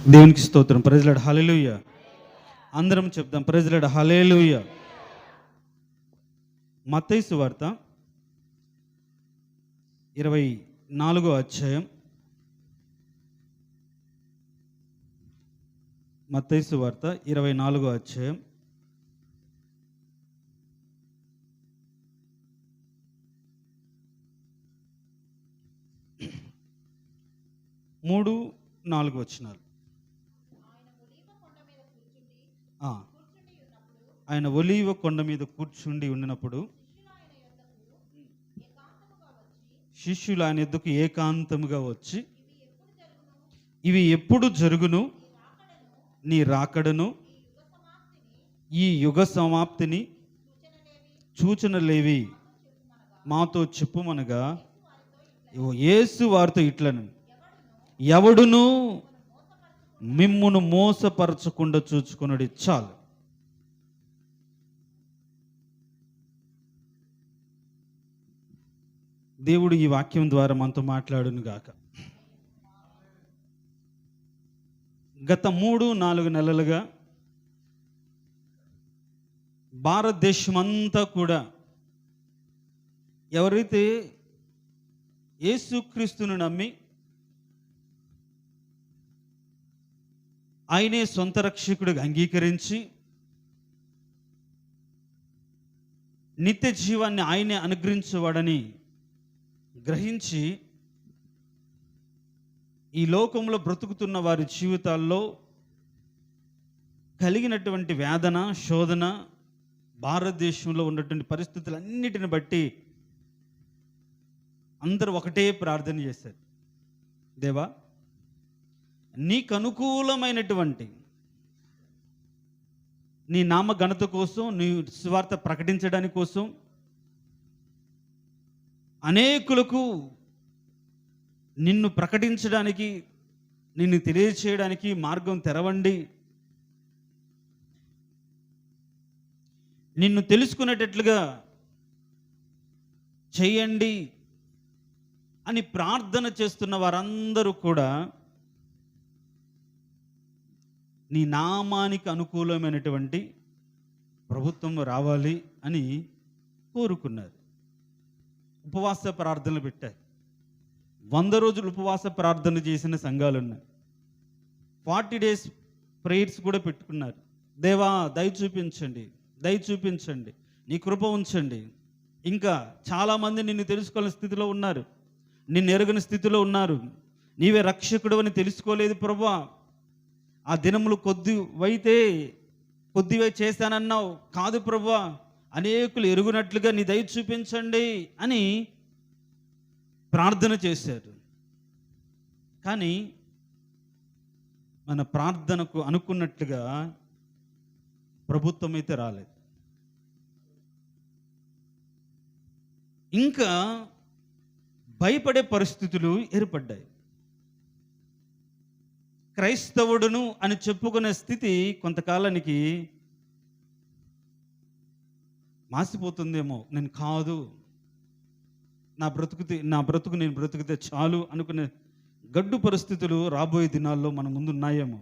దేవునికి స్తోత్రం. Praise lord. Hallelujah. అందరం చెప్దాం ప్రైజ్ లార్డ్. హల్లెలూయా. మత్తయి సువార్త 24వ అధ్యాయం. మత్తయి సువార్త 24వ అధ్యాయం. మూడు 4 వచనాలు. ఆయన ఒలీవ కొండ మీద కూర్చుండి ఉన్నప్పుడు శిష్యులు ఆయన యొద్దకు ఏకాంతముగా వచ్చి, ఇవి ఎప్పుడు జరుగును, నీ రాకడను ఈ యుగ సమాప్తిని సూచనలేవి మాతో చెప్పుమనగా, యేసు వారితో ఇట్లను, ఎవడును మిమ్మును మోసపరచకుండా చూచుకున్నది చాలు. దేవుడు ఈ వాక్యం ద్వారా మనతో మాట్లాడును గాక. గత 3-4 నెలలుగా భారతదేశమంతా కూడా ఎవరైతే యేసుక్రీస్తును నమ్మి ఆయనే సొంత రక్షకుడిగా అంగీకరించి నిత్య జీవాన్ని ఆయనే అనుగ్రహించేవాడని గ్రహించి ఈ లోకంలో బ్రతుకుతున్న వారి జీవితాల్లో కలిగినటువంటి వేదన, శోధన, భారతదేశంలో ఉన్నటువంటి పరిస్థితులన్నిటిని బట్టి అందరూ ఒకటే ప్రార్థన చేశారు. దేవా, నీకు అనుకూలమైనటువంటి నీ నామ ఘనత కోసం, నీ సువార్త ప్రకటించడానికి కోసం, అనేకులకు నిన్ను ప్రకటించడానికి, నిన్ను తెలియచేయడానికి మార్గం తెరవండి, నిన్ను తెలుసుకునేటట్లుగా చేయండి అని ప్రార్థన చేస్తున్న వారందరూ కూడా నీ నామానికి అనుకూలమైనటువంటి ప్రభుత్వం రావాలి అని కోరుకున్నారు. ఉపవాస ప్రార్థనలు పెట్టారు. 100 రోజులు ఉపవాస ప్రార్థన చేసిన సంఘాలు ఉన్నాయి. 40 days ప్రేయర్స్ కూడా పెట్టుకున్నారు. దేవా, దయ చూపించండి, దయ చూపించండి, నీ కృప ఉంచండి. ఇంకా చాలామంది నిన్ను తెలుసుకోలేని స్థితిలో ఉన్నారు, నిన్ను ఎరుగని స్థితిలో ఉన్నారు. నీవే రక్షకుడు అని తెలుసుకోలేదు ప్రభువా. ఆ దినములు కొద్దివే చేశానన్నావు, కాదు ప్రభువా, అనేకులు ఎరుగునట్లుగా నీ దయ చూపించండి అని ప్రార్థన చేశారు. కానీ మన ప్రార్థనకు అనుకున్నట్లుగా ప్రభుత్వం అయితే రాలేదు. ఇంకా భయపడే పరిస్థితులు ఏర్పడ్డాయి. క్రైస్తవుడును అని చెప్పుకునే స్థితి కొంతకాలానికి మాసిపోతుందేమో. నేను కాదు, నా బ్రతుకు నేను బ్రతుకుతే చాలు అనుకునే గడ్డు పరిస్థితులు రాబోయే దినాల్లో మన ముందు ఉన్నాయేమో.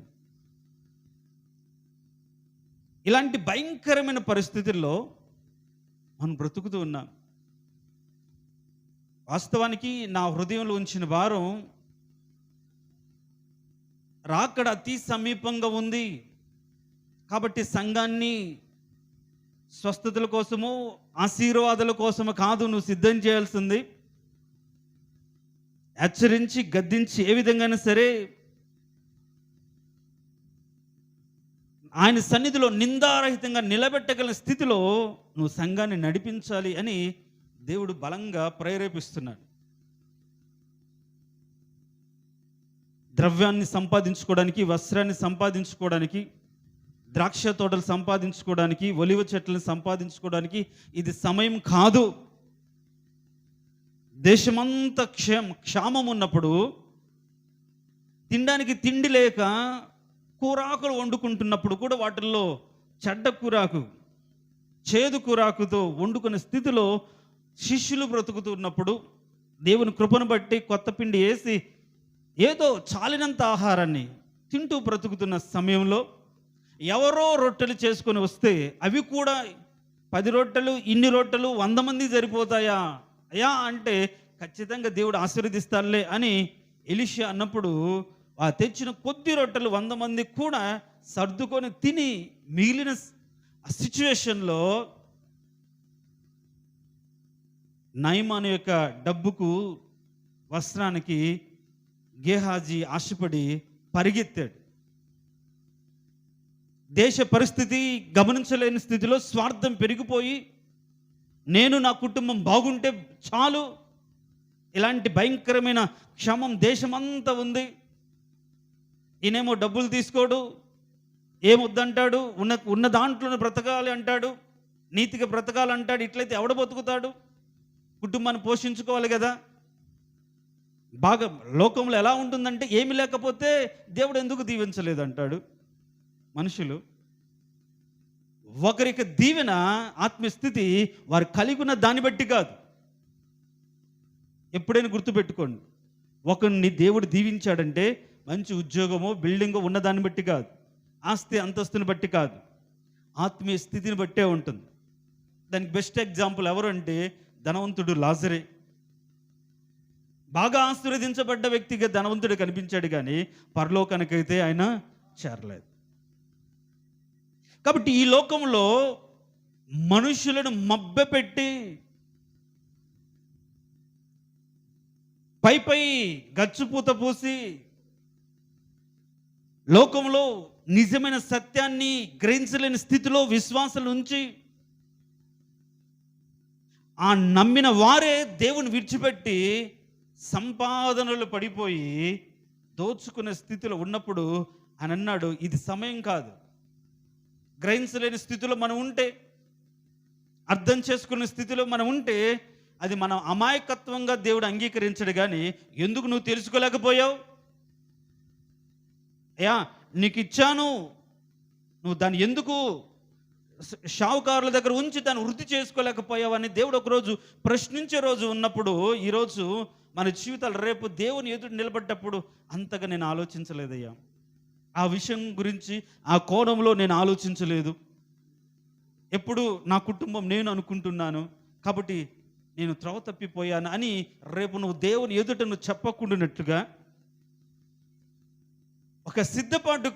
ఇలాంటి భయంకరమైన పరిస్థితుల్లో మనం బ్రతుకుతూ ఉన్నాం. వాస్తవానికి నా హృదయంలో ఉంచిన భారం, రాకడ అతి సమీపంగా ఉంది కాబట్టి సంఘాన్ని స్వస్థతల కోసము, ఆశీర్వాదాల కోసము కాదు నువ్వు సిద్ధం చేయాల్సింది, హెచ్చరించి గద్దించి ఏ విధంగానే సరే ఆయన సన్నిధిలో నిందారహితంగా నిలబెట్టగల స్థితిలో నువ్వు సంఘాన్ని నడిపించాలి అని దేవుడు బలంగా ప్రేరేపిస్తున్నాడు. ద్రవ్యాన్ని సంపాదించుకోవడానికి, వస్త్రాన్ని సంపాదించుకోవడానికి, ద్రాక్ష తోటలు సంపాదించుకోవడానికి, ఒలివ చెట్లను సంపాదించుకోవడానికి ఇది సమయం కాదు. దేశమంతా క్షామం ఉన్నప్పుడు, తినడానికి తిండి లేక కూరాకులు వండుకుంటున్నప్పుడు కూడా వాటిల్లో చెడ్డ కూరాకు, చేదు కూరాకుతో వండుకునే స్థితిలో శిష్యులు బ్రతుకుతున్నప్పుడు దేవుని కృపను బట్టి కొత్త పిండి వేసి ఏదో చాలినంత ఆహారాన్ని తింటూ బ్రతుకుతున్న సమయంలో ఎవరో రొట్టెలు చేసుకొని వస్తే అవి కూడా 10 రొట్టెలు, ఇన్ని రొట్టెలు 100 మంది సరిపోతాయా అయ్యా అంటే ఖచ్చితంగా దేవుడు ఆశీర్వదిస్తాడులే అని ఎలీషా అన్నప్పుడు ఆ తెచ్చిన కొద్ది రొట్టెలు 100 మంది కూడా సర్దుకొని తిని మిగిలిన సిచ్యువేషన్లో నయమాను యొక్క డబ్బుకు, వస్త్రానికి గేహాజీ ఆశపడి పరిగెత్తాడు. దేశ పరిస్థితి గమనించలేని స్థితిలో స్వార్థం పెరిగిపోయి నేను నా కుటుంబం బాగుంటే చాలు, ఇలాంటి భయంకరమైన క్షమం దేశమంతా ఉంది, ఈయనేమో డబ్బులు తీసుకోడు, ఏమొద్దంటాడు, ఉన్న దాంట్లోనే బ్రతకాలి అంటాడు, నీతిగా బ్రతకాలంటాడు. ఇట్లయితే ఎవడ బతుకుతాడు? కుటుంబాన్ని పోషించుకోవాలి కదా. బాగా లోకంలో ఎలా ఉంటుందంటే ఏమి లేకపోతే దేవుడు ఎందుకు దీవించలేదు అంటాడు మనుషులు. ఒకరికి దీవెన ఆత్మస్థితి వారు కలిగి ఉన్న దాన్ని బట్టి కాదు. ఎప్పుడైనా గుర్తుపెట్టుకోండి, ఒకరిని దేవుడు దీవించాడంటే మంచి ఉద్యోగమో బిల్డింగో ఉన్న దాన్ని బట్టి కాదు, ఆస్తి అంతస్తుని బట్టి కాదు, ఆత్మీయ స్థితిని బట్టే ఉంటుంది. దానికి బెస్ట్ ఎగ్జాంపుల్ ఎవరు అంటే ధనవంతుడు లాజరే. బాగా ఆశీర్వదించబడ్డ వ్యక్తిగా ధనవంతుడు కనిపించాడు, కానీ పరలోకానికైతే ఆయన చేరలేదు. కాబట్టి ఈ లోకంలో మనుషులను మభ్యపెట్టి పై గచ్చుపూత పూసి లోకంలో నిజమైన సత్యాన్ని గ్రహించలేని స్థితిలో విశ్వాసాలు ఉంచి ఆ నమ్మిన వారే దేవుని విడిచిపెట్టి సంపాదనలు పడిపోయి దోచుకునే స్థితిలో ఉన్నప్పుడు అని అన్నాడు, ఇది సమయం కాదు. గ్రహించలేని స్థితిలో మనం ఉంటే, అర్థం చేసుకునే స్థితిలో మనం ఉంటే అది మనం అమాయకత్వంగా దేవుడు అంగీకరించడు. కానీ ఎందుకు నువ్వు తెలుసుకోలేకపోయావు? అయ్యా నీకు ఇచ్చాను, నువ్వు దాన్ని ఎందుకు షావుకారుల దగ్గర ఉంచి దాన్ని వృద్ధి చేసుకోలేకపోయావు అని దేవుడు ఒకరోజు ప్రశ్నించే రోజు ఉన్నప్పుడు, ఈరోజు మన జీవితాలు రేపు దేవుని ఎదుటి నిలబడ్డప్పుడు అంతగా నేను ఆలోచించలేదయ్యా, ఆ విషయం గురించి ఆ కోణంలో నేను ఆలోచించలేదు. ఎప్పుడు నా కుటుంబం నేను అనుకుంటున్నాను కాబట్టి నేను త్రోవ తప్పిపోయాను అని రేపు నువ్వు దేవుని ఎదుట నువ్వు చెప్పకుండానట్లుగా ఒక సిద్ధపాటు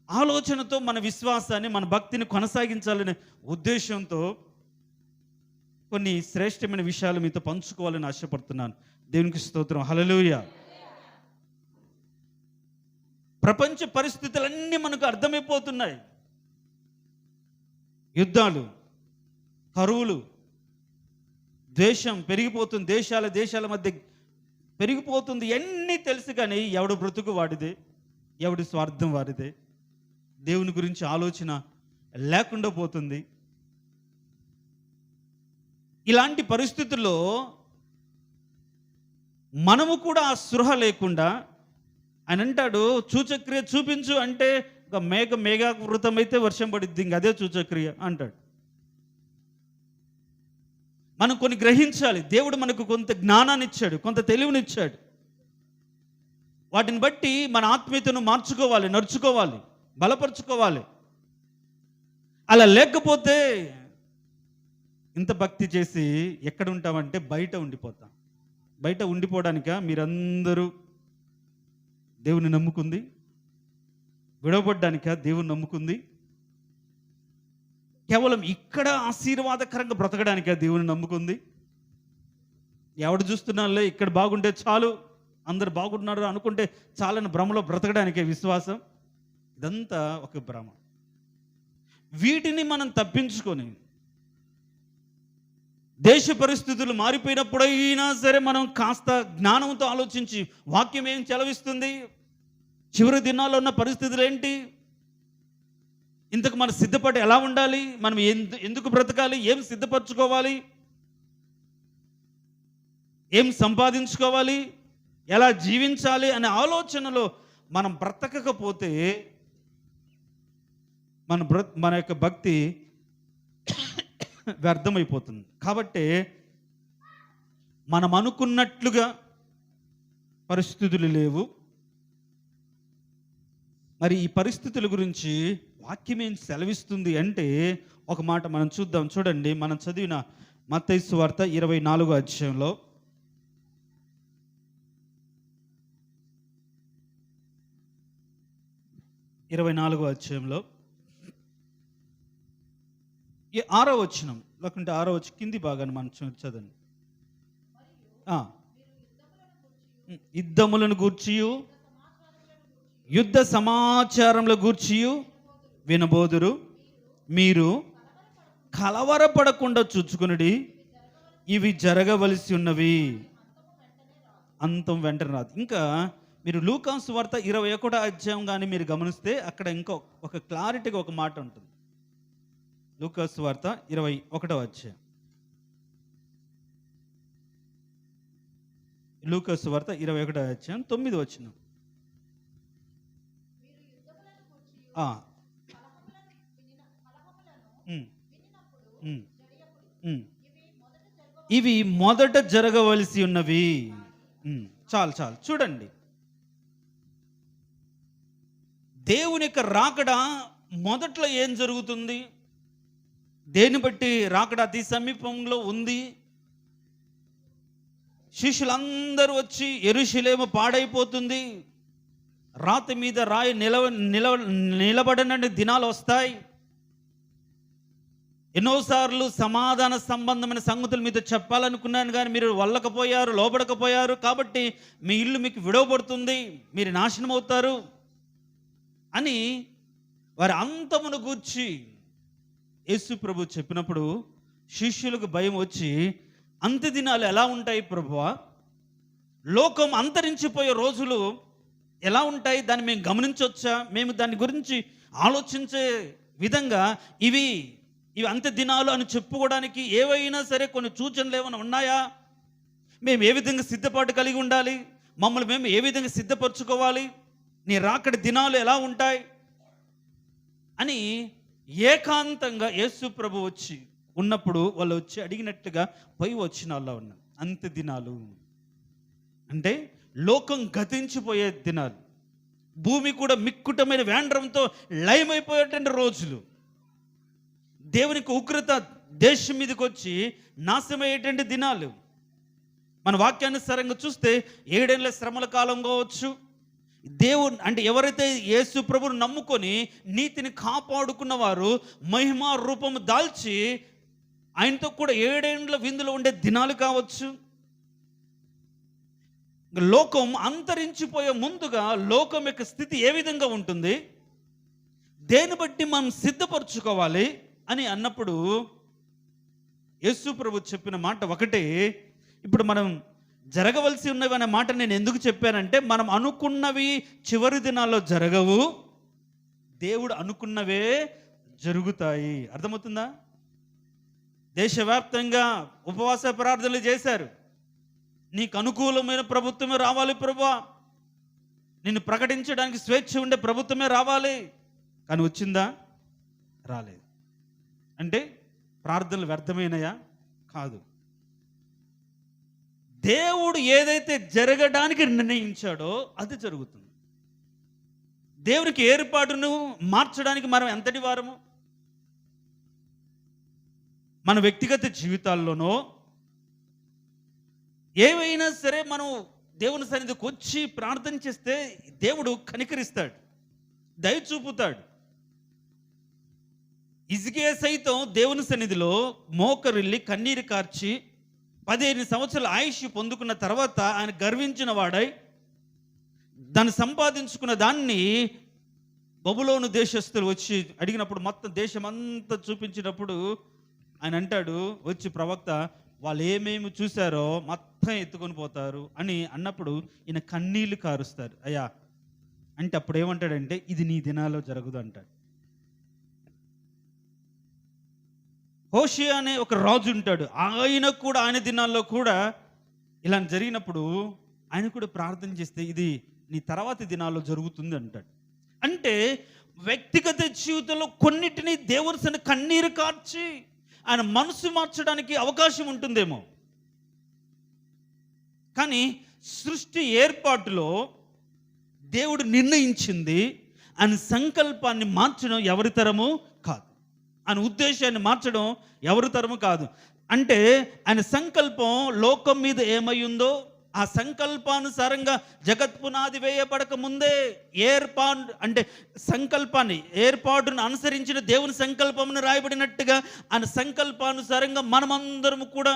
ఆలోచనతో మన విశ్వాసాన్ని, మన భక్తిని కొనసాగించాలనే ఉద్దేశంతో కొన్ని శ్రేష్టమైన విషయాలు మీతో పంచుకోవాలని ఆశపడుతున్నాను. దేవునికి స్తోత్రం, హల్లెలూయా. ప్రపంచ పరిస్థితులన్నీ మనకు అర్థమైపోతున్నాయి. యుద్ధాలు, కరువులు, ద్వేషం పెరిగిపోతుంది, దేశాల మధ్య పెరిగిపోతుంది. ఎన్ని తెలుసు కానీ ఎవడు బ్రతుకు వాడిదే, ఎవడి స్వార్థం వాడిదే. దేవుని గురించి ఆలోచన లేకుండా పోతుంది. ఇలాంటి పరిస్థితుల్లో మనము కూడా ఆ స్పృహ లేకుండా ఆయన అంటాడు, సూచక్రియ చూపించు అంటే మేఘావృతం అయితే వర్షం పడిద్ది, ఇంక అదే సూచక్రియ అంటాడు. మనం కొన్ని గ్రహించాలి. దేవుడు మనకు కొంత జ్ఞానాన్ని ఇచ్చాడు, కొంత తెలివినిచ్చాడు. వాటిని బట్టి మన ఆత్మీయతను మార్చుకోవాలి, నడుచుకోవాలి, బలపరుచుకోవాలి. అలా లేకపోతే ఇంత భక్తి చేసి ఎక్కడ ఉంటామంటే బయట ఉండిపోతాం. బయట ఉండిపోవడానిక మీరందరూ దేవుని నమ్ముకుంది? విడవబడ్డానిక దేవుని నమ్ముకుంది? కేవలం ఇక్కడ ఆశీర్వాదకరంగా బ్రతకడానిక దేవుని నమ్ముకుంది? ఎవడు చూస్తున్నాళ్ళే ఇక్కడ బాగుంటే చాలు, అందరు బాగున్నారు అనుకుంటే చాలని భ్రమలో బ్రతకడానికే విశ్వాసం? ఇదంతా ఒక భ్రమ. వీటిని మనం తప్పించుకొని దేశ పరిస్థితులు మారిపోయినప్పుడైనా సరే మనం కాస్త జ్ఞానంతో ఆలోచించి, వాక్యం ఏం చెలవిస్తుంది, చివరి దినాల్లో ఉన్న పరిస్థితులు ఏంటి, ఇంతకు మనం సిద్ధపడి ఎలా ఉండాలి, మనం ఎందుకు బ్రతకాలి, ఏం సిద్ధపరచుకోవాలి, ఏం సంపాదించుకోవాలి, ఎలా జీవించాలి అనే ఆలోచనలో మనం బ్రతకకపోతే మన యొక్క భక్తి వ్యర్థమైపోతుంది. కాబట్టి మనం అనుకున్నట్లుగా పరిస్థితులు లేవు, మరి ఈ పరిస్థితుల గురించి వాక్యం ఏం సెలవిస్తుంది అంటే ఒక మాట మనం చూద్దాం. చూడండి, మనం చదివిన మత్తయి సువార్త 24వ అధ్యాయంలో 24వ అధ్యాయంలో 6వ వచనం, లేకుంటే 6వ వచనం కింది భాగాన్ని మనం చదవండి. యుద్ధములను గూర్చియు యుద్ధ సమాచారముల గూర్చియు వినబోదురు. మీరు కలవరపడకుండా చూచుకునుడి, ఇవి జరగవలసి ఉన్నవి, అంతం వెంటనే రాదు. ఇంకా మీరు లూకా సువార్త 21వ అధ్యాయం కానీ మీరు గమనిస్తే అక్కడ ఇంకో ఒక క్లారిటీగా ఒక మాట ఉంటుంది. లూకా సువార్త 21వ అధ్యాయం, లూకా సువార్త 21వ అధ్యాయం 9వ వచనం. ఇవి మొదట జరగవలసి ఉన్నవి. చాలు చాలు. చూడండి, దేవుని యొక్క రాకడ మొదట్లో ఏం జరుగుతుంది, దేన్ని బట్టి రాకడ అతి సమీపంలో ఉంది. శిష్యులందరూ వచ్చి యెరూషలేము పాడైపోతుంది, రాతి మీద రాయి నిలబడనని దినాలు వస్తాయి. ఎన్నోసార్లు సమాధాన సంబంధమైన సంగతులు మీతో చెప్పాలనుకున్నాను కానీ మీరు వల్లకపోయారు, లోబడకపోయారు. కాబట్టి మీ ఇల్లు మీకు విడవబడుతుంది, మీరు నాశనం అవుతారు అని వారి అంతమును గూర్చి యేసు ప్రభు చెప్పినప్పుడు శిష్యులకు భయం వచ్చి, అంత్య దినాలు ఎలా ఉంటాయి ప్రభువా, లోకం అంతరించిపోయే రోజులు ఎలా ఉంటాయి, దాన్ని మేము గమనించవచ్చా, మేము దాని గురించి ఆలోచించే విధంగా ఇవి అంత్య దినాలు అని చెప్పుకోవడానికి ఏవైనా సరే కొన్ని సూచనలు ఏమైనా ఉన్నాయా, మేము ఏ విధంగా సిద్ధపాటు కలిగి ఉండాలి, మమ్మల్ని మేము ఏ విధంగా సిద్ధపరచుకోవాలి, నీ రాకడి దినాలు ఎలా ఉంటాయి అని ఏకాంతంగా యేసు ప్రభు వచ్చి ఉన్నప్పుడు వాళ్ళు వచ్చి అడిగినట్టుగా పోయి వచ్చిన వాళ్ళు ఉన్నారు. అంత్య దినాలు అంటే లోకం గతించిపోయే దినాలు, భూమి కూడా మిక్కుటమైన వేండ్రంతో లయమైపోయేటువంటి రోజులు, దేవునికి ఉగ్రత దేశం మీదకి వచ్చి నాశనమయ్యేటువంటి దినాలు. మన వాక్యానుసారంగా చూస్తే 7 ఏళ్ల శ్రమల కాలం కావచ్చు. దేవుడు అంటే ఎవరైతే యేసు ప్రభువును నమ్ముకొని నీతిని కాపాడుకున్న వారు మహిమ రూపము దాల్చి ఆయనతో కూడా 7 ఏండ్ల విందులో ఉండే దినాలు కావచ్చు. లోకం అంతరించిపోయే ముందుగా లోకం యొక్క స్థితి ఏ విధంగా ఉంటుంది, దేన్ని బట్టి మనం సిద్ధపరచుకోవాలి అని అన్నప్పుడు యేసు ప్రభు చెప్పిన మాట ఒకటే. ఇప్పుడు మనం జరగవలసి ఉన్నవి అనే మాట నేను ఎందుకు చెప్పానంటే, మనం అనుకున్నవి చివరి దినాల్లో జరగవు, దేవుడు అనుకున్నవే జరుగుతాయి. అర్థమవుతుందా? దేశవ్యాప్తంగా ఉపవాస ప్రార్థనలు చేశారు, నీకు అనుకూలమైన ప్రభుత్వమే రావాలి ప్రభువా, నిన్ను ప్రకటించడానికి స్వేచ్ఛ ఉండే ప్రభుత్వమే రావాలి. కానీ వచ్చిందా? రాలేదు. అంటే ప్రార్థనలు వ్యర్థమైనయా? కాదు. దేవుడు ఏదైతే జరగడానికి నిర్ణయించాడో అది జరుగుతుంది. దేవునికి ఏర్పాటును మార్చడానికి మనం ఎంతటి వారము? మన వ్యక్తిగత జీవితాల్లోనో ఏవైనా సరే మనం దేవుని సన్నిధికి వచ్చి ప్రార్థన చేస్తే దేవుడు కనికరిస్తాడు, దయ చూపుతాడు. హిజ్కియా సైతం దేవుని సన్నిధిలో మోకరిల్లి కన్నీరు కార్చి 15 సంవత్సరాల ఆయుష్ పొందుకున్న తర్వాత ఆయన గర్వించిన వాడై దాన్ని సంపాదించుకున్న దాన్ని బబులోను దేశస్తులు వచ్చి అడిగినప్పుడు మొత్తం దేశం అంతా చూపించినప్పుడు ఆయన అంటాడు వచ్చి, ప్రవక్త వాళ్ళు ఏమేమి చూశారో మొత్తం ఎత్తుకొని పోతారు అని అన్నప్పుడు ఈయన కన్నీళ్లు కారుస్తారు. అయ్యా అంటే అప్పుడు ఏమంటాడంటే, ఇది నీ దినాల్లో జరగదు అంటాడు. హోషేయ అనే ఒక రాజు ఉంటాడు, ఆయన దినాల్లో కూడా ఇలా జరిగినప్పుడు ఆయన కూడా ప్రార్థన చేస్తే ఇది నీ తర్వాతి దినాల్లో జరుగుతుంది అంటాడు. అంటే వ్యక్తిగత జీవితంలో కొన్నిటిని దేవుని కన్నీరు కార్చి ఆయన మనసు మార్చడానికి అవకాశం ఉంటుందేమో, కానీ సృష్టి ఏర్పాటులో దేవుడు నిర్ణయించింది ఆయన సంకల్పాన్ని మార్చడం ఎవరి తరము కాదు. ఆయన ఉద్దేశాన్ని మార్చడం ఎవరి తరము కాదు. అంటే ఆయన సంకల్పం లోకం మీద ఏమై ఉందో ఆ సంకల్పానుసారంగా జగత్ పునాది వేయబడక ముందే ఏర్పాటును అనుసరించిన దేవుని సంకల్పమును రాయబడినట్టుగా ఆయన సంకల్పానుసారంగా మనమందరము కూడా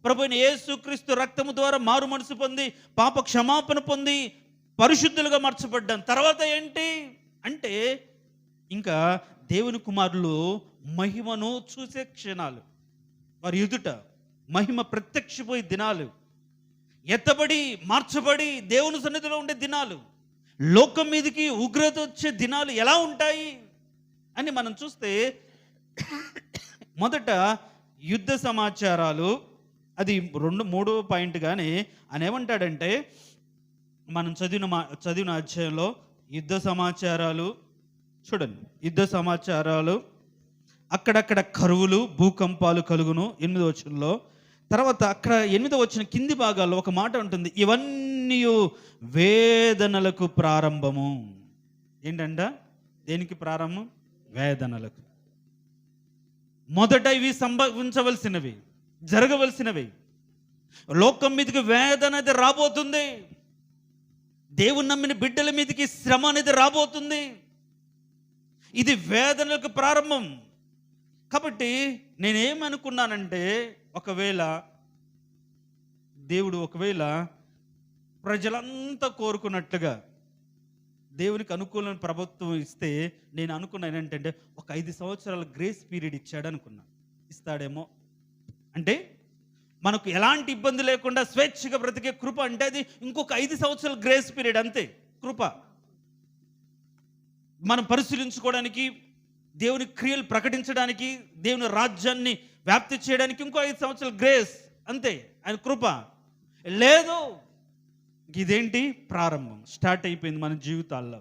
ప్రభువైన యేసుక్రీస్తు రక్తము ద్వారా మారు మనసు పొంది పాప క్షమాపణ పొంది పరిశుద్ధులుగా మార్చబడ్డాం. తర్వాత ఏంటి అంటే ఇంకా దేవుని కుమారులు మహిమను చూసే క్షణాలు, వారి ఎదుట మహిమ ప్రత్యక్షపోయే దినాలు, ఎత్తబడి మార్చబడి దేవుని సన్నిధిలో ఉండే దినాలు, లోకం మీదకి ఉగ్రత వచ్చే దినాలు ఎలా ఉంటాయి అని మనం చూస్తే మొదట యుద్ధ సమాచారాలు, అది 2-3 పాయింట్. కానీ ఆయన ఏమంటాడంటే మనం చదివిన అధ్యాయంలో యుద్ధ సమాచారాలు చూడండి. యుద్ధ సమాచారాలు, అక్కడక్కడ కరువులు భూకంపాలు కలుగును 8వ వచనంలో. తర్వాత అక్కడ 8వ వచనం కింది భాగాల్లో ఒక మాట ఉంటుంది, ఇవన్నీ వేదనలకు ప్రారంభము. ఏంటంట? దేనికి ప్రారంభం? వేదనలకు. మొదట ఇవి సంభవించవలసినవి, జరగవలసినవి. లోకం మీదకి వేదన అనేది రాబోతుంది. దేవుని నమ్మిన బిడ్డల మీదకి శ్రమ అనేది రాబోతుంది. ఇది వేదనలకు ప్రారంభం. కాబట్టి నేనేమనుకున్నానంటే దేవుడు ఒకవేళ ప్రజలంతా కోరుకున్నట్లుగా దేవునికి అనుకూలమైన ప్రభుత్వం ఇస్తే నేను అనుకున్నాను ఏంటంటే ఒక 5 సంవత్సరాల గ్రేస్ పీరియడ్ ఇచ్చాడు అనుకున్నా. ఇస్తాడేమో అంటే మనకు ఎలాంటి ఇబ్బంది లేకుండా స్వేచ్ఛగా బ్రతికే కృప అంటే అది ఇంకొక 5 సంవత్సరాల గ్రేస్ పీరియడ్, అంతే కృప. మనం పరిశీలించుకోవడానికి, దేవుని క్రియలు ప్రకటించడానికి, దేవుని రాజ్యాన్ని వ్యాప్తి చేయడానికి ఇంకో 5 సంవత్సరాల గ్రేస్, అంతే ఆయన కృప. లేదు, ఇదేంటి? ప్రారంభం స్టార్ట్ అయిపోయింది మన జీవితాల్లో.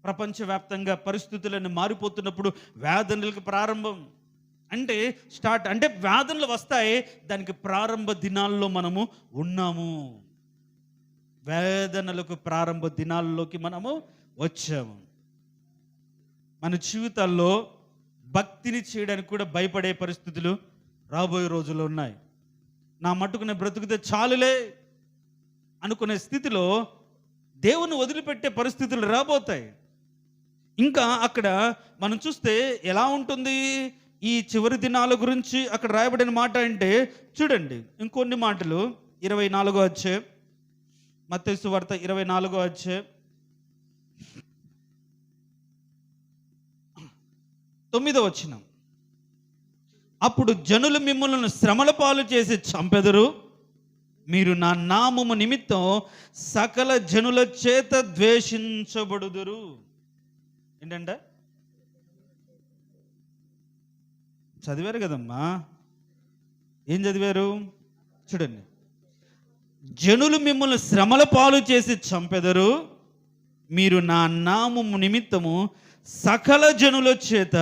ప్రపంచవ్యాప్తంగా పరిస్థితులన్నీ మారిపోతున్నప్పుడు వేదనలకు ప్రారంభం అంటే స్టార్ట్, అంటే వేదనలు వస్తాయి, దానికి ప్రారంభ దినాల్లో మనము ఉన్నాము. వేదనలకు ప్రారంభ దినాల్లోకి మనము వచ్చాము. మన జీవితాల్లో భక్తిని చేయడానికి కూడా భయపడే పరిస్థితులు రాబోయే రోజుల్లో ఉన్నాయి. నా మట్టుకు నేను బ్రతుకుతే చాలులే అనుకునే స్థితిలో దేవుని వదిలిపెట్టే పరిస్థితులు రాబోతాయి. ఇంకా అక్కడ మనం చూస్తే ఎలా ఉంటుంది ఈ చివరి దినాల గురించి అక్కడ రాయబడిన మాట అంటే చూడండి, ఇంకొన్ని మాటలు. 24వ అధ్యాయం, మత్తయి సువార్త 24వ అధ్యాయం 9వ వచనం. అప్పుడు జనులు మిమ్మల్ని శ్రమల పాలు చేసి చంపెదరు, మీరు నా నామము నిమిత్తం సకల జనుల చేత ద్వేషించబడుదురు. ఏంటంట? చదివారు కదమ్మా, ఏం చదివారు? చూడండి, జనులు మిమ్మల్ని శ్రమల పాలు చేసి చంపెదరు, మీరు నా నామము నిమిత్తము సకల జనుల చేత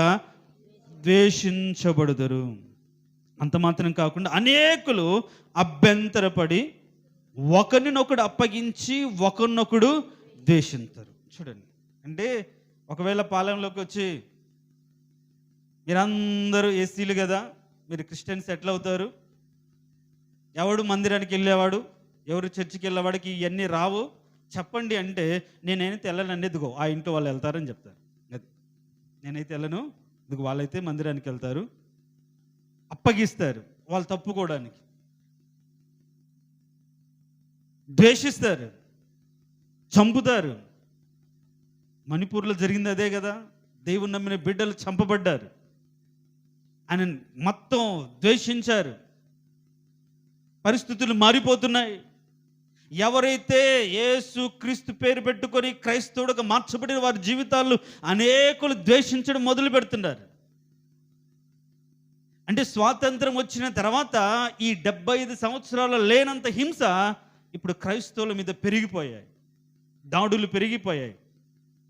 ద్వేషించబడుదురు. అంత మాత్రం కాకుండా అనేకులు అభ్యంతరపడి ఒకరినొకడు అప్పగించి ఒకరినొకడు ద్వేషించరు. చూడండి, అంటే ఒకవేళ పాలెంలోకి వచ్చి మీరందరూ ఏసీలు కదా, మీరు క్రిస్టియన్స్ ఎట్లా అవుతారు? ఎవడు మందిరానికి వెళ్ళేవాడు, ఎవరు చర్చికి వెళ్ళేవాడికి ఇవన్నీ రావు చెప్పండి అంటే నేనైతే వెళ్ళనండి, ఇదిగో ఆ ఇంట్లో వాళ్ళు వెళ్తారని చెప్తారు. అది నేనైతే వెళ్ళను, ఇదిగో వాళ్ళైతే మందిరానికి వెళ్తారు. అప్పగిస్తారు వాళ్ళు తప్పుకోవడానికి, ద్వేషిస్తారు, చంపుతారు. మణిపూర్లో జరిగింది అదే కదా, దేవుని నమ్మిన బిడ్డలు చంపబడ్డారు. ఆయన మొత్తం ద్వేషించారు. పరిస్థితులు మారిపోతున్నాయి. ఎవరైతే యేసు క్రీస్తు పేరు పెట్టుకొని క్రైస్తవుడుగా మార్చబడిన వారి జీవితాల్లో అనేకులు ద్వేషించడం మొదలు పెడుతున్నారు. అంటే స్వాతంత్రం వచ్చిన తర్వాత ఈ 75 సంవత్సరాలు లేనంత హింస ఇప్పుడు క్రైస్తవుల మీద పెరిగిపోయాయి. దాడులు పెరిగిపోయాయి,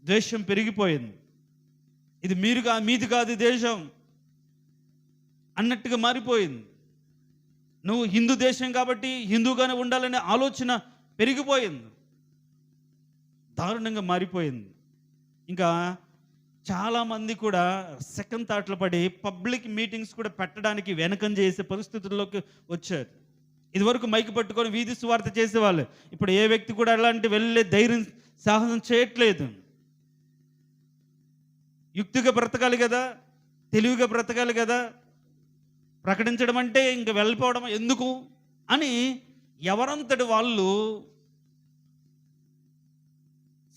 ద్వేషం పెరిగిపోయింది. ఇది మీది కాదు దేశం అన్నట్టుగా మారిపోయింది. నువ్వు హిందూ దేశం కాబట్టి హిందూగానే ఉండాలనే ఆలోచన పెరిగిపోయింది, దారుణంగా మారిపోయింది. ఇంకా చాలామంది కూడా సెకండ్ థాట్లో పడి పబ్లిక్ మీటింగ్స్ కూడా పెట్టడానికి వెనకం చేసే పరిస్థితుల్లోకి వచ్చారు. ఇదివరకు మైక్ పట్టుకొని వీధి సువార్త చేసేవాళ్ళు. ఇప్పుడు ఏ వ్యక్తి కూడా అలాంటి వెళ్ళే ధైర్యం సాహసం చేయట్లేదు. యుక్తిగా బ్రతకాలి కదా, తెలివిగా బ్రతకాలి కదా, ప్రకటించడం అంటే ఇంక వెళ్ళిపోవడం ఎందుకు అని ఎవరంతటి వాళ్ళు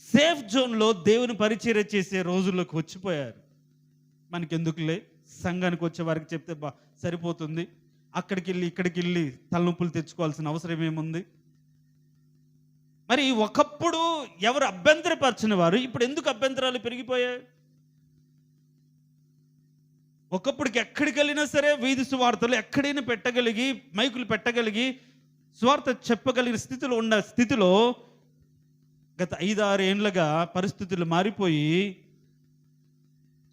సేఫ్ జోన్లో దేవుని పరిచర్య చేసే రోజుల్లోకి వచ్చిపోయారు. మనకెందుకులే, సంఘానికి వచ్చే వారికి చెప్తే సరిపోతుంది, అక్కడికి వెళ్ళి ఇక్కడికి వెళ్ళి తలనొప్పులు తెచ్చుకోవాల్సిన అవసరం ఏముంది. మరి ఒకప్పుడు ఎవరు అభ్యంతరపరిచిన వారు ఇప్పుడు ఎందుకు అభ్యంతరాలు పెరిగిపోయాయి? ఒకప్పటికి ఎక్కడికి వెళ్ళినా సరే వీధి సువార్తలు ఎక్కడైనా పెట్టగలిగి, మైకులు పెట్టగలిగి సువార్త చెప్పగలిగిన స్థితిలో ఉన్న స్థితిలో గత 5-6 ఏళ్ళగా పరిస్థితులు మారిపోయి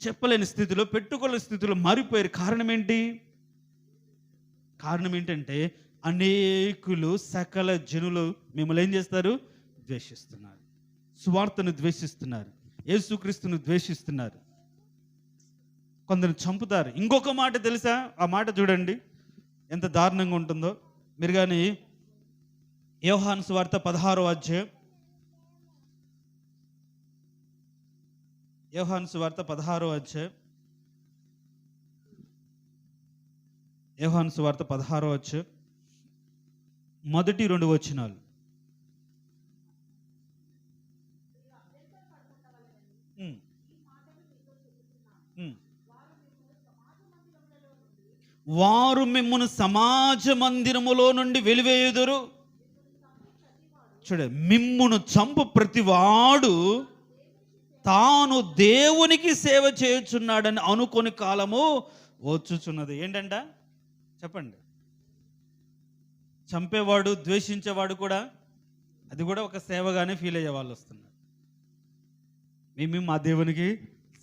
చెప్పలేని స్థితిలో, పెట్టుకోలేని స్థితిలో మారిపోయారు. కారణం ఏంటంటే అనేకులు, సకల జనులు మిమ్మల్ని ఏం చేస్తారు? ద్వేషిస్తున్నారు. సువార్తను ద్వేషిస్తున్నారు, యేసుక్రీస్తును ద్వేషిస్తున్నారు, కొందరు చంపుతారు. ఇంకొక మాట తెలుసా? ఆ మాట చూడండి ఎంత దారుణంగా ఉంటుందో. మీరు కానీ యోహాను సువార్త 16వ అధ్యాయం, యోహాను సువార్త 16వ అధ్యాయం, యోహాను సువార్త 16వ అధ్యాయం మొదటి 2 వచనాలు. వారు మిమ్మును సమాజ మందిరములో నుండి వెలివేయుదురు. చూడ, మిమ్మును చంపు ప్రతివాడు తాను దేవునికి సేవ చేయుచున్నాడని అనుకొని కాలము వచ్చుచున్నది. ఏంటంట చెప్పండి? చంపేవాడు, ద్వేషించేవాడు కూడా అది కూడా ఒక సేవగానే ఫీల్ అయ్యే వాళ్ళు వస్తున్నారు. మేము మా దేవునికి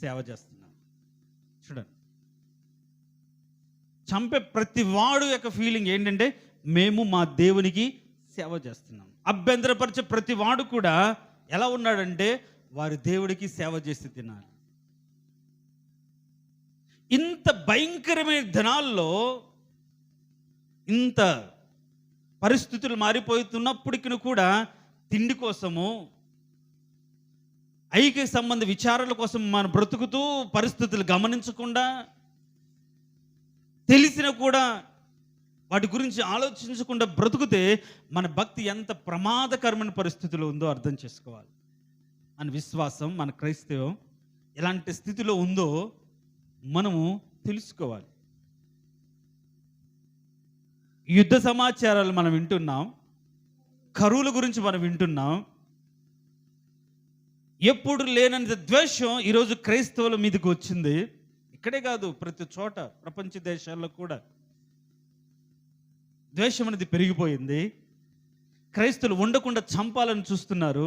సేవ చేస్తున్నాం. చూడండి, చంపే ప్రతి వాడు యొక్క ఫీలింగ్ ఏంటంటే మేము మా దేవునికి సేవ చేస్తున్నాం. అభ్యంతరపరిచే ప్రతి వాడు కూడా ఎలా ఉన్నాడంటే వారి దేవుడికి సేవ చేసి తినాలి. ఇంత భయంకరమైన దినాల్లో, ఇంత పరిస్థితులు మారిపోతున్నప్పటికీ కూడా తిండి కోసము, ఐక్య సంబంధ విచారాల కోసం మనం బ్రతుకుతూ పరిస్థితులు గమనించకుండా, తెలిసినా కూడా వాటి గురించి ఆలోచించకుండా బ్రతుకుతే మన భక్తి ఎంత ప్రమాదకరమైన పరిస్థితిలో ఉందో అర్థం చేసుకోవాలి. మన విశ్వాసం, మన క్రైస్తవం ఎలాంటి స్థితిలో ఉందో మనము తెలుసుకోవాలి. యుద్ధ సమాచారాలు మనం వింటున్నాం, కరువుల గురించి మనం వింటున్నాం. ఎప్పుడు లేనంత ద్వేషం ఈరోజు క్రైస్తవుల మీదకి వచ్చింది. ఇక్కడే కాదు, ప్రతి చోట, ప్రపంచ దేశాల్లో కూడా ద్వేషం అనేది పెరిగిపోయింది. క్రైస్తవులు ఉండకుండా చంపాలని చూస్తున్నారు,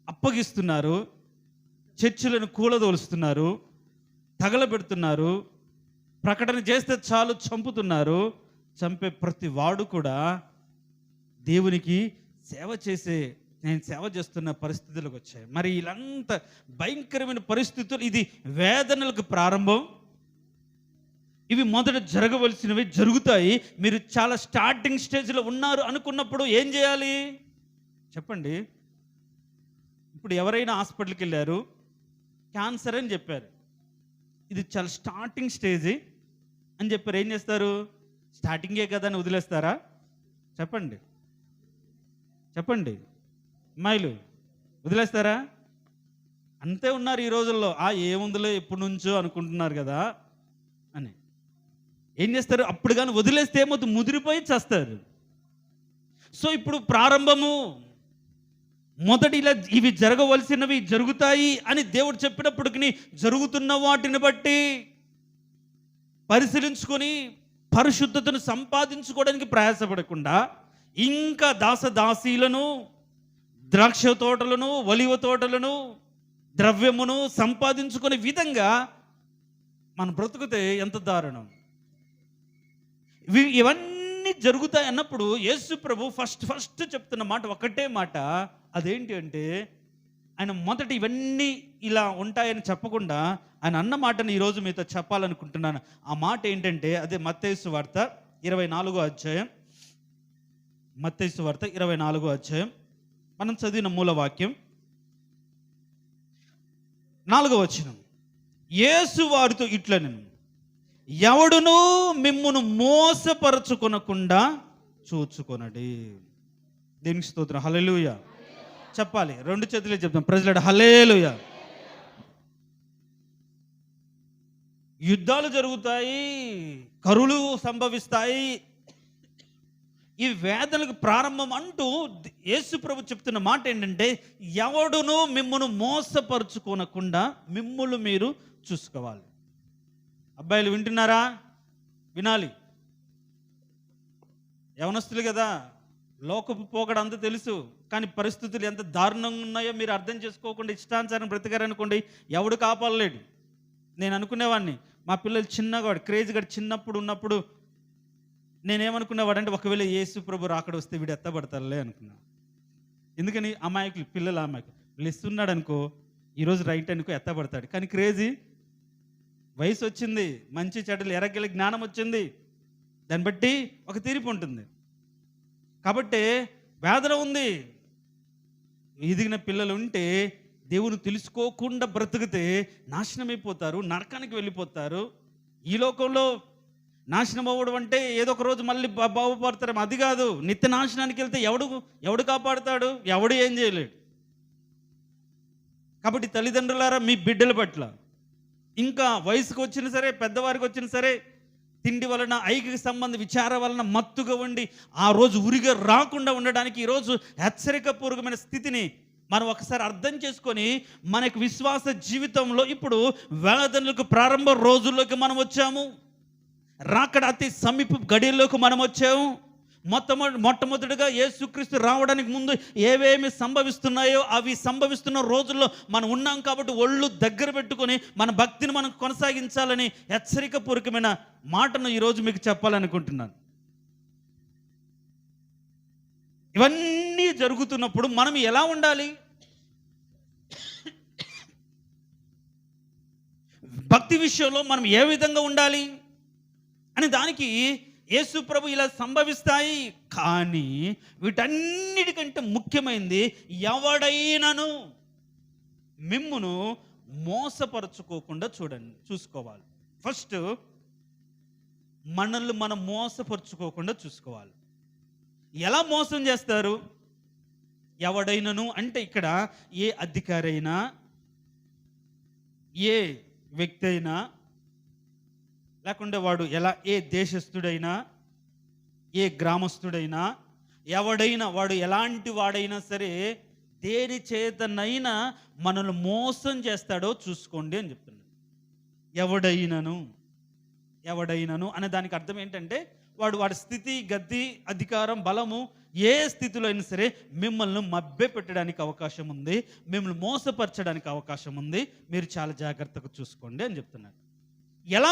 అప్పగిస్తున్నారు, చర్చిలను కూలదోలుస్తున్నారు, తగలబెడుతున్నారు, ప్రకటన చేస్తే చాలు చంపుతున్నారు. చంపే ప్రతి వాడు కూడా దేవునికి సేవ చేసే, నేను సేవ చేస్తున్న పరిస్థితులకు వచ్చాయి. మరి ఇలాంత భయంకరమైన పరిస్థితులు, ఇది వేదనలకు ప్రారంభం. ఇవి మొదట జరగవలసినవి జరుగుతాయి. మీరు చాలా స్టార్టింగ్ స్టేజ్లో ఉన్నారు అనుకున్నప్పుడు ఏం చేయాలి చెప్పండి? ఇప్పుడు ఎవరైనా హాస్పిటల్కి వెళ్ళారు, క్యాన్సర్ అని చెప్పారు, ఇది చాలా స్టార్టింగ్ స్టేజ్ అని చెప్పారు. ఏం చేస్తారు? స్టార్టింగే కదా అని వదిలేస్తారా? చెప్పండి చెప్పండి అమ్మాయిలు, వదిలేస్తారా? అంతే ఉన్నారు ఈ రోజుల్లో. ఏముందిలే ఎప్పటి నుంచో అనుకుంటున్నారు కదా అని. ఏం చేస్తారు? అప్పుడు కానీ వదిలేస్తే ఏమవుతుంది? ముదిరిపోయి చేస్తారు. సో ఇప్పుడు ప్రారంభము, మొదటి ఇలా ఇవి జరగవలసినవి జరుగుతాయి అని దేవుడు చెప్పినప్పటికీ జరుగుతున్న వాటిని బట్టి పరిశీలించుకొని పరిశుద్ధతను సంపాదించుకోవడానికి ప్రయాసపడకుండా ఇంకా దాసదాసీలను, ద్రాక్ష తోటలను, ఒలివ తోటలను, ద్రవ్యమును సంపాదించుకునే విధంగా మనం బ్రతుకుతే ఎంత దారుణం. ఇవన్నీ జరుగుతాయి అన్నప్పుడు యేసు ప్రభు ఫస్ట్ చెప్తున్న మాట ఒకటే మాట. అదేంటి అంటే ఆయన మొదట ఇవన్నీ ఇలా ఉంటాయని చెప్పకుండా ఆయన అన్న మాటను ఈరోజు మీతో చెప్పాలనుకుంటున్నాను. ఆ మాట ఏంటంటే అదే మత్తయి సువార్త 24వ అధ్యాయం. మత్తయి సువార్త 24వ అధ్యాయం మనం చదివిన మూల వాక్యం 4వ వచనం. యేసు వారితో ఇట్లనెను, ఎవడును మిమ్మును మోసపరచుకొనకుండా చూచుకొనడి. దీనికి స్తోత్రం. హల్లెలూయా చెప్పాలి, 2 చేతులే చెప్తాం. ప్రజలాడు హల్లెలూయా. యుద్ధాలు జరుగుతాయి, కరువులు సంభవిస్తాయి, ఈ వేదనలకు ప్రారంభం అంటూ యేసు ప్రభు చెప్తున్న మాట ఏంటంటే, ఎవడును మిమ్మును మోసపరుచుకోనకుండా మిమ్ములు మీరు చూసుకోవాలి. అబ్బాయిలు వింటున్నారా? వినాలి. యవనస్తులు కదా, లోకపు పోకడ అంత తెలుసు, కానీ పరిస్థితులు ఎంత దారుణంగా ఉన్నాయో మీరు అర్థం చేసుకోకుండా ఇష్టానుసారం బ్రతికారనుకోండి, ఎవడు కాపాడలేడు. నేను అనుకునేవాడిని, మా పిల్లలు చిన్నగాడు క్రేజ్ గడు చిన్నప్పుడు ఉన్నప్పుడు నేనేమనుకునేవాడంటే, ఒకవేళ యేసు ప్రభు రాకడ వస్తే వీడు ఎత్తబడతారులే అనుకున్నా. ఎందుకని? అమాయకులు, పిల్లలు అమాయకులు. వీళ్ళు ఇస్తున్నాడు అనుకో, ఈరోజు రైట్ అనుకో ఎత్తబడతాడు. కానీ క్రేజీ వయసు వచ్చింది, మంచి చెడ్డలు ఎరగల జ్ఞానం వచ్చింది, దాన్ని బట్టి ఒక తీర్పు ఉంటుంది. కాబట్టి వేదన ఉంది. ఎదిగిన పిల్లలు ఉంటే దేవుని తెలుసుకోకుండా బ్రతికితే నాశనమైపోతారు, నరకానికి వెళ్ళిపోతారు. ఈ లోకంలో నాశనం అవ్వడం అంటే ఏదో ఒక రోజు మళ్ళీ బాగుపడతారు, అది కాదు. నిత్య నాశనానికి వెళ్తే ఎవడు కాపాడుతాడు? ఎవడు ఏం చేయలేడు. కాబట్టి తల్లిదండ్రులారా, మీ బిడ్డల పట్ల, ఇంకా వయసుకు వచ్చినా సరే, పెద్దవారికి వచ్చినా సరే, తిండి వలన, ఐకిక సంబంధ విచారం వలన మత్తుగా ఉండి ఆ రోజు ఉరిగా రాకుండా ఉండడానికి ఈరోజు హెచ్చరికపూర్వకమైన స్థితిని మనం ఒకసారి అర్థం చేసుకొని, మనకు విశ్వాస జీవితంలో ఇప్పుడు వేదనలకు ప్రారంభ రోజుల్లోకి మనం వచ్చాము. రాకడ అతి సమీప గడియల్లోకి మనం వచ్చాము. మొట్టమొదటిగా యేసుక్రీస్తు రావడానికి ముందు ఏవేమి సంభవిస్తున్నాయో అవి సంభవిస్తున్న రోజుల్లో మనం ఉన్నాం. కాబట్టి ఒళ్ళు దగ్గర పెట్టుకొని మన భక్తిని మనం కొనసాగించాలని హెచ్చరికపూర్వకమైన మాటను ఈరోజు మీకు చెప్పాలనుకుంటున్నాను. ఇవన్నీ జరుగుతున్నప్పుడు మనం ఎలా ఉండాలి? భక్తి విషయంలో మనం ఏ విధంగా ఉండాలి అని దానికి యేసు ప్రభు ఇలా సంభవిస్తాయి. కానీ వీటన్నిటికంటే ముఖ్యమైనది, ఎవడైనాను మిమ్మును మోసపరుచుకోకుండా చూసుకోవాలి. ఫస్ట్ మనల్ని మనం మోసపరుచుకోకుండా చూసుకోవాలి. ఎలా మోసం చేస్తారు? ఎవడైనాను అంటే ఇక్కడ ఏ అధికారి అయినా, ఏ వ్యక్తి అయినా, లేకుంటే వాడు ఏ దేశస్థుడైనా, ఏ గ్రామస్తుడైనా, ఎవడైనా వాడు ఎలాంటి వాడైనా సరే, దేని చేతనైనా మనల్ని మోసం చేస్తాడో చూసుకోండి అని చెప్తున్నాడు. ఎవడైనాను అనే దానికి అర్థం ఏంటంటే, వాడి స్థితి, గతి, అధికారం, బలము ఏ స్థితిలో అయినా సరే మిమ్మల్ని మభ్య పెట్టడానికి అవకాశం ఉంది, మిమ్మల్ని మోసపరచడానికి అవకాశం ఉంది. మీరు చాలా జాగ్రత్తగా చూసుకోండి అని చెప్తున్నారు. ఎలా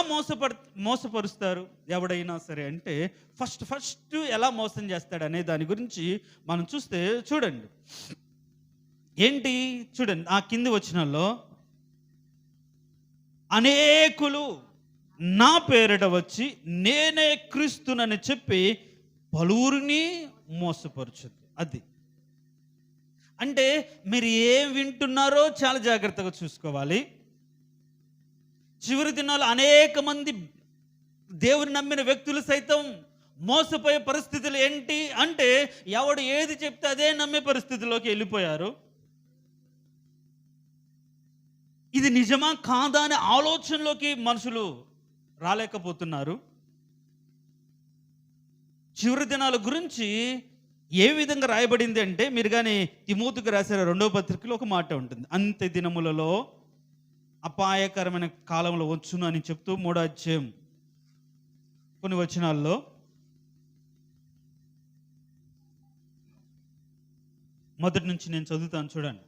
మోసపరుస్తారు ఎవడైనా సరే అంటే, ఫస్ట్ ఎలా మోసం చేస్తాడు అనే దాని గురించి మనం చూస్తే చూడండి. ఏంటి చూడండి, ఆ కింది వచనాల్లో, అనేకులు నా పేరిట వచ్చి నేనే క్రీస్తునని చెప్పి పలువురిని మోసపరుచుద్ది. అది అంటే మీరు ఏం వింటున్నారో చాలా జాగ్రత్తగా చూసుకోవాలి. చివరి దినాలు అనేక మంది దేవుని నమ్మిన వ్యక్తులు సైతం మోసపోయే పరిస్థితులు ఏంటి అంటే, ఎవడు ఏది చెప్తే అదే నమ్మే పరిస్థితిలోకి వెళ్ళిపోయారు. ఇది నిజమా కాదా అనే ఆలోచనలోకి మనుషులు రాలేకపోతున్నారు. చివరి దినాల గురించి ఏ విధంగా రాయబడింది అంటే, మీరు కానీ తిమోతికి రాసిన 2వ పత్రికలో ఒక మాట ఉంటుంది, అంత్య దినములలో అపాయకరమైన కాలంలో వచ్చును అని చెప్తూ 3వ అధ్యాయం కొన్ని వచనాల్లో, మొదటి నుంచి నేను చదువుతాను చూడండి.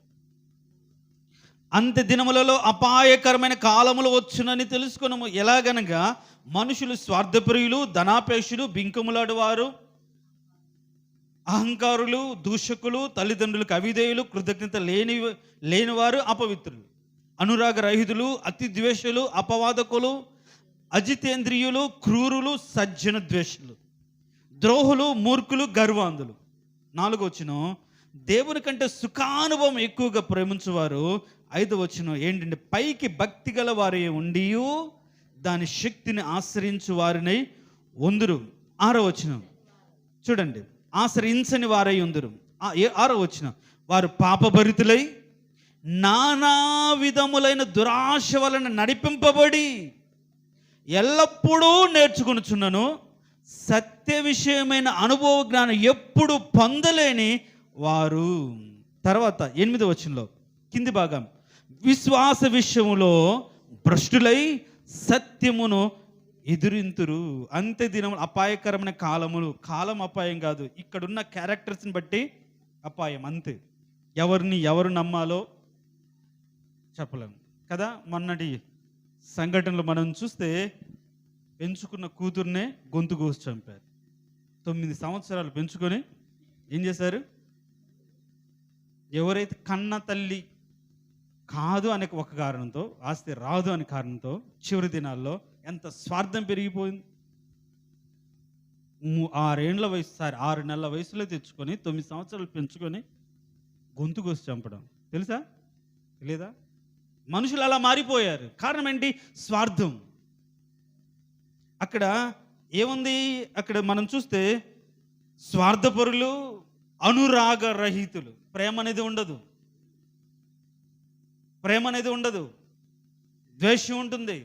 అంత్య దినములలో అపాయకరమైన కాలములు వచ్చునని తెలుసుకున్నాము. ఎలాగనగా మనుషులు స్వార్థప్రియులు, ధనాపేక్షులు, బింకములాడువారు, అహంకారులు, దూషకులు, తల్లిదండ్రులకు అవిధేయులు, కృతజ్ఞత లేనివారు, అపవిత్రులు, అనురాగ రహితులు, అతి ద్వేషులు, అపవాదకులు, అజితేంద్రియులు, క్రూరులు, సజ్జన ద్వేషులు, ద్రోహులు, మూర్ఖులు, గర్వాంధులు. 4వ వచనం, దేవుని కంటే సుఖానుభవం ఎక్కువగా ప్రేమించువారు. 5వ వచనం ఏంటంటే, పైకి భక్తి గల వారి ఉండి దాని శక్తిని ఆశ్రయించు వారిని ఉందురు. 6వ వచనం చూడండి, ఆశ్రయించని వారై ఉందురు. 6వ వచనం, వారు పాపభరితులై నానా విధములైన దురాశ వలన నడిపింపబడి ఎల్లప్పుడూ నేర్చుకొనుచున్నను సత్య విషయమైన అనుభవ జ్ఞానం ఎప్పుడు పొందలేని వారు. తర్వాత 8వ వచనంలో కింది భాగం, విశ్వాస విషయములో భ్రష్టులై సత్యమును ఎదురింతురు. అంత్య దినములు అపాయకరమైన కాలములు. కాలం అపాయం కాదు, ఇక్కడున్న క్యారెక్టర్స్ని బట్టి అపాయం అంతే. ఎవరు నమ్మాలో చెప్పలేము కదా. మొన్నటి సంఘటనలు మనం చూస్తే, పెంచుకున్న కూతుర్నే గొంతు కోసి చంపారు. 9 సంవత్సరాలు పెంచుకొని ఏం చేశారు? ఎవరైతే కన్న తల్లి కాదు అనే ఒక కారణంతో, ఆస్తి రాదు అనే కారణంతో, చివరి దినాల్లో ఎంత స్వార్థం పెరిగిపోయింది. 6 నెలల వయసులో తెచ్చుకొని 9 సంవత్సరాలు పెంచుకొని గొంతు కోసి చంపడం తెలుసా? లేదా? మనుషులు అలా మారిపోయారు. కారణం ఏంటి? స్వార్థం. అక్కడ ఏముంది? అక్కడ మనం చూస్తే స్వార్థపరులు, అనురాగ రహితులు. ప్రేమ అనేది ఉండదు, ద్వేషం ఉంటుంది.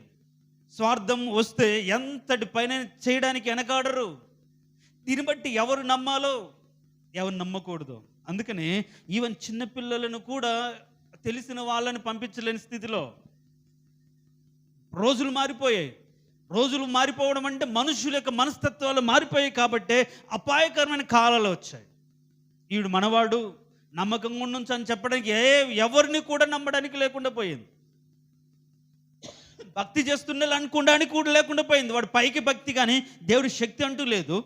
స్వార్థం వస్తే ఎంతటి పైన చేయడానికి వెనకాడరు. దీన్ని బట్టి ఎవరు నమ్మాలో ఎవరు నమ్మకూడదు. అందుకని ఈవెన్ చిన్నపిల్లలను కూడా తెలిసిన వాళ్ళని పంపించలేని స్థితిలో రోజులు మారిపోయాయి. రోజులు మారిపోవడం అంటే మనుషుల యొక్క మనస్తత్వాలు మారిపోయాయి. కాబట్టే అపాయకరమైన కాలాలు వచ్చాయి. ఈడు మనవాడు, నమ్మకంగా ఉండొచ్చు అని చెప్పడానికి ఎవరిని కూడా నమ్మడానికి లేకుండా పోయింది. భక్తి చేస్తున్న అనుకోవడానికి కూడా లేకుండా పోయింది. వాడు పైకి భక్తి, కానీ దేవుడి శక్తి అంటూ లేదు.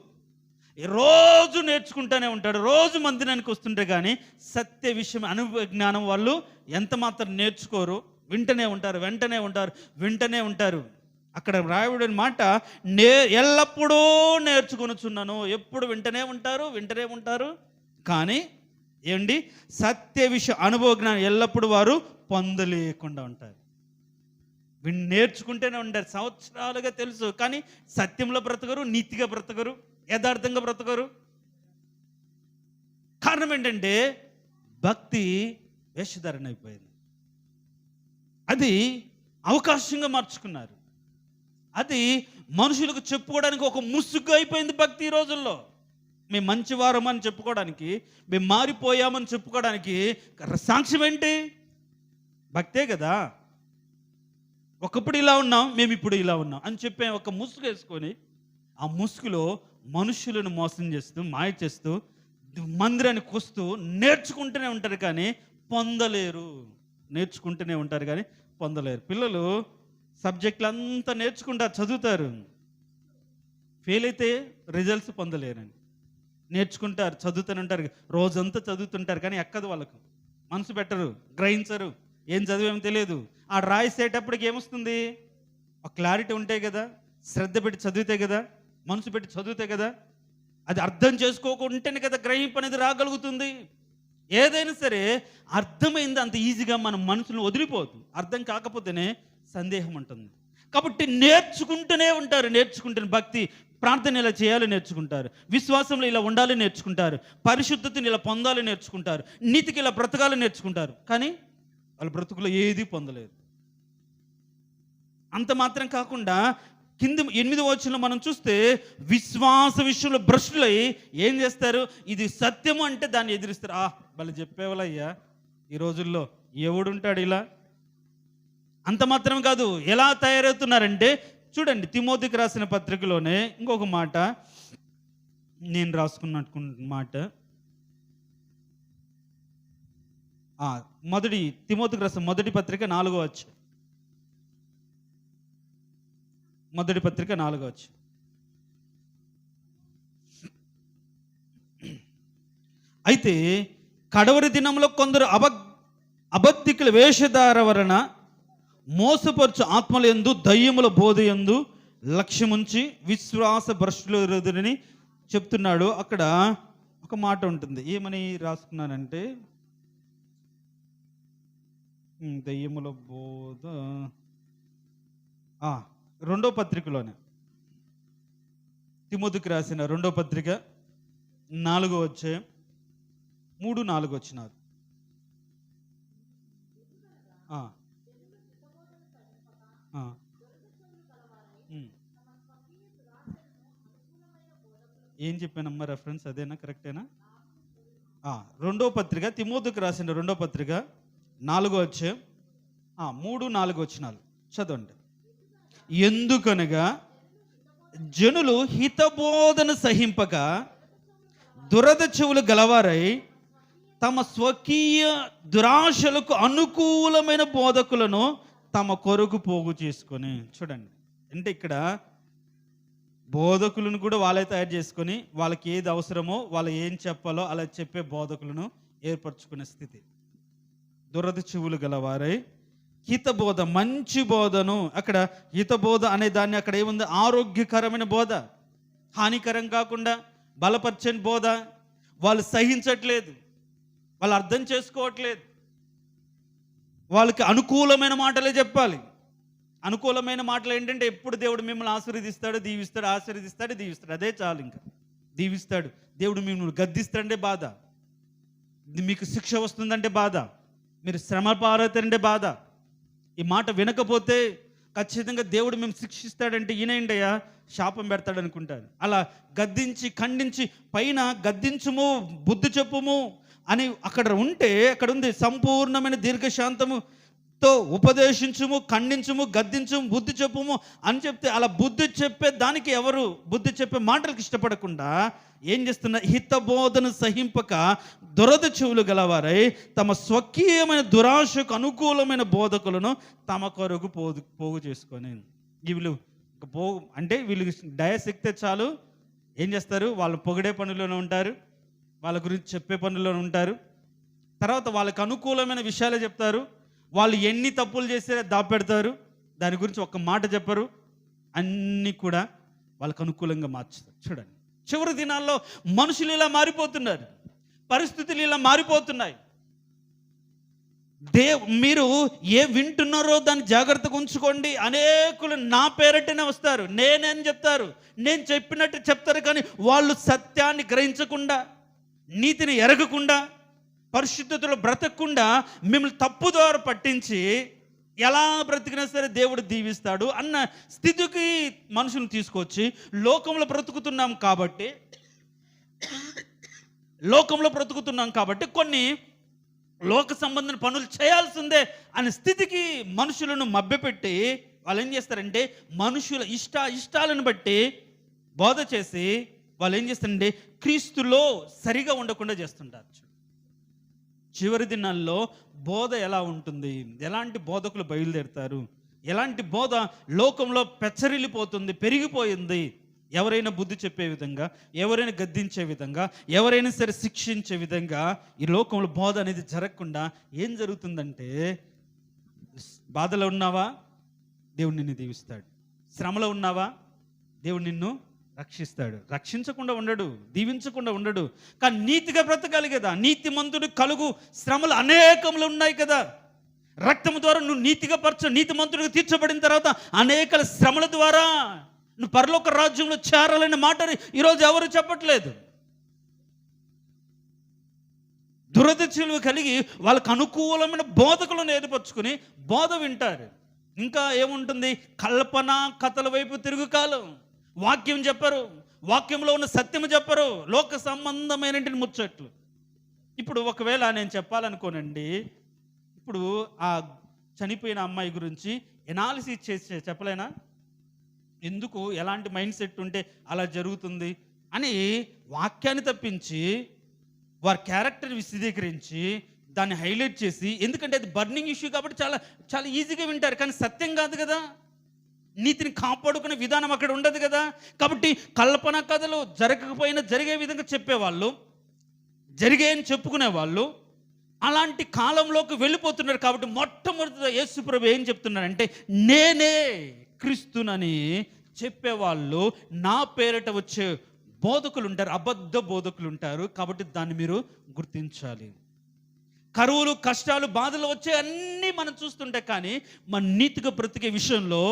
రోజు నేర్చుకుంటూనే ఉంటాడు, రోజు మందిరానికి వస్తుంటే కానీ సత్య విషయం అనుభవ జ్ఞానం వాళ్ళు ఎంత మాత్రం నేర్చుకోరు. వింటనే ఉంటారు. అక్కడ రాయబడిన మాట, ఎల్లప్పుడూ నేర్చుకొనుచున్నాను. ఎప్పుడు వింటనే ఉంటారు కానీ ఏంటి? సత్య విషయ అనుభవ జ్ఞానం ఎల్లప్పుడూ వారు పొందలేకుండా ఉంటారు. నేర్చుకుంటూనే ఉంటారు, సంవత్సరాలుగా తెలుసు, కానీ సత్యంలో బ్రతకరు, నీతిగా బ్రతకరు, యథార్థంగా బ్రతకరు. కారణం ఏంటంటే భక్తి వేషధారణ అయిపోయింది. అది అవకాశంగా మార్చుకున్నారు. అది మనుషులకు చెప్పుకోవడానికి ఒక ముసుగు అయిపోయింది భక్తి. ఈ రోజుల్లో మేము మంచివారం అని చెప్పుకోవడానికి, మేము మారిపోయామని చెప్పుకోవడానికి సాక్ష్యం ఏంటి? భక్తే కదా. ఒకప్పుడు ఇలా ఉన్నాం, మేము ఇప్పుడు ఇలా ఉన్నాం అని చెప్పే ఒక ముసుగు వేసుకొని, ఆ ముసుగులో మనుషులను మోసం చేస్తూ, మాయ చేస్తూ, మందిరానికి వస్తూ నేర్చుకుంటూనే ఉంటారు కానీ పొందలేరు. పిల్లలు సబ్జెక్టులు అంతా నేర్చుకుంటారు, చదువుతారు, ఫెయిల్ అయితే రిజల్ట్స్ పొందలేరని నేర్చుకుంటారు, చదువుతూనే ఉంటారు, రోజంతా చదువుతుంటారు, కానీ ఎక్కదు వాళ్ళకు, మనసు పెట్టరు, గ్రహించరు, ఏం చదివేమో తెలియదు. ఆ రాయిసేటప్పటికి ఏమొస్తుంది? ఒక క్లారిటీ ఉంటాయి కదా, శ్రద్ధ పెట్టి చదివితే కదా, మనసు పెట్టి చదివితే కదా, అది అర్థం చేసుకోకుంటేనే కదా గ్రహింపు అనేది రాగలుగుతుంది. ఏదైనా సరే అర్థమైంది అంత ఈజీగా మన మనసును వదిలిపోదు. అర్థం కాకపోతేనే సందేహం ఉంటుంది. కాబట్టి నేర్చుకుంటూనే ఉంటారు. భక్తి, ప్రార్థన ఇలా చేయాలి నేర్చుకుంటారు, విశ్వాసంలో ఇలా ఉండాలి నేర్చుకుంటారు, పరిశుద్ధతని ఇలా పొందాలి నేర్చుకుంటారు, నీతికి ఇలా బ్రతకాలి నేర్చుకుంటారు, కానీ వాళ్ళ బ్రతుకులో ఏది పొందలేదు. అంత మాత్రం కాకుండా కింద 8వ వచనంలో మనం చూస్తే, విశ్వాస విషయంలో భ్రష్టులై ఏం చేస్తారు? ఇది సత్యము అంటే దాన్ని ఎదిరిస్తారు. వాళ్ళు చెప్పేవాళ్ళయ్యా, ఈ రోజుల్లో ఎవడుంటాడు ఇలా. అంత మాత్రం కాదు, ఎలా తయారవుతున్నారంటే చూడండి, తిమోతికి రాసిన పత్రికలోనే ఇంకొక మాట నేను రాసుకున్నట్టు మాట, తిమోతికి రాసిన మొదటి పత్రిక 4వ అధ్యాయం. మొదటి పత్రిక 4వ అధ్యాయం. అయితే కడవరి దినంలో కొందరు అబద్ధికుల వేషధార వలన మోసపరచు ఆత్మల యందు దయ్యముల బోధ యందు లక్ష్యముంచి విశ్వాస భ్రష్టులని చెప్తున్నాడు. అక్కడ ఒక మాట ఉంటుంది, ఏమని రాసుకున్నానంటే దయ్యముల బోధ రెండో పత్రికలోనే, తిమోతికి రాసిన రెండో పత్రిక 4వ అధ్యాయం 3-4 వచనాలు. ఏం చెప్పానమ్మా రెఫరెన్స్ అదేనా, కరెక్టేనా? రెండో పత్రిక, తిమోతికి రాసిన రెండో పత్రిక 4వ అధ్యాయం 3-4 వచనాలు చదవండి. ఎందుకనగా జనులు హితబోధన సహింపక దురద చెవులు గలవారై తమ స్వకీయ దురాశలకు అనుకూలమైన బోధకులను తమ కొరకు పోగు చేసుకొని. చూడండి, అంటే ఇక్కడ బోధకులను కూడా వాళ్ళే తయారు చేసుకొని వాళ్ళకి ఏది అవసరమో వాళ్ళు ఏం చెప్పాలో అలా చెప్పే బోధకులను ఏర్పరచుకునే స్థితి. దురద చెవులు గలవారై హితబోధ, మంచి బోధను, అక్కడ హితబోధ అనే దాన్ని అక్కడ ఏముంది, ఆరోగ్యకరమైన బోధ, హానికరం కాకుండా బలపరచని బోధ. వాళ్ళు సహించట్లేదు, వాళ్ళు అర్థం చేసుకోవట్లేదు, వాళ్ళకి అనుకూలమైన మాటలే చెప్పాలి. అనుకూలమైన మాటలు ఏంటంటే ఎప్పుడు దేవుడు మిమ్మల్ని ఆశీర్వదిస్తాడు, దీవిస్తాడు, ఆశీర్వదిస్తాడు, దీవిస్తాడు, అదే చాలు. ఇంకా దీవిస్తాడు, దేవుడు మిమ్మల్ని గద్దిస్తాడంటే బాధ, మీకు శిక్ష వస్తుందంటే బాధ, మీరు శ్రమ పారవుతారంటే బాధ. ఈ మాట వినకపోతే ఖచ్చితంగా దేవుడు మేము శిక్షిస్తాడంటే ఈయనేంటయ్యా శాపం పెడతాడు అనుకుంటారు. అలా గద్దించి ఖండించి పైన గద్దించుము బుద్ధి చెప్పుము అని అక్కడ ఉంటే, అక్కడ ఉంది సంపూర్ణమైన దీర్ఘశాంతముతో ఉపదేశించుము, ఖండించుము, గద్దించుము, బుద్ధి చెప్పుము అని చెప్తే, అలా బుద్ధి చెప్పే దానికి ఎవరు బుద్ధి చెప్పే మాటలకు ఇష్టపడకుండా ఏం చేస్తున్నారు, హితబోధను సహింపక దురద చెవులు గలవారై తమ స్వకీయమైన దురాశకు అనుకూలమైన బోధకులను తమ కొరకు పోగు చేసుకొని. వీళ్ళు అంటే వీళ్ళు డయస్ ఎక్కితే చాలు ఏం చేస్తారు, వాళ్ళు పొగిడే పనుల్లోనే ఉంటారు, వాళ్ళ గురించి చెప్పే పనుల్లోనే ఉంటారు. తర్వాత వాళ్ళకి అనుకూలమైన విషయాలే చెప్తారు. వాళ్ళు ఎన్ని తప్పులు చేస్తే దాపెడతారు, దాని గురించి ఒక్క మాట చెప్పరు, అన్నీ కూడా వాళ్ళకు అనుకూలంగా మార్చుతారు. చూడండి, చివరి దినాల్లో మనుషులు ఇలా మారిపోతున్నారు, పరిస్థితులు ఇలా మారిపోతున్నాయి. మీరు ఏ వింటున్నారో దాన్ని జాగ్రత్తగా ఉంచుకోండి. అనేకులు నా పేరటనే వస్తారు, నేనేం చెప్తారు, నేను చెప్పినట్టు చెప్తారు, కానీ వాళ్ళు సత్యాన్ని గ్రహించకుండా, నీతిని ఎరగకుండా, పరిశుద్ధతలో బ్రతకకుండా మిమ్మల్ని తప్పుదారి పట్టించి ఎలా బ్రతికినా సరే దేవుడు దీవిస్తాడు అన్న స్థితికి మనుషులను తీసుకొచ్చి లోకంలో బ్రతుకుతున్నాం కాబట్టి కొన్ని లోక సంబంధమైన పనులు చేయాల్సిందే అనే స్థితికి మనుషులను మభ్యపెట్టి వాళ్ళు ఏం చేస్తారంటే మనుషుల ఇష్టాలను బట్టి బోధ చేసి వాళ్ళు ఏం చేస్తారంటే క్రీస్తులో సరిగా ఉండకుండా చేస్తుంటారు. చివరి దినాల్లో బోధ ఎలా ఉంటుంది, ఎలాంటి బోధకులు బయలుదేరుతారు, ఎలాంటి బోధ లోకంలో పెచ్చరిల్లిపోతుంది, పెరిగిపోయింది. ఎవరైనా బుద్ధి చెప్పే విధంగా, ఎవరైనా గద్దించే విధంగా, ఎవరైనా సరే శిక్షించే విధంగా ఈ లోకంలో బోధ అనేది జరగకుండా ఏం జరుగుతుందంటే, బాధలో ఉన్నావా దేవుడు నిన్ను దీవిస్తాడు, శ్రమలో ఉన్నావా దేవుడు నిన్ను రక్షిస్తాడు. రక్షించకుండా ఉండడు, దీవించకుండా ఉండడు, కానీ నీతిగా బ్రతకాలి కదా. నీతిమంతుడు కలుగు శ్రమలు అనేకములు ఉన్నాయి కదా. రక్తము ద్వారా నువ్వు నీతిమంతుడిగా తీర్చబడిన తర్వాత అనేక శ్రమల ద్వారా నువ్వు పరలోక రాజ్యంలో చేరాలనే మాటని ఈరోజు ఎవరు చెప్పట్లేదు. దురదృష్టలు కలిగి వాళ్ళకు అనుకూలమైన బోధకులను ఏర్పరచుకుని బోధ వింటారు. ఇంకా ఏముంటుంది, కల్పన కథల వైపు తిరుగు కాలం. వాక్యం చెప్పరు, వాక్యంలో ఉన్న సత్యము చెప్పరు, లోక సంబంధమైన ముచ్చట్లు. ఇప్పుడు ఒకవేళ నేను చెప్పాలనుకోనండి, ఇప్పుడు ఆ చనిపోయిన అమ్మాయి గురించి ఎనాలిసిస్ చేసి చెప్పలేనా, ఎందుకు ఎలాంటి మైండ్ సెట్ ఉంటే అలా జరుగుతుంది అని వాక్యాన్ని తప్పించి వారి క్యారెక్టర్ విశదీకరించి దాన్ని హైలైట్ చేసి, ఎందుకంటే అది బర్నింగ్ ఇష్యూ కాబట్టి చాలా చాలా ఈజీగా వింటారు, కానీ సత్యం కాదు కదా. నీతిని కాపాడుకునే విధానం అక్కడ ఉండదు కదా. కాబట్టి కల్పన కథలు జరగకపోయినా జరిగే విధంగా చెప్పేవాళ్ళు, జరిగాయని చెప్పుకునే వాళ్ళు అలాంటి కాలంలోకి వెళ్ళిపోతున్నారు. కాబట్టి మొట్టమొదటిగా యేసు ప్రభు ఏం చెప్తున్నారంటే, నేనే క్రీస్తునని చెప్పేవాళ్ళు నా పేరిట వచ్చే బోధకులు ఉంటారు, అబద్ధ బోధకులు ఉంటారు. కాబట్టి దాన్ని మీరు గుర్తించాలి. కరువులు, కష్టాలు, బాధలు వచ్చే అన్నీ మనం చూస్తుంటే, కానీ మన నీతిగా బ్రతికే విషయంలో,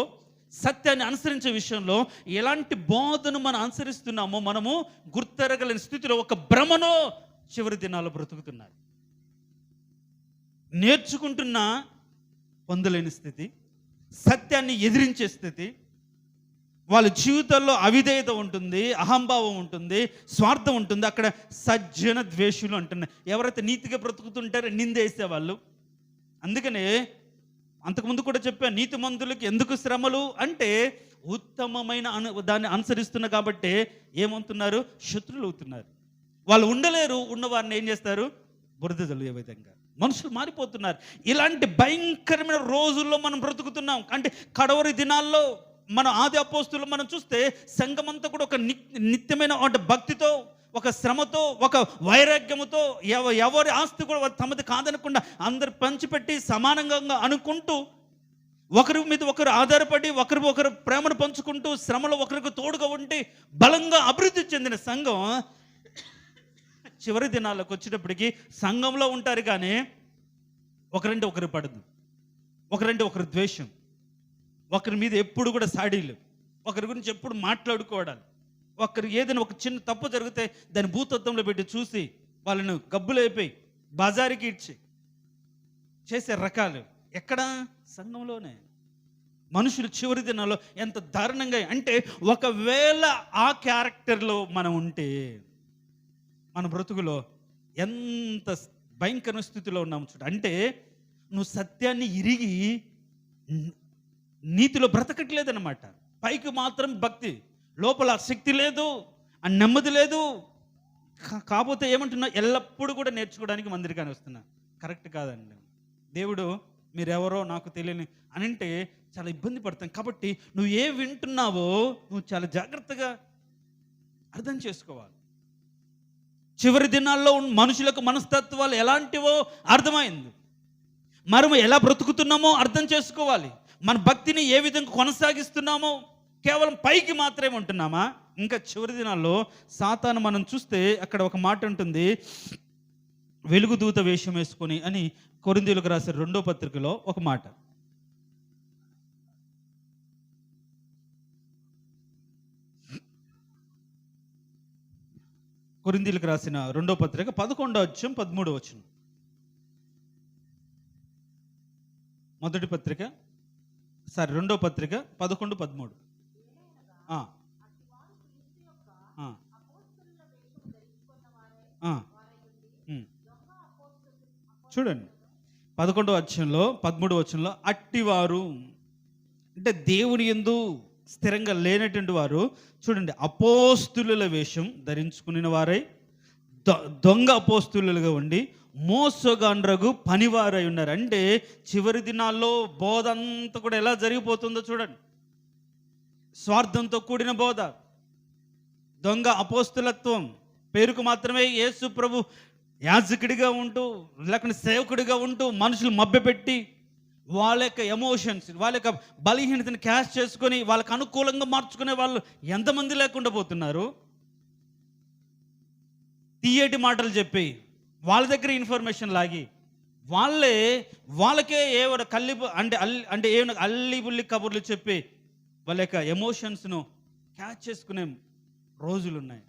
సత్యాన్ని అనుసరించే విషయంలో ఎలాంటి బోధను మనం అనుసరిస్తున్నామో మనము గుర్తెరగలేని స్థితిలో ఒక భ్రమలో చివరి దినాల్లో బ్రతుకుతున్నారు. నేర్చుకుంటున్నా పొందలేని స్థితి, సత్యాన్ని ఎదిరించే స్థితి, వాళ్ళ జీవితాల్లో అవిధేయత ఉంటుంది, అహంభావం ఉంటుంది, స్వార్థం ఉంటుంది. అక్కడ సజ్జన ద్వేషులు అంటున్నారు. ఎవరైతే నీతిగా బ్రతుకుతుంటారో నిందేసే వాళ్ళు. అందుకనే అంతకుముందు కూడా చెప్పాను, నీతిమంతులకి ఎందుకు శ్రమలు అంటే ఉత్తమమైన దాన్ని అనుసరిస్తున్నారు కాబట్టి ఏమవుతున్నారు, శత్రులు అవుతున్నారు. వాళ్ళు ఉండలేరు, ఉన్నవారిని ఏం చేస్తారు, బురద జల్లుయే విధంగా మనుషులు మారిపోతున్నారు. ఇలాంటి భయంకరమైన రోజుల్లో మనం బ్రతుకుతున్నాం. అంటే కడవరి దినాల్లో మన ఆది అపోస్తులు మనం చూస్తే సంఘమంతా కూడా ఒక నిత్యమైన అంటే భక్తితో, ఒక శ్రమతో, ఒక వైరాగ్యముతో, ఎవరి ఆస్తి కూడా తమది కాదనకుండా అందరు పంచిపెట్టి సమానంగా అనుకుంటూ, ఒకరి మీద ఒకరు ఆధారపడి, ఒకరు ప్రేమను పంచుకుంటూ, శ్రమలో ఒకరికి తోడుగా ఉండి బలంగా అభివృద్ధి చెందిన సంఘం చివరి దినాలకు వచ్చేటప్పటికి సంఘంలో ఉంటారు, కానీ ఒకరంటే ఒకరు పడదు, ఒకరంటే ఒకరు ద్వేషం, ఒకరి మీద ఎప్పుడు కూడా సాడీలు, ఒకరి గురించి ఎప్పుడు మాట్లాడుకోవడాలు, ఒకరికి ఏదైనా ఒక చిన్న తప్పు జరిగితే దాన్ని భూతత్వంలో పెట్టి చూసి వాళ్ళను గబ్బులైపోయి బజారుకి ఇచ్చి చేసే రకాలు ఎక్కడ, సంఘంలోనే. మనుషులు చివరి దినాల్లో ఎంత దారుణంగా, అంటే ఒకవేళ ఆ క్యారెక్టర్లో మనం ఉంటే మన బ్రతుకులో ఎంత భయంకర స్థితిలో ఉన్నాము చూడ. అంటే నువ్వు సత్యాన్ని ఇరిగి నీతిలో బ్రతకట్లేదన్నమాట. పైకి మాత్రం భక్తి, లోపల శక్తి లేదు, ఆ నెమ్మది లేదు. కాకపోతే ఏమంటున్నా, ఎల్లప్పుడూ కూడా నేర్చుకోవడానికి మందిరికాని వస్తున్నా. కరెక్ట్ కాదండి. దేవుడు మీరెవరో నాకు తెలియని అని అంటే చాలా ఇబ్బంది పడతాం. కాబట్టి నువ్వు ఏ వింటున్నావో నువ్వు చాలా జాగ్రత్తగా అర్థం చేసుకోవాలి. చివరి దినాల్లో మనుషులకు మనస్తత్వాలు ఎలాంటివో అర్థమైంది. మనము ఎలా బ్రతుకుతున్నామో అర్థం చేసుకోవాలి. మన భక్తిని ఏ విధంగా కొనసాగిస్తున్నామో కేవలం పైకి మాత్రమే ఉంటున్నామా? ఇంకా చివరి దినాల్లో సాతాను మనం చూస్తే అక్కడ ఒక మాట ఉంటుంది, వెలుగుదూత వేషం వేసుకొని అని కొరింథీయులకు రాసే 2వ పత్రికలో ఒక మాట. కొరింథీయులకు రాసిన 2వ పత్రిక 11వ అధ్యాయం 13వ వచనం. మొదటి పత్రిక 2వ పత్రిక 11, 13. చూడండి 11వ అధ్యాయంలో 13వ వచనంలో, అట్టివారు అంటే దేవుని యందు స్థిరంగా లేనటువంటి వారు చూడండి, అపోస్తుల వేషం ధరించుకుని వారై దొంగ అపోస్తులుగా ఉండి మోసగాండ్రగు పనివారై ఉన్నారు. అంటే చివరి దినాల్లో బోధ అంతా కూడా ఎలా జరిగిపోతుందో చూడండి. స్వార్థంతో కూడిన బోధ, దొంగ అపోస్తులత్వం, పేరుకు మాత్రమే యేసు ప్రభు యాజకుడిగా ఉంటూ లేకపోతే సేవకుడిగా ఉంటూ మనుషులు మభ్యపెట్టి వాళ్ళ యొక్క ఎమోషన్స్, వాళ్ళ యొక్క బలహీనతను క్యాష్ చేసుకొని వాళ్ళకు అనుకూలంగా మార్చుకునే వాళ్ళు ఎంతమంది లేకుండా పోతున్నారు. తీయటి మాటలు చెప్పి వాళ్ళ దగ్గర ఇన్ఫర్మేషన్ లాగి వాళ్ళకే ఏమైనా అంటే ఏమైనా అల్లి బుల్లి కబుర్లు చెప్పి వాళ్ళ యొక్క ఎమోషన్స్ను క్యాచ్ చేసుకునే రోజులు ఉన్నాయి.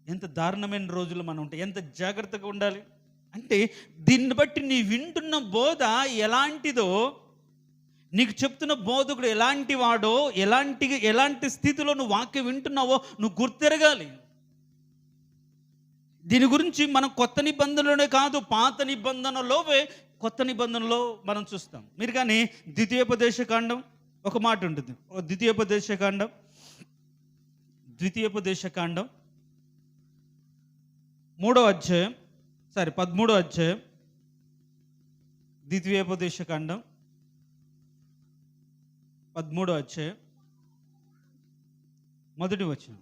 ఎంత దారుణమైన రోజులు మనం ఉంటాయి, ఎంత జాగ్రత్తగా ఉండాలి అంటే దీన్ని బట్టి నీ వింటున్న బోధ ఎలాంటిదో, నీకు చెప్తున్న బోధకుడు ఎలాంటి వాడో, ఎలాంటి స్థితిలో నువ్వు వాక్యం వింటున్నావో నువ్వు గుర్తెరగాలి. దీని గురించి మనం కొత్త నిబంధనలోనే కాదు, పాత నిబంధనలోవే కొత్త నిబంధనలో మనం చూస్తాం. మీరు కానీ ద్వితీయోపదేశకాండం ఒక మాట ఉంటుంది. ద్వితీయోపదేశకాండం 13వ అధ్యాయం ద్వితీయోపదేశకాండం 13వ అధ్యాయం మొదటి వచనం.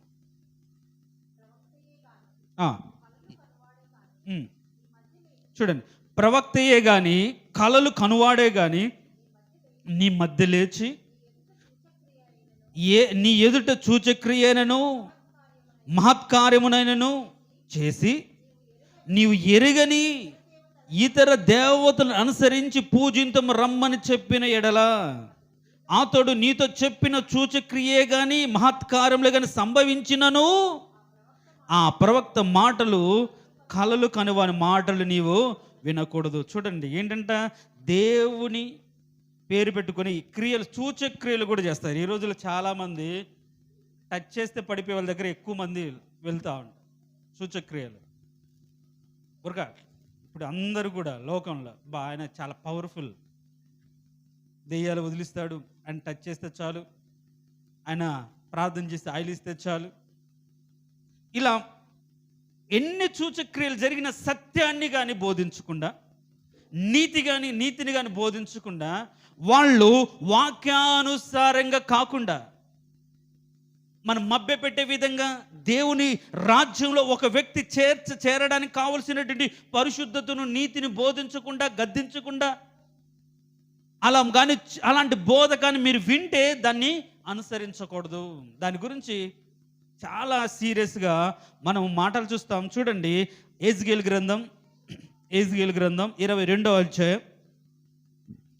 ఉమ్. చూడండి, ప్రవక్తయే గాని కలలు కనువాడే గాని నీ మధ్య లేచి నీ ఎదుట సూచక్రియనను మహత్కార్యమునైనను చేసి నీవు ఎరుగని ఇతర దేవతలను అనుసరించి పూజింతము రమ్మని చెప్పిన ఎడల అతడు నీతో చెప్పిన సూచక్రియే గాని మహత్కార్యములే గాని సంభవించినను ఆ ప్రవక్త మాటలు కలలు కనువాని మాటలు నీవు వినకూడదు. చూడండి, ఏంటంట, దేవుని పేరు పెట్టుకొని క్రియలు, సూచక్రియలు కూడా చేస్తారు. ఈ రోజుల్లో చాలామంది టచ్ చేస్తే పడిపోయే వాళ్ళ దగ్గర ఎక్కువ మంది వెళ్తూ ఉంటారు సూచక్రియలు. గురక ఇప్పుడు అందరూ కూడా లోకంలో ఆయన చాలా పవర్ఫుల్, దెయ్యాలు వదిలిస్తాడు, ఆయన టచ్ చేస్తే చాలు, ఆయన ప్రార్థన చేస్తే ఆయిల్ ఇస్తే చాలు. ఇలా ఎన్ని సూచక్రియలు జరిగిన సత్యాన్ని కానీ బోధించకుండా, నీతిని కానీ బోధించకుండా, వాళ్ళు వాక్యానుసారంగా కాకుండా మనం మభ్యపెట్టే విధంగా దేవుని రాజ్యంలో ఒక వ్యక్తి చేరడానికి కావలసినటువంటి పరిశుద్ధతను, నీతిని బోధించకుండా, గద్దించకుండా అలాంటి బోధ కానీ మీరు వింటే దాన్ని అనుసరించకూడదు. దాని గురించి చాలా సీరియస్గా మనం మాటలు చూస్తాం. చూడండి, ఎజ్కేలు గ్రంథం 22వ అధ్యాయం.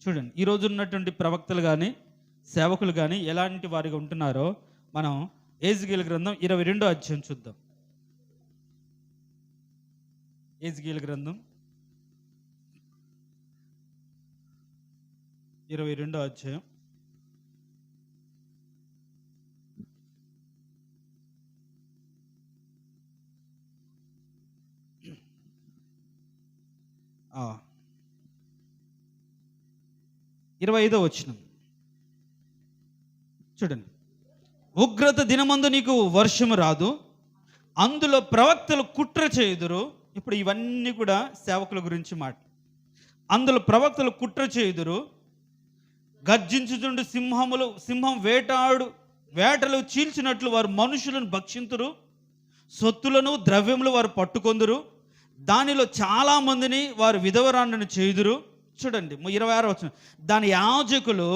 చూడండి, ఈరోజు ఉన్నటువంటి ప్రవక్తలు కానీ సేవకులు కానీ ఎలాంటి వారిగా ఉంటున్నారో మనం ఎజ్కేలు గ్రంథం 22వ అధ్యాయం చూద్దాం. ఎజ్కేలు గ్రంథం 22వ అధ్యాయం. ఆ 25వ వచనం చూడండి. ఉగ్రత దినమందు నీకు వర్షము రాదు, అందులో ప్రవక్తలు కుట్ర చేయుదురు. ఇప్పుడు ఇవన్నీ కూడా సేవకుల గురించి మాట. అందులో ప్రవక్తలు కుట్ర చేయుదురు, గర్జించుచుండు సింహం వేటలు చీల్చినట్లు వారు మనుషులను భక్షింతురు, సొత్తులను ద్రవ్యములు వారు పట్టుకొందురు, దానిలో చాలా మందిని వారు విధవరాండ్రను చేయుదురు. చూడండి 26వ వచనం. దాని యాజకులు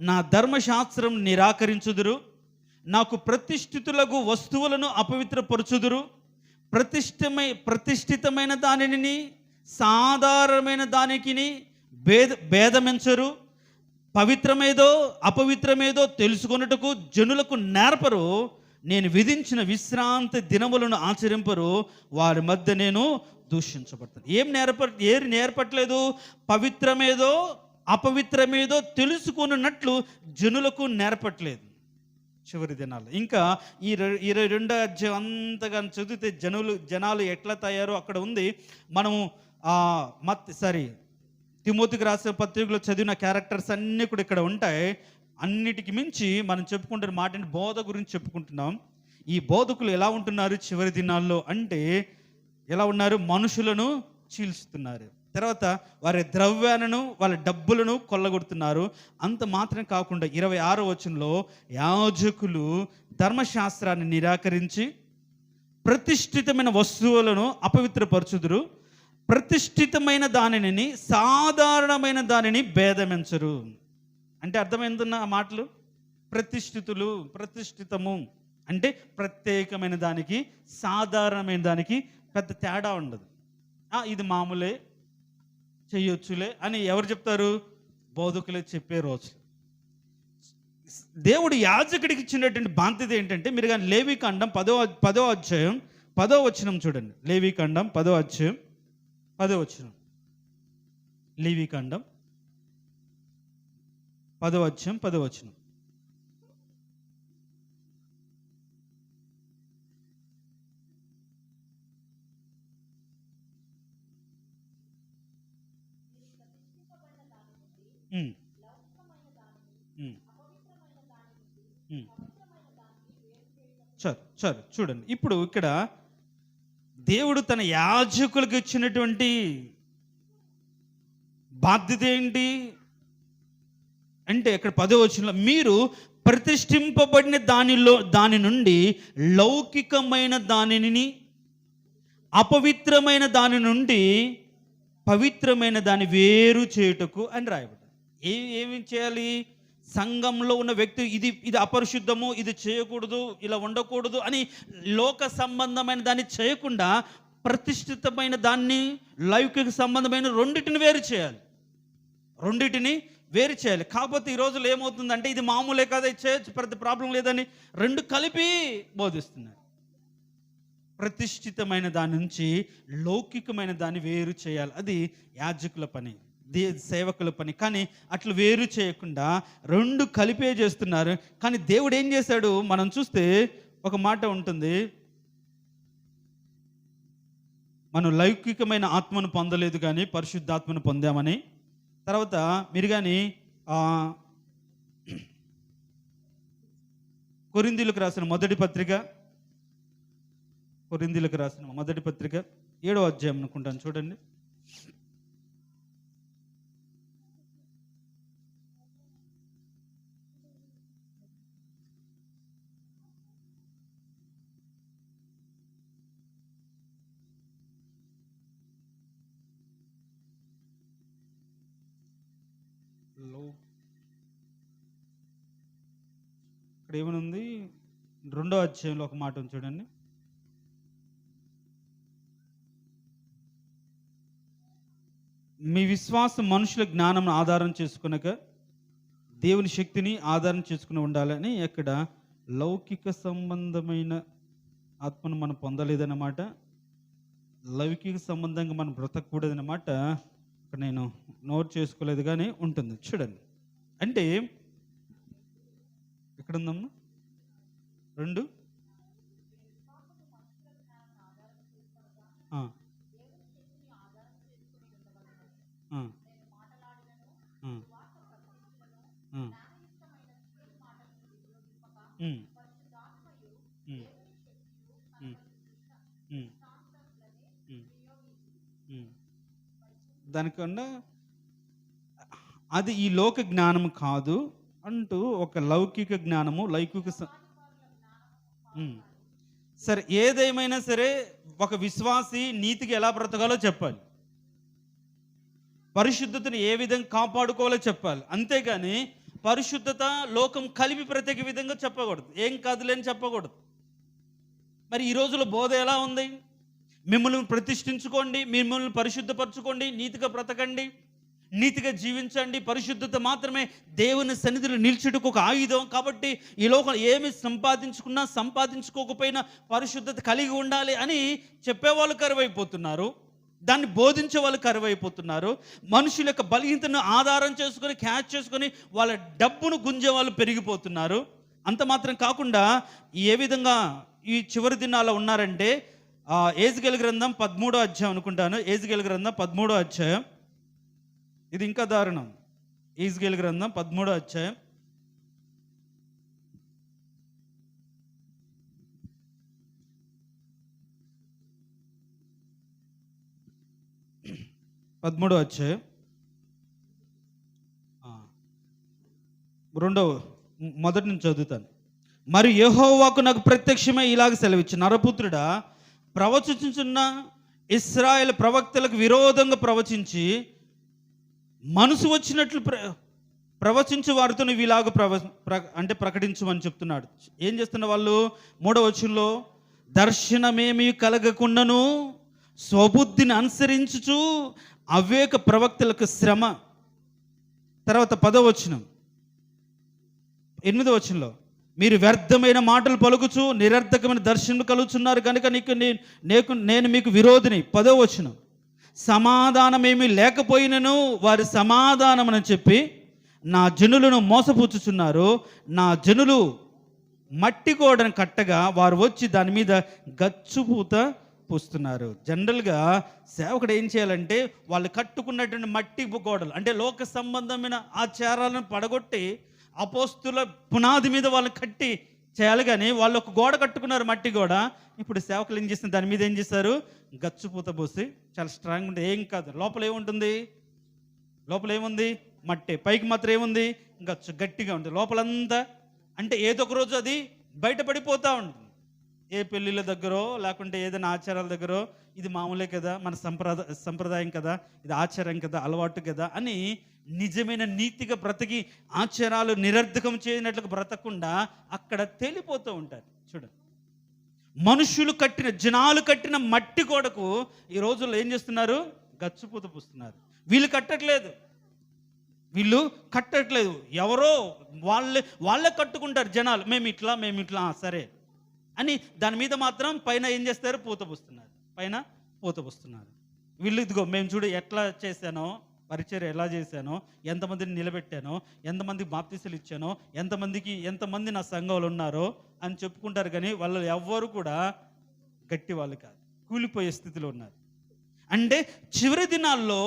నా ధర్మశాస్త్రం నిరాకరించుదురు, నాకు ప్రతిష్ఠితులకు వస్తువులను అపవిత్రపరచుదురు, ప్రతిష్ఠితమైన దానిని సాధారణమైన దానికి భేదమెంచరు, పవిత్రమేదో అపవిత్రమేదో తెలుసుకొనుటకు జనులకు నేర్పరు, నేను విధించిన విశ్రాంతి దినములను ఆచరింపరు, వారి మధ్య నేను దూషించబడతాను. ఏం నేర్పట్లేదు? పవిత్రమేదో అపవిత్రమేదో తెలుసుకున్నట్లు జనులకు నేర్పట్లేదు. చివరి దినాలు ఇంకా ఈ 22వ అధ్యాయం అంతగా చదివితే జనాలు ఎట్లా తయారో అక్కడ ఉంది. మనము తిమోతికి రాసిన పత్రికలో చదివిన క్యారెక్టర్స్ అన్నీ కూడా ఇక్కడ ఉంటాయి. అన్నిటికి మించి మనం చెప్పుకుంటున్న మాట బోధ గురించి చెప్పుకుంటున్నాం. ఈ బోధకులు ఎలా ఉంటున్నారు చివరి దినాల్లో అంటే, ఎలా ఉన్నారు? మనుషులను చీల్చుతున్నారు, తర్వాత వారి ద్రవ్యాలను, వాళ్ళ డబ్బులను కొల్లగొడుతున్నారు. అంత మాత్రం కాకుండా 26వ వచనంలో యాజకులు ధర్మశాస్త్రాన్ని నిరాకరించి ప్రతిష్ఠితమైన వస్తువులను అపవిత్రపరచుదురు, ప్రతిష్ఠితమైన దానిని సాధారణమైన దానిని భేదమెంచరు. అంటే అర్థమైందన్న ఆ మాటలు? ప్రతిష్ఠితము అంటే ప్రత్యేకమైన దానికి సాధారణమైన దానికి పెద్ద తేడా ఉండదు. ఇది మామూలే, చెయ్యొచ్చులే అని ఎవరు చెప్తారు? బోధకులే చెప్పే రోజు. దేవుడు యాజకుడికి ఇచ్చినటువంటి బాధ్యత ఏంటంటే, మీరు కానీ లేవీకాండం 10వ అధ్యాయం 10వ వచనం చూడండి. లేవీకాండం 10వ అధ్యాయం 10వ వచనం. లేవీకాండం 10వ అధ్యాయం 10వ వచనం. సరే చూడండి, ఇప్పుడు ఇక్కడ దేవుడు తన యాజకులకు ఇచ్చినటువంటి బాధ్యత ఏంటి అంటే, ఇక్కడ 10వ వచనంలో మీరు ప్రతిష్ఠింపబడిన దాని నుండి లౌకికమైన దానిని అపవిత్రమైన దాని నుండి పవిత్రమైన దాన్ని వేరు చేయుటకు అని రాయబడింది. ఏమి చేయాలి? సంఘంలో ఉన్న వ్యక్తి ఇది అపరిశుద్ధము, ఇది చేయకూడదు, ఇలా ఉండకూడదు అని లోక సంబంధమైన దాన్ని చేయకుండా ప్రతిష్ఠితమైన దాన్ని, లౌకిక సంబంధమైన రెండింటిని వేరు చేయాలి. రెండింటిని వేరు చేయాలి. కాకపోతే ఈ రోజుల్లో ఏమవుతుందంటే ఇది మామూలే కదా, చేయొచ్చు, పెద్ద ప్రాబ్లం లేదని రెండు కలిపి బోధిస్తున్నారు. ప్రతిష్ఠితమైన దాని నుంచి లౌకికమైన దాన్ని వేరు చేయాలి. అది యాజకుల పని, సేవకుల పని. కానీ అట్లా వేరు చేయకుండా రెండు కలిపే చేస్తున్నారు. కానీ దేవుడు ఏం చేశాడు? మనం చూస్తే ఒక మాట ఉంటుంది, మనం లౌకికమైన ఆత్మను పొందలేదు కానీ పరిశుద్ధాత్మను పొందామని. తర్వాత మీరు కానీ కొరింథీయులకు రాసిన మొదటి పత్రిక 7వ అధ్యాయం అనుకుంటాను, చూడండి. ఇక్కడ ఏమనుంది? 2వ అధ్యాయంలో ఒక మాట ఉంది, చూడండి. మీ విశ్వాసం మనుషుల జ్ఞానం ఆధారం చేసుకునక దేవుని శక్తిని ఆధారం చేసుకుని ఉండాలని. ఇక్కడ లౌకిక సంబంధమైన ఆత్మను మనం పొందలేదన్నమాట, లౌకిక సంబంధంగా మనం బ్రతకూడదన్నమాట. ఇక్కడ నేను నోట్ చేసుకోలేదు కానీ ఉంటుంది, చూడండి. అంటే ఎక్కడ ఉందమ్మా? 2 దానికన్నా అది ఈ లోక జ్ఞానం కాదు అంటూ ఒక లౌకిక జ్ఞానము, సరే ఏదేమైనా సరే ఒక విశ్వాసి నీతికి ఎలా బ్రతకాలో చెప్పాలి, పరిశుద్ధతను ఏ విధంగా కాపాడుకోవాలో చెప్పాలి. అంతేగాని పరిశుద్ధత లోకం కలిపి ప్రత్యేక విధంగా చెప్పకూడదు, ఏం కాదులేని చెప్పకూడదు. మరి ఈ రోజులో బోధ ఎలా ఉంది? మిమ్మల్ని ప్రతిష్ఠించుకోండి, మిమ్మల్ని పరిశుద్ధపరచుకోండి, నీతిగా బ్రతకండి, నీతిగా జీవించండి. పరిశుద్ధత మాత్రమే దేవుని సన్నిధిలో నిల్చుటకు ఒక ఆయుధం. కాబట్టి ఈ లోకం ఏమి సంపాదించుకున్నా సంపాదించుకోకపోయినా పరిశుద్ధత కలిగి ఉండాలి అని చెప్పేవాళ్ళు కరువైపోతున్నారు, దాన్ని బోధించే వాళ్ళు కరువైపోతున్నారు. మనుషుల యొక్క బలహీనతను ఆధారం చేసుకొని క్యాచ్ చేసుకొని వాళ్ళ డబ్బును గుంజే వాళ్ళు పెరిగిపోతున్నారు. అంత మాత్రం కాకుండా ఏ విధంగా ఈ చివరి దినాల్లో ఉన్నారంటే, ఏజ్కేలు గ్రంథం 13వ అధ్యాయం అనుకుంటాను, ఏజ్కేలు గ్రంథం 13వ అధ్యాయం, ఇది ఇంకా దారుణం. ఏజ్కేలు గ్రంథం 13వ అధ్యాయం 13వ అధ్యాయం 1 నుంచి చదువుతాను. మరి యెహోవాకు నాకు ప్రత్యక్షమై ఇలాగ సెలవిచ్చు, నరపుత్రుడా, ప్రవచించుచున్న ఇశ్రాయేలు ప్రవక్తలకు విరోధంగా ప్రవచించి మనసు వచ్చినట్లు ప్రవచించు వారితో నువ్వు ఇలాగ అంటే ప్రకటించమని చెప్తున్నాడు. ఏం చేస్తున్న వాళ్ళు? 3వ వచనంలో, దర్శనమేమీ కలగకుండాను స్వబుద్ధిని అనుసరించుచు అవేక ప్రవక్తలకు శ్రమ. తర్వాత 10వ వచనం, 8వ వచనంలో, మీరు వ్యర్థమైన మాటలు పలుకుచు నిరర్థకమైన దర్శనం కలుగుతున్నారు కనుక నేను మీకు విరోధిని. 10వ వచనం, సమాధానమేమీ లేకపోయినను వారి సమాధానమని చెప్పి నా జనులను మోసపుచ్చుచున్నారు. నా జనులు మట్టి గోడను కట్టగా వారు వచ్చి దాని మీద గచ్చుపూత పూస్తున్నారు. జనరల్గా సేవకుడు ఏం చేయాలంటే, వాళ్ళు కట్టుకున్నటువంటి మట్టి గోడలు అంటే లోక సంబంధమైన ఆచారాలను పడగొట్టి అపోస్తుల పునాది మీద వాళ్ళని కట్టి చేయాలి. కానీ వాళ్ళు ఒక గోడ కట్టుకున్నారు, మట్టి గోడ. ఇప్పుడు సేవకులు ఏం చేస్తున్నారు? దాని మీద ఏం చేస్తారు? గచ్చుపూత పోసి చాలా స్ట్రాంగ్ ఉంటుంది. ఏం కాదు, లోపల ఏముంటుంది? లోపల ఏముంది? మట్టి. పైకి మాత్రం ఏముంది? గచ్చు, గట్టిగా ఉంటుంది. లోపలంతా అంటే ఏదో ఒక రోజు అది బయటపడిపోతూ ఉంటుంది. ఏ పెళ్ళిళ్ళ దగ్గరో లేకుంటే ఏదైనా ఆచారాల దగ్గరో ఇది మామూలే కదా, మన సంప్రదాయం కదా, ఇది ఆచారం కదా, అలవాటు కదా అని నిజమైన నీతిగా బ్రతికి ఆచారాలు నిరర్ధకం చేయనట్లుగా బ్రతకుండా అక్కడ తేలిపోతూ ఉంటారు. చూడండి, మనుషులు కట్టిన, జనాలు కట్టిన మట్టి గోడకు ఈ రోజుల్లో ఏం చేస్తున్నారు? గచ్చుపూత పూస్తున్నారు. వీళ్ళు కట్టట్లేదు, ఎవరో వాళ్ళే కట్టుకుంటారు జనాలు. మేము ఇట్లా సరే అని దాని మీద మాత్రం పైన ఏం చేస్తారు? పూత పూస్తున్నారు. వీళ్ళు ఇదిగో మేము చూడు ఎట్లా చేశానో, పరిచర్య ఎలా చేశానో, ఎంతమందిని నిలబెట్టానో, ఎంతమందికి బాప్తీసాలు ఇచ్చానో, ఎంతమంది నా సంఘంలో ఉన్నారో అని చెప్పుకుంటారు. కానీ వాళ్ళు ఎవ్వరు కూడా గట్టి వాళ్ళు కాదు, కూలిపోయే స్థితిలో ఉన్నారు. అంటే చివరి దినాల్లో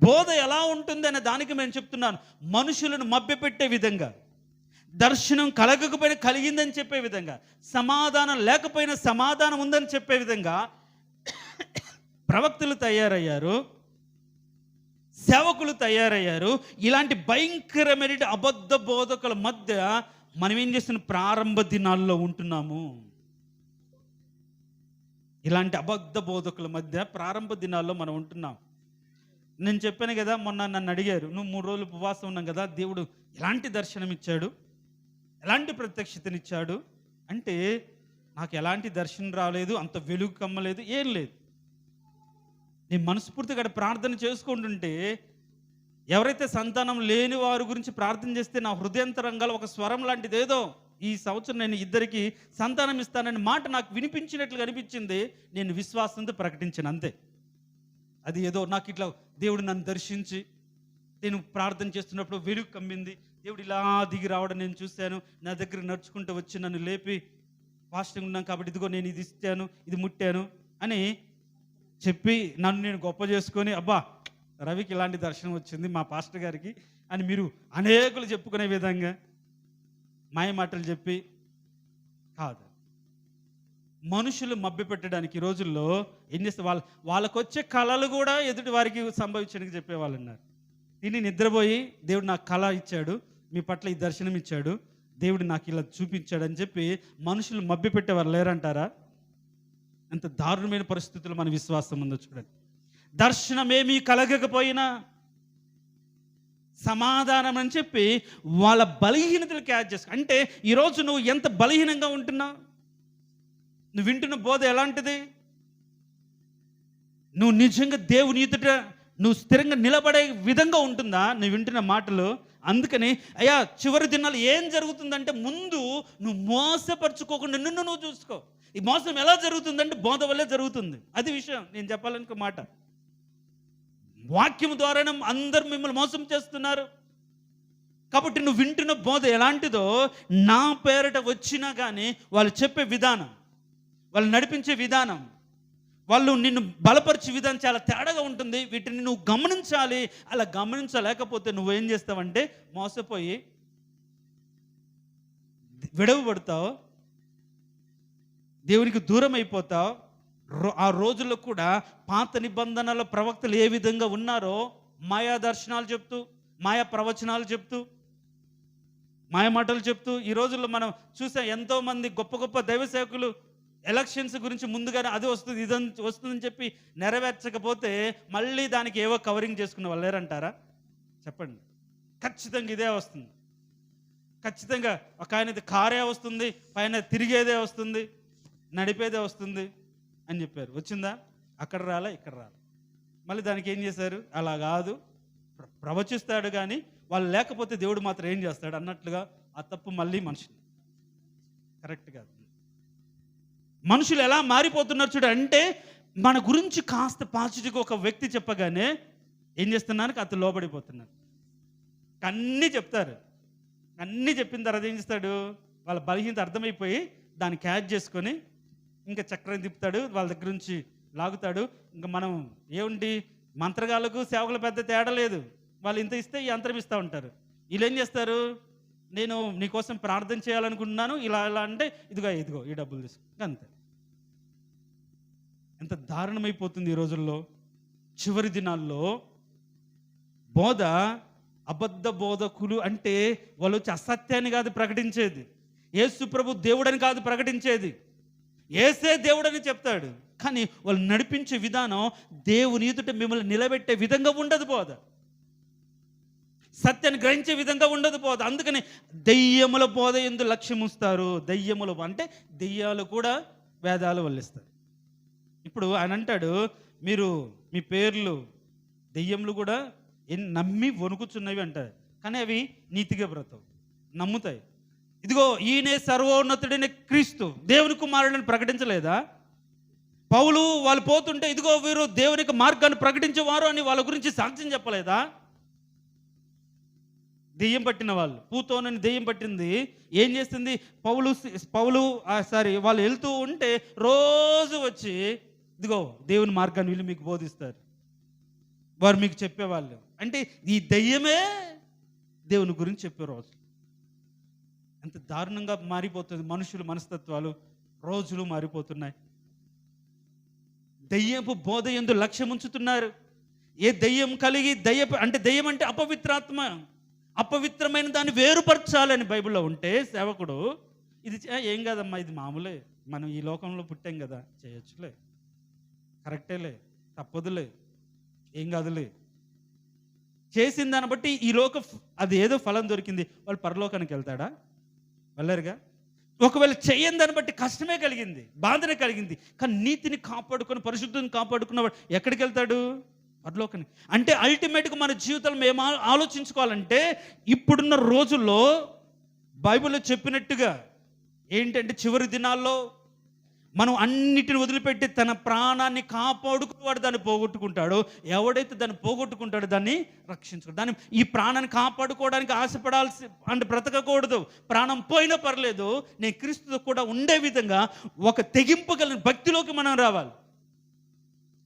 బోధ ఎలా ఉంటుంది అనే దానికి నేను చెప్తున్నాను. మనుషులను మభ్యపెట్టే విధంగా, దర్శనం కలగకపోయినా కలిగిందని చెప్పే విధంగా, సమాధానం లేకపోయినా సమాధానం ఉందని చెప్పే విధంగా ప్రవక్తలు తయారయ్యారు, సేవకులు తయారయ్యారు. ఇలాంటి భయంకరమైన అబద్ధ బోధకుల మధ్య మనం ఏం చేస్తున్న ప్రారంభ దినాల్లో ఉంటున్నాము. ఇలాంటి అబద్ధ బోధకుల మధ్య ప్రారంభ దినాల్లో మనం ఉంటున్నాం. నేను చెప్పాను కదా, మొన్న నన్ను అడిగారు, నువ్వు 3 రోజులు ఉపవాసం ఉన్నాం కదా, దేవుడు ఎలాంటి దర్శనం ఇచ్చాడు, ఎలాంటి ప్రత్యక్షతనిచ్చాడు అంటే, నాకు ఎలాంటి దర్శనం రాలేదు, అంత వెలుగు కమ్మలేదు, ఏం లేదు. నేను మనస్ఫూర్తిగా ప్రార్థన చేసుకుంటుంటే, ఎవరైతే సంతానం లేని వారి గురించి ప్రార్థన చేస్తే నా హృదయంతరంగాలు ఒక స్వరం లాంటిది ఏదో, ఈ సంవత్సరం నేను 2 సంతానం ఇస్తానని మాట నాకు వినిపించినట్లుగా అనిపించింది. నేను విశ్వాసంతో ప్రకటించాను, అంతే. అది ఏదో నాకు ఇట్లా దేవుడు నన్ను దర్శించి, నేను ప్రార్థన చేస్తున్నప్పుడు వెలుగు కమ్మింది, దేవుడు ఇలా దిగి రావడం నేను చూశాను, నా దగ్గర నడుచుకుంటూ వచ్చి నన్ను లేపి, ఫాస్టింగ్ ఉన్నాను కాబట్టి ఇదిగో నేను ఇది ఇస్తాను, ఇది ముట్టాను అని చెప్పి నన్ను నేను గొప్ప చేసుకొని, అబ్బా రవికి ఇలాంటి దర్శనం వచ్చింది, మా పాస్టర్ గారికి అని మీరు అనేకులు చెప్పుకునే విధంగా మాయ మాటలు చెప్పి కాదు. మనుషులు మభ్యపెట్టడానికి ఈ రోజుల్లో ఏం చేస్తే వాళ్ళకు వచ్చే కళలు కూడా ఎదుటి వారికి సంభవించడానికి చెప్పేవాళ్ళు ఉన్నారు. తిని నిద్రపోయి దేవుడు నాకు కళ ఇచ్చాడు, మీ పట్ల ఈ దర్శనం ఇచ్చాడు, దేవుడు నాకు ఇలా చూపించాడు అని చెప్పి మనుషులు మభ్యపెట్టేవారు లేరంటారా? ఎంత దారుణమైన పరిస్థితులు మన విశ్వాసం ఉందో చూడండి. దర్శనం ఏమీ కలగకపోయినా సమాధానం అని చెప్పి వాళ్ళ బలహీనతలు క్యాచ్ చేసుకో. అంటే ఈరోజు నువ్వు ఎంత బలహీనంగా ఉంటున్నావు, నువ్వు వింటున్న బోధ ఎలాంటిది, నువ్వు నిజంగా దేవుని ఎదుట నువ్వు స్థిరంగా నిలబడే విధంగా ఉంటుందా నువ్వు వింటున్న మాటలు? అందుకని అయ్యా చివరి దినాలు ఏం జరుగుతుందంటే, ముందు నువ్వు మోసపరుచుకోకుండా నిన్ను నువ్వు చూసుకో. ఈ మోసం ఎలా జరుగుతుందంటే బోధ వల్లే జరుగుతుంది. అది విషయం నేను చెప్పాలనుకో మాట. వాక్యం ద్వారానే అందరూ మిమ్మల్ని మోసం చేస్తున్నారు. కాబట్టి నువ్వు వింటున్న బోధ ఎలాంటిదో, నా పేరిట వచ్చినా కానీ వాళ్ళు చెప్పే విధానం, వాళ్ళు నడిపించే విధానం, వాళ్ళు నిన్ను బలపరిచే విధానం చాలా తేడాగా ఉంటుంది. వీటిని నువ్వు గమనించాలి. అలా గమనించలేకపోతే నువ్వేం చేస్తావంటే మోసపోయి విడవబడతావు, దేవునికి దూరం అయిపోతావు. ఆ రోజుల్లో కూడా పాత నిబంధనల ప్రవక్తలు ఏ విధంగా ఉన్నారో మాయా దర్శనాలు చెప్తూ, మాయా ప్రవచనాలు చెప్తూ, మాయ మాటలు చెప్తూ, ఈ రోజుల్లో మనం చూసే ఎంతోమంది గొప్ప గొప్ప దైవ సేవకులు ఎలక్షన్స్ గురించి ముందుగానే అది వస్తుంది ఇది వస్తుందని చెప్పి నెరవేర్చకపోతే మళ్ళీ దానికి ఏవో కవరింగ్ చేసుకున్న వాళ్ళు లేరంటారా? చెప్పండి. ఖచ్చితంగా ఇదే వస్తుంది. ఖచ్చితంగా ఒక ఆయన కారే వస్తుంది, పైన తిరిగేదే వస్తుంది, నడిపేదే వస్తుంది అని చెప్పారు. వచ్చిందా? అక్కడ రాలే, ఇక్కడ రాలే. మళ్ళీ దానికి ఏం చేశారు? అలా కాదు, ప్రవచిస్తాడు కానీ వాళ్ళు లేకపోతే దేవుడు మాత్రం ఏం చేస్తాడు అన్నట్లుగా ఆ తప్పు మళ్ళీ మనుషులు. కరెక్ట్ కాదు. మనుషులు ఎలా మారిపోతున్నారు చూడ. అంటే మన గురించి కాస్త పాజిటివ్గా ఒక వ్యక్తి చెప్పగానే ఏం చేస్తున్నారు? అతను లోబడిపోతున్నారు. అన్నీ చెప్తారు, అన్నీ చెప్పిన తర్వాత ఏం చేస్తాడు? వాళ్ళ బలహీనత అర్థమైపోయి దాన్ని క్యాచ్ చేసుకొని ఇంకా చక్రం తిప్పుతాడు, వాళ్ళ దగ్గర నుంచి లాగుతాడు. ఇంకా మనం ఏముంటి మంత్రగాళ్ళకు సేవకులు పెద్ద తేడా లేదు. వాళ్ళు ఇంత ఇస్తే ఈ యంత్రం ఇస్తూ ఉంటారు. వీళ్ళు ఏం చేస్తారు? నేను నీకోసం ప్రార్థన చేయాలనుకుంటున్నాను, ఇలా ఇలా అంటే ఇదిగో ఈ డబ్బులు తీసుకో, అంతే. ఎంత దారుణమైపోతుంది ఈ రోజుల్లో. చివరి దినాల్లో బోధ, అబద్ధ బోధకులు అంటే వాళ్ళు వచ్చి అసత్యాన్ని కాదు ప్రకటించేది, యేసు ప్రభు దేవుడని కాదు ప్రకటించేది, యేసే దేవుడని చెప్తాడు, కానీ వాళ్ళు నడిపించే విధానం దేవుని ఎదుట మిమ్మల్ని నిలబెట్టే విధంగా ఉండదు బోధ. సత్యాన్ని గ్రహించే విధంగా ఉండదు బోధ. అందుకని దెయ్యముల బోధ ఎందు లక్ష్యం ఉంచుతారు. దెయ్యములు అంటే దెయ్యాలు కూడా వేదాలు వల్లిస్తారు. ఇప్పుడు ఆయన అంటాడు, మీరు మీ పేర్లు దెయ్యములు కూడా నమ్మి వణుకుచున్నవి అంటారు, కానీ అవి నీతిగా బ్రతవు, నమ్ముతాయి. ఇదిగో ఈయనే సర్వోన్నతుడైన క్రీస్తు దేవుని కుమారుడిని ప్రకటించలేదా? పౌలు వాళ్ళు పోతుంటే ఇదిగో వీరు దేవునికి మార్గాన్ని ప్రకటించేవారు అని వాళ్ళ గురించి సాక్ష్యం చెప్పలేదా? దెయ్యం పట్టిన వాళ్ళు, పూతోనని దెయ్యం పట్టింది ఏం చేస్తుంది? వాళ్ళు వెళ్తూ ఉంటే రోజు వచ్చి ఇదిగో దేవుని మార్గాన్ని వీళ్ళు మీకు బోధిస్తారు, వారు మీకు చెప్పేవాళ్ళు. అంటే ఈ దెయ్యమే దేవుని గురించి చెప్పే రోజు. ఎంత దారుణంగా మారిపోతుంది మనుషులు మనస్తత్వాలు, రోజులు మారిపోతున్నాయి. దెయ్యపు బోధ యందు లక్ష్యం ఉంచుతున్నారు. ఏ దెయ్యం కలిగి దెయ్యం అంటే అపవిత్రాత్మ, అపవిత్రమైన దాన్ని వేరుపరచాలని బైబిల్లో ఉంటే సేవకుడు ఇది ఏం కాదమ్మా, ఇది మామూలే, మనం ఈ లోకంలో పుట్టాం కదా, చేయొచ్చులే, కరెక్టేలే, తప్పదులే, ఏం కాదులే, చేసిన దాన్ని బట్టి ఈ అది ఏదో ఫలం దొరికింది, వాళ్ళు పరలోకానికి వెళ్తాడా? వెళ్ళరుగా. ఒకవేళ చేయని దాన్ని బట్టి కష్టమే కలిగింది, బాధనే కలిగింది, కానీ నీతిని కాపాడుకొని పరిశుద్ధిని కాపాడుకున్నవాడు ఎక్కడికి వెళ్తాడు? పరలోకానికి. అంటే అల్టిమేట్గా మన జీవితంలో మేము ఆలోచించుకోవాలంటే ఇప్పుడున్న రోజుల్లో బైబిల్లో చెప్పినట్టుగా ఏంటంటే చివరి దినాల్లో మనం అన్నిటిని వదిలిపెట్టి తన ప్రాణాన్ని కాపాడుకునేవాడు దాన్ని పోగొట్టుకుంటాడో, ఎవడైతే దాన్ని పోగొట్టుకుంటాడో దాన్ని రక్షించుకుంటాడు. దాన్ని ఈ ప్రాణాన్ని కాపాడుకోవడానికి ఆశపడాల్సి అంటే బ్రతకకూడదు. ప్రాణం పోయినా పర్లేదు, నేను క్రీస్తుతో కూడా ఉండే విధంగా ఒక తెగింపు కలిగిన భక్తిలోకి మనం రావాలి.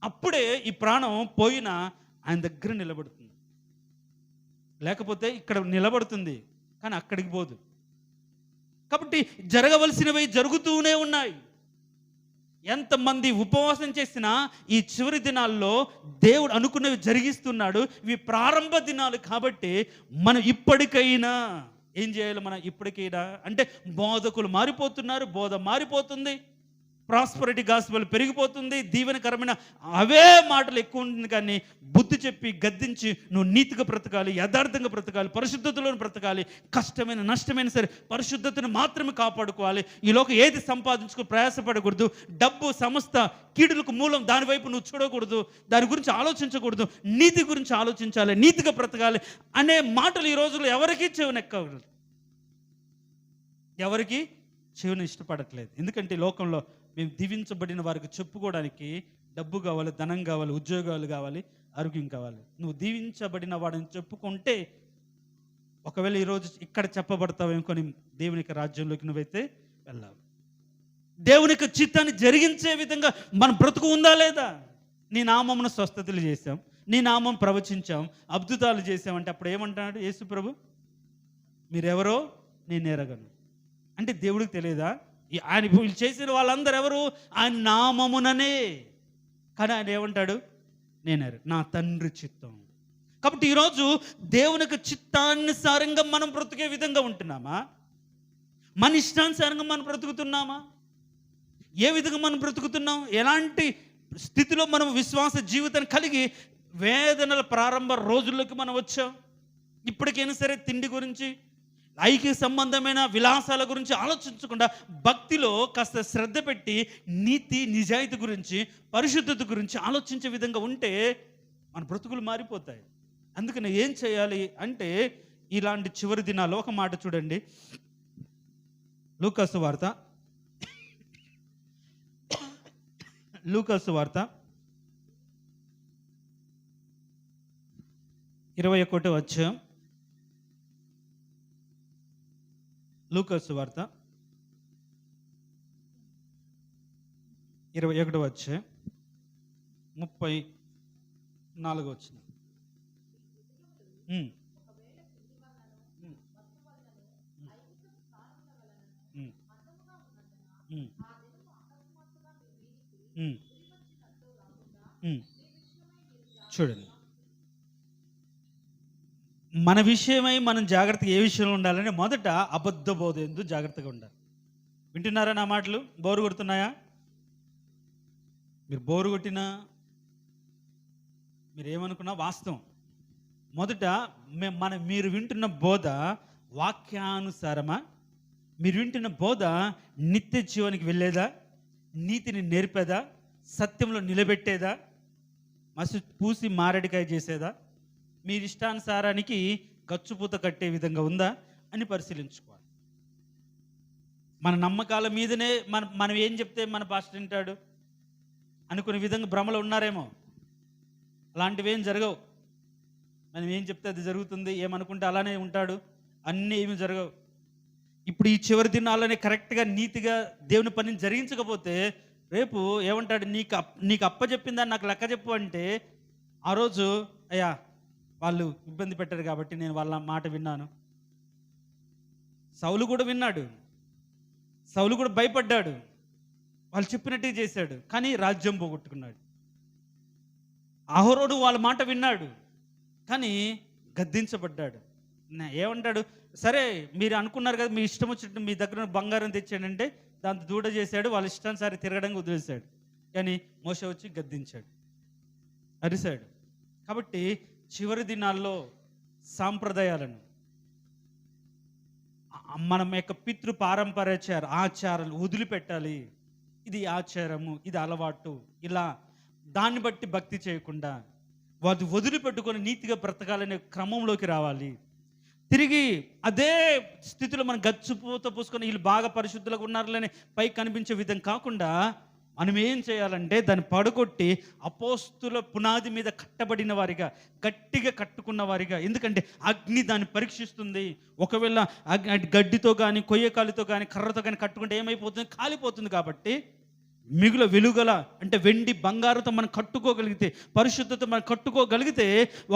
అప్పుడే ఈ ప్రాణం పోయినా ఆయన దగ్గర నిలబడుతుంది. లేకపోతే ఇక్కడ నిలబడుతుంది కానీ అక్కడికి పోదు. కాబట్టి జరగవలసినవి జరుగుతూనే ఉన్నాయి. ఎంతమంది ఉపవాసం చేసినా ఈ చివరి దినాల్లో దేవుడు అనుకున్నవి జరిగిస్తున్నాడు. ఇవి ప్రారంభ దినాలు కాబట్టి మనం ఇప్పటికైనా ఏం చేయాలి? మనం ఇప్పటికైనా అంటే బోధకులు మారిపోతున్నారు, బోధ మారిపోతుంది, ప్రాస్పరిటీ గాస్పెల్ పెరిగిపోతుంది, దీవెనకరమైన అవే మాటలు ఎక్కువ ఉంటుంది. కానీ బుద్ధి చెప్పి గద్దించి నువ్వు నీతిగా బ్రతకాలి, యథార్థంగా బ్రతకాలి, పరిశుద్ధతలో బ్రతకాలి, కష్టమైన నష్టమైన సరే పరిశుద్ధతను మాత్రమే కాపాడుకోవాలి. ఈ లోకం ఏది సంపాదించుకో ప్రయాసపడకూడదు, డబ్బు సమస్త కీడులకు మూలం, దానివైపు నువ్వు చూడకూడదు, దాని గురించి ఆలోచించకూడదు, నీతి గురించి ఆలోచించాలి, నీతిగా బ్రతకాలి అనే మాటలు ఈ రోజుల్లో ఎవరికీ చెవినెక్కకూడదు, ఎవరికి చెవిని ఇష్టపడట్లేదు. ఎందుకంటే లోకంలో మేము దీవించబడిన వారికి చెప్పుకోవడానికి డబ్బు కావాలి, ధనం కావాలి, ఉద్యోగాలు కావాలి, ఆరోగ్యం కావాలి. నువ్వు దీవించబడిన వాడిని చెప్పుకుంటే ఒకవేళ ఈరోజు ఇక్కడ చెప్పబడతావేమో, కొన్ని దేవునికి రాజ్యంలోకి నువ్వైతే వెళ్ళావు. దేవునికి చిత్తాన్ని జరిగించే విధంగా మన బ్రతుకు ఉందా లేదా? నీ నామమును స్వస్థతలు చేశాం, నీ నామం ప్రవచించాం, అద్భుతాలు చేసామంటే అప్పుడు ఏమంటున్నాడు యేసు ప్రభు? మీరెవరో నేను ఎరగను. అంటే దేవుడికి తెలియదా? ఆయన వీళ్ళు చేసిన వాళ్ళందరూ ఎవరు? ఆయన నామముననే. కానీ ఆయన ఏమంటాడు? నేను నా తండ్రి చిత్తం. కాబట్టి ఈరోజు దేవునికి చిత్తానుసారంగా మనం బ్రతికే విధంగా ఉంటున్నామా? మన ఇష్టానుసారంగా మనం బ్రతుకుతున్నామా? ఏ విధంగా మనం బ్రతుకుతున్నాం? ఎలాంటి స్థితిలో మనం విశ్వాస జీవితాన్ని కలిగి వేదనల ప్రారంభ రోజుల్లోకి మనం వచ్చాం? ఇప్పటికైనా సరే తిండి గురించి, ఐక్య సంబంధమైన విలాసాల గురించి ఆలోచించకుండా భక్తిలో కాస్త శ్రద్ధ పెట్టి నీతి నిజాయితీ గురించి, పరిశుద్ధత గురించి ఆలోచించే విధంగా ఉంటే మన బ్రతుకులు మారిపోతాయి. అందుకని ఏం చేయాలి అంటే ఇలాంటి చివరి దినాల్లో ఒక మాట చూడండి, లూకాసు వార్త 21వ అధ్యాయం. లూకాసు వార్త 21వ అధ్యాయం 34వ వచనం. చూడండి, మన విషయమై మనం జాగ్రత్తగా ఏ విషయంలో ఉండాలంటే మొదట అబద్ధ బోధ ఎందు జాగ్రత్తగా ఉండాలి. వింటున్నారా నా మాటలు? బోరు కొడుతున్నాయా? మీరు బోరు కొట్టినా, మీరు ఏమనుకున్నా వాస్తవం. మొదట మీరు వింటున్న బోధ వాక్యానుసారమా? మీరు వింటున్న బోధ నిత్య జీవానికి వెళ్ళేదా? నీతిని నేర్పేదా? సత్యంలో నిలబెట్టేదా? మసి పూసి మారేడికాయ చేసేదా? మీరు ఇష్టానుసారానికి గచ్చుపూత కట్టే విధంగా ఉందా అని పరిశీలించుకోవాలి. మన నమ్మకాల మీదనే మనం ఏం చెప్తే మన పాస్టర్ వింటాడు అనుకునే విధంగా భ్రమలో ఉన్నారేమో. అలాంటివి ఏం జరగవు. మనం ఏం చెప్తే అది జరుగుతుంది, ఏమనుకుంటే అలానే ఉంటాడు, అన్నీ ఏమి జరగవు. ఇప్పుడు ఈ చివరి దినాలనే కరెక్ట్గా నీతిగా దేవుని పనిని జరిగించకపోతే రేపు ఏమంటాడు, నీకు అప్పచెప్పిందని నాకు లెక్క చెప్పు అంటే, ఆ రోజు అయ్యా వాళ్ళు ఇబ్బంది పెట్టారు కాబట్టి నేను వాళ్ళ మాట విన్నాను. సౌలు కూడా విన్నాడు, సౌలు కూడా భయపడ్డాడు, వాళ్ళు చెప్పినట్టే చేశాడు, కానీ రాజ్యం పోగొట్టుకున్నాడు. అహరోను వాళ్ళ మాట విన్నాడు, కానీ గద్దించబడ్డాడు. ఏమంటాడు, సరే మీరు అనుకున్నారు కదా, మీ ఇష్టం వచ్చినట్టు మీ దగ్గర బంగారం తెచ్చాడంటే దాంతో దూడ చేశాడు, వాళ్ళ ఇష్టానుసారి తిరగడానికి వదిలేశాడు. కానీ మోషే వచ్చి గద్దించాడు, అరిశాడు. కాబట్టి చివరి దినాల్లో సాంప్రదాయాలను, మనం యొక్క పితృ పారంపర్యాచార ఆచారాలు వదిలిపెట్టాలి. ఇది ఆచారము, ఇది అలవాటు, ఇలా దాన్ని బట్టి భక్తి చేయకుండా వాటి వదిలిపెట్టుకొని నీతిగా బ్రతకాలనే క్రమంలోకి రావాలి. తిరిగి అదే స్థితిలో మనం గచ్చుపూత పూసుకొని వీళ్ళు బాగా పరిశుద్ధులుగా ఉన్నారులేని పైకి కనిపించే విధం కాకుండా మనం ఏం చేయాలంటే దాన్ని పడగొట్టి అపోస్తుల పునాది మీద కట్టబడిన వారిగా, గట్టిగా కట్టుకున్న వారిగా. ఎందుకంటే అగ్ని దాన్ని పరీక్షిస్తుంది. ఒకవేళ గడ్డితో కానీ కొయ్యకాలితో కానీ కర్రతో కానీ కట్టుకుంటే ఏమైపోతుంది, కాలిపోతుంది. కాబట్టి మిగుల వెలుగల అంటే వెండి బంగారుతో మనం కట్టుకోగలిగితే, పరిశుద్ధత మనం కట్టుకోగలిగితే,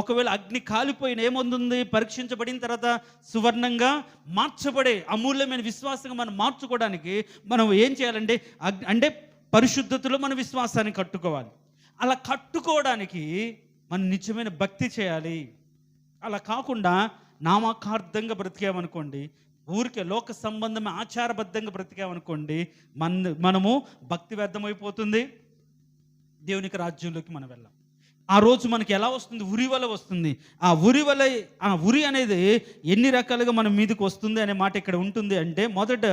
ఒకవేళ అగ్ని కాలిపోయిన ఏముంది, పరీక్షించబడిన తర్వాత సువర్ణంగా మార్చబడే అమూల్యమైన విశ్వాసంగా మనం మార్చుకోవడానికి మనం ఏం చేయాలంటే అంటే పరిశుద్ధతలో మన విశ్వాసాన్ని కట్టుకోవాలి. అలా కట్టుకోవడానికి మనం నిజమైన భక్తి చేయాలి. అలా కాకుండా నామకార్థంగా బ్రతికామనుకోండి, ఊరికే లోక సంబంధమైన ఆచారబద్ధంగా బ్రతికామనుకోండి, మనము భక్తి వ్యర్థమైపోతుంది, దేవునికి రాజ్యంలోకి మనం వెళ్ళాం. ఆ రోజు మనకి ఎలా వస్తుంది, ఉరివల వస్తుంది. ఆ ఉరి అనేది ఎన్ని రకాలుగా మన మీదకి వస్తుంది అనే మాట ఇక్కడ ఉంటుంది. అంటే మొదట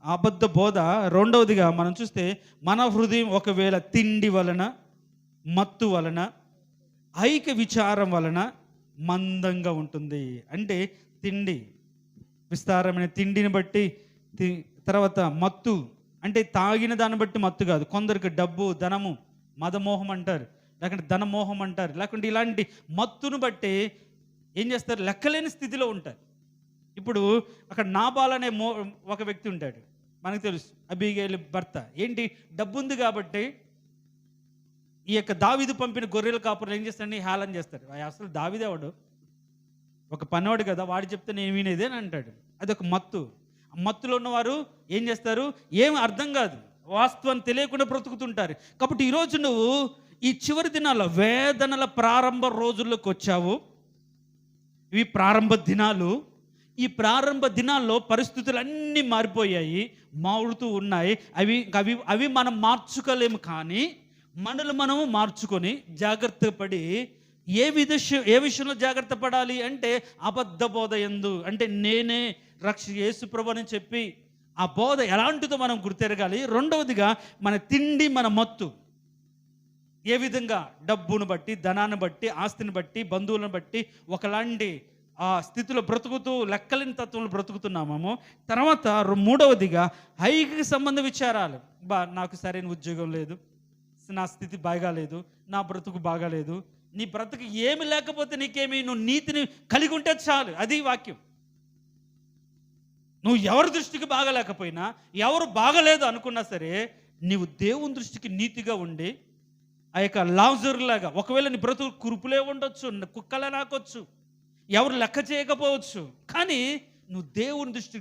అబద్ధ బోధ, రెండవదిగా మనం చూస్తే మన హృదయం ఒకవేళ తిండి వలన, మత్తు వలన, ఐక విచారం వలన మందంగా ఉంటుంది. అంటే తిండి, విస్తారమైన తిండిని బట్టి, తర్వాత మత్తు అంటే తాగిన దాన్ని బట్టి మత్తు కాదు. కొందరికి డబ్బు, ధనము, మదమోహం అంటారు, లేకుంటే ధనమోహం అంటారు, లేకుంటే ఇలాంటి మత్తును బట్టి ఏం చేస్తారు, లెక్కలేని స్థితిలో ఉంటారు. ఇప్పుడు అక్కడ నాబాల్ అనే ఒక వ్యక్తి ఉంటాడు, మనకు తెలుసు, అబీగైల్ భర్త. ఏంటి, డబ్బు ఉంది కాబట్టి ఈ యొక్క దావీదు పంపిన గొర్రెల కాపురులు ఏం చేస్తాడని హేళన చేస్తాడు. అసలు దావీదేవాడు ఒక పనివాడు కదా, వాడు చెప్తే నేను వినేదే అని అంటాడు. అది ఒక మత్తు. మత్తులో ఉన్నవారు ఏం చేస్తారు, ఏం అర్థం కాదు, వాస్తవాన్ని తెలియకుండా బ్రతుకుతుంటారు. కాబట్టి ఈరోజు నువ్వు ఈ చివరి దినాల్లో వేదనల ప్రారంభ రోజుల్లోకి వచ్చావు. ఇవి ప్రారంభ దినాలు. ఈ ప్రారంభ దినాల్లో పరిస్థితులు అన్నీ మారిపోయాయి, మారుతూ ఉన్నాయి. అవి మనం మార్చుకోలేము. కానీ మనము మార్చుకొని జాగ్రత్త పడి ఏ విషయంలో జాగ్రత్త పడాలి అంటే అబద్ధ బోధ యందు, అంటే నేనే యేసు ప్రభువు అని చెప్పి ఆ బోధ ఎలాంటిదో మనం గుర్తెరగాలి. రెండవదిగా మన తిండి, మన మత్తు ఏ విధంగా డబ్బును బట్టి, ధనాన్ని బట్టి, ఆస్తిని బట్టి, బంధువులను బట్టి ఒకలాంటి ఆ స్థితిలో బ్రతుకుతూ లెక్కలేని తత్వంలో బ్రతుకుతున్నామేమో. తర్వాత మూడవదిగా ఐహిక సంబంధ విచారాలు. నాకు సరైన ఉద్యోగం లేదు, నా స్థితి బాగాలేదు, నా బ్రతుకు బాగాలేదు. నీ బ్రతుకు ఏమి లేకపోతే నీకేమి, నువ్వు నీతిని కలిగి ఉంటే చాలు. అది వాక్యం. నువ్వు ఎవరి దృష్టికి బాగలేకపోయినా, ఎవరు బాగలేదు అనుకున్నా సరే, నీవు దేవుని దృష్టికి నీతిగా ఉండి ఆ యొక్క లాజరులాగా, ఒకవేళ నీ బ్రతుకు కురుపులే ఉండొచ్చు, కుక్కలే నాకొచ్చు, ఎవరు లెక్క చేయకపోవచ్చు, కానీ నువ్వు దేవుని దృష్టి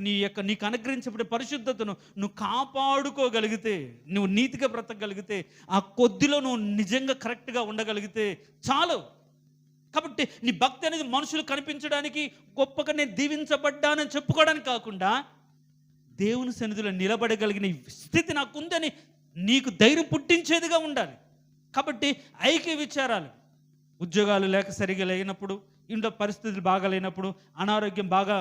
నీకు అనుగ్రహించబడే పరిశుద్ధతను నువ్వు కాపాడుకోగలిగితే, నువ్వు నీతిగా బ్రతకగలిగితే, ఆ కొద్దిలో నువ్వు నిజంగా కరెక్ట్గా ఉండగలిగితే చాలు. కాబట్టి నీ భక్తి అనేది మనుషులు కనిపించడానికి, గొప్పగా నేను దీవించబడ్డానని చెప్పుకోవడానికి కాకుండా, దేవుని సన్నిధిలో నిలబడగలిగిన స్థితి నాకుందని నీకు ధైర్యం పుట్టించేదిగా ఉండాలి. కాబట్టి ఐక్య విచారాలు, ఉద్యోగాలు లేక సరిగా లేనప్పుడు, ఇంట్లో పరిస్థితులు బాగా లేనప్పుడు, అనారోగ్యం బాగా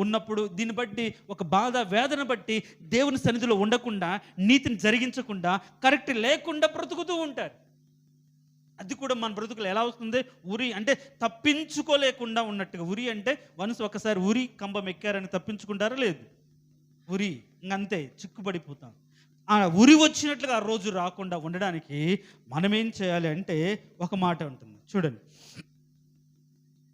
ఉన్నప్పుడు, దీన్ని బట్టి ఒక బాధ వేదన బట్టి దేవుని సన్నిధిలో ఉండకుండా, నీతిని జరిగించకుండా, కరెక్ట్ లేకుండా బ్రతుకుతూ ఉంటారు. అది కూడా మన బ్రతుకులు ఎలా వస్తుంది? ఉరి అంటే తప్పించుకోలేకుండా ఉన్నట్టుగా. ఉరి అంటే వన్స్ ఒకసారి ఉరి కంబం ఎక్కారని తప్పించుకుంటారా? లేదు. ఉరి ఇంకంతే, చిక్కుపడిపోతాం. ఆ ఉరి వచ్చినట్లుగా ఆ రోజు రాకుండా ఉండడానికి మనం ఏం చేయాలి అంటే ఒక మాట ఉంటుంది చూడండి.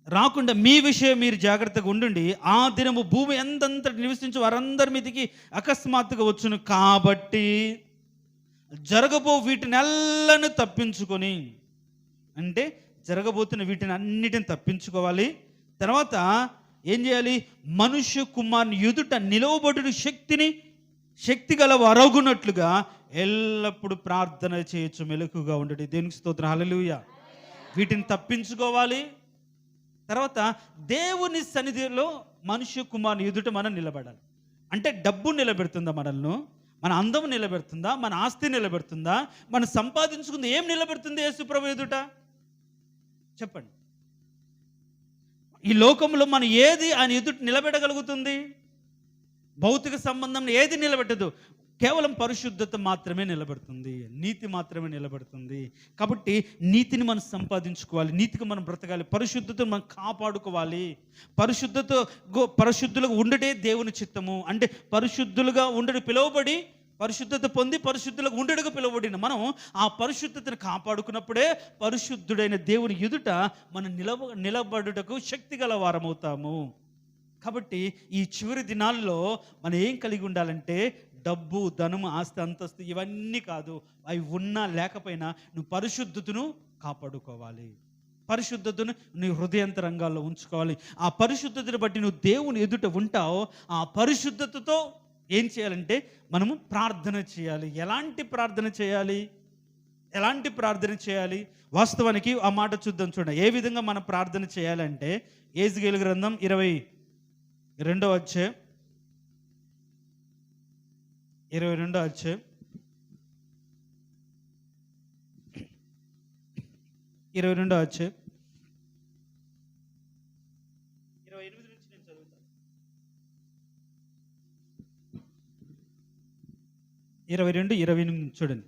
రాకుండా మీ విషయం మీరు జాగ్రత్తగా ఉండండి. ఆ దినము భూమి ఎంతంతటి నివసించి వారందరి మీదకి అకస్మాత్తుగా వచ్చును. కాబట్టి జరగబో వీటినెల్లను తప్పించుకొని, అంటే జరగబోతున్న వీటిని అన్నిటిని తప్పించుకోవాలి. తర్వాత ఏం చేయాలి? మనుష్య కుమారుని ఎదుట నిలవబడు శక్తి గల వరగునట్లుగా ఎల్లప్పుడూ ప్రార్థన చేయొచ్చు, మెలకుగా ఉండడు. దేవునికి స్తోత్రం, హల్లెలూయా. వీటిని తప్పించుకోవాలి. తర్వాత దేవుని సన్నిధిలో మనుష్య కుమారుని ఎదుట మనం నిలబడాలి. అంటే డబ్బు నిలబెడుతుందా మనల్ని? మన అందం నిలబెడుతుందా? మన ఆస్తి నిలబెడుతుందా? మనం సంపాదించుకుంది ఏం నిలబెడుతుంది యేసు ప్రభు ఎదుట? చెప్పండి. ఈ లోకంలో మనం ఏది ఆయన ఎదుట నిలబెట్టగలుగుతుంది? భౌతిక సంబంధం ఏది నిలబెట్టదు. కేవలం పరిశుద్ధత మాత్రమే నిలబడుతుంది, నీతి మాత్రమే నిలబడుతుంది. కాబట్టి నీతిని మనం సంపాదించుకోవాలి, నీతికి మనం బ్రతకాలి, పరిశుద్ధతను మనం కాపాడుకోవాలి. పరిశుద్ధులుగా ఉండటే దేవుని చిత్తము. అంటే పరిశుద్ధులుగా ఉండడు పిలువబడి, పరిశుద్ధత పొంది పరిశుద్ధులుగా ఉండడుగా పిలువబడిన మనం ఆ పరిశుద్ధతను కాపాడుకున్నప్పుడే పరిశుద్ధుడైన దేవుని ఎదుట మనం నిలబడుటకు శక్తి గల వారమవుతాము. కాబట్టి ఈ చివరి దినాల్లో మనం ఏం కలిగి ఉండాలంటే డబ్బు, ధనము, ఆస్తి, అంతస్తు ఇవన్నీ కాదు. అవి ఉన్నా లేకపోయినా నువ్వు పరిశుద్ధతను కాపాడుకోవాలి. పరిశుద్ధతను నీ హృదయాంతరంగాల్లో ఉంచుకోవాలి. ఆ పరిశుద్ధతను బట్టి నువ్వు దేవుని ఎదుట ఉంటావు. ఆ పరిశుద్ధతతో ఏం చేయాలంటే మనము ప్రార్థన చేయాలి. ఎలాంటి ప్రార్థన చేయాలి? వాస్తవానికి ఆ మాట చూద్దాం. చూడండి ఏ విధంగా మనం ప్రార్థన చేయాలంటే యెహెజ్కేలు గ్రంథం 22వ అధ్యాయం 22వ అధ్యాయం 28 నుంచి నేను చదువుతాను. 22-28 చూడండి.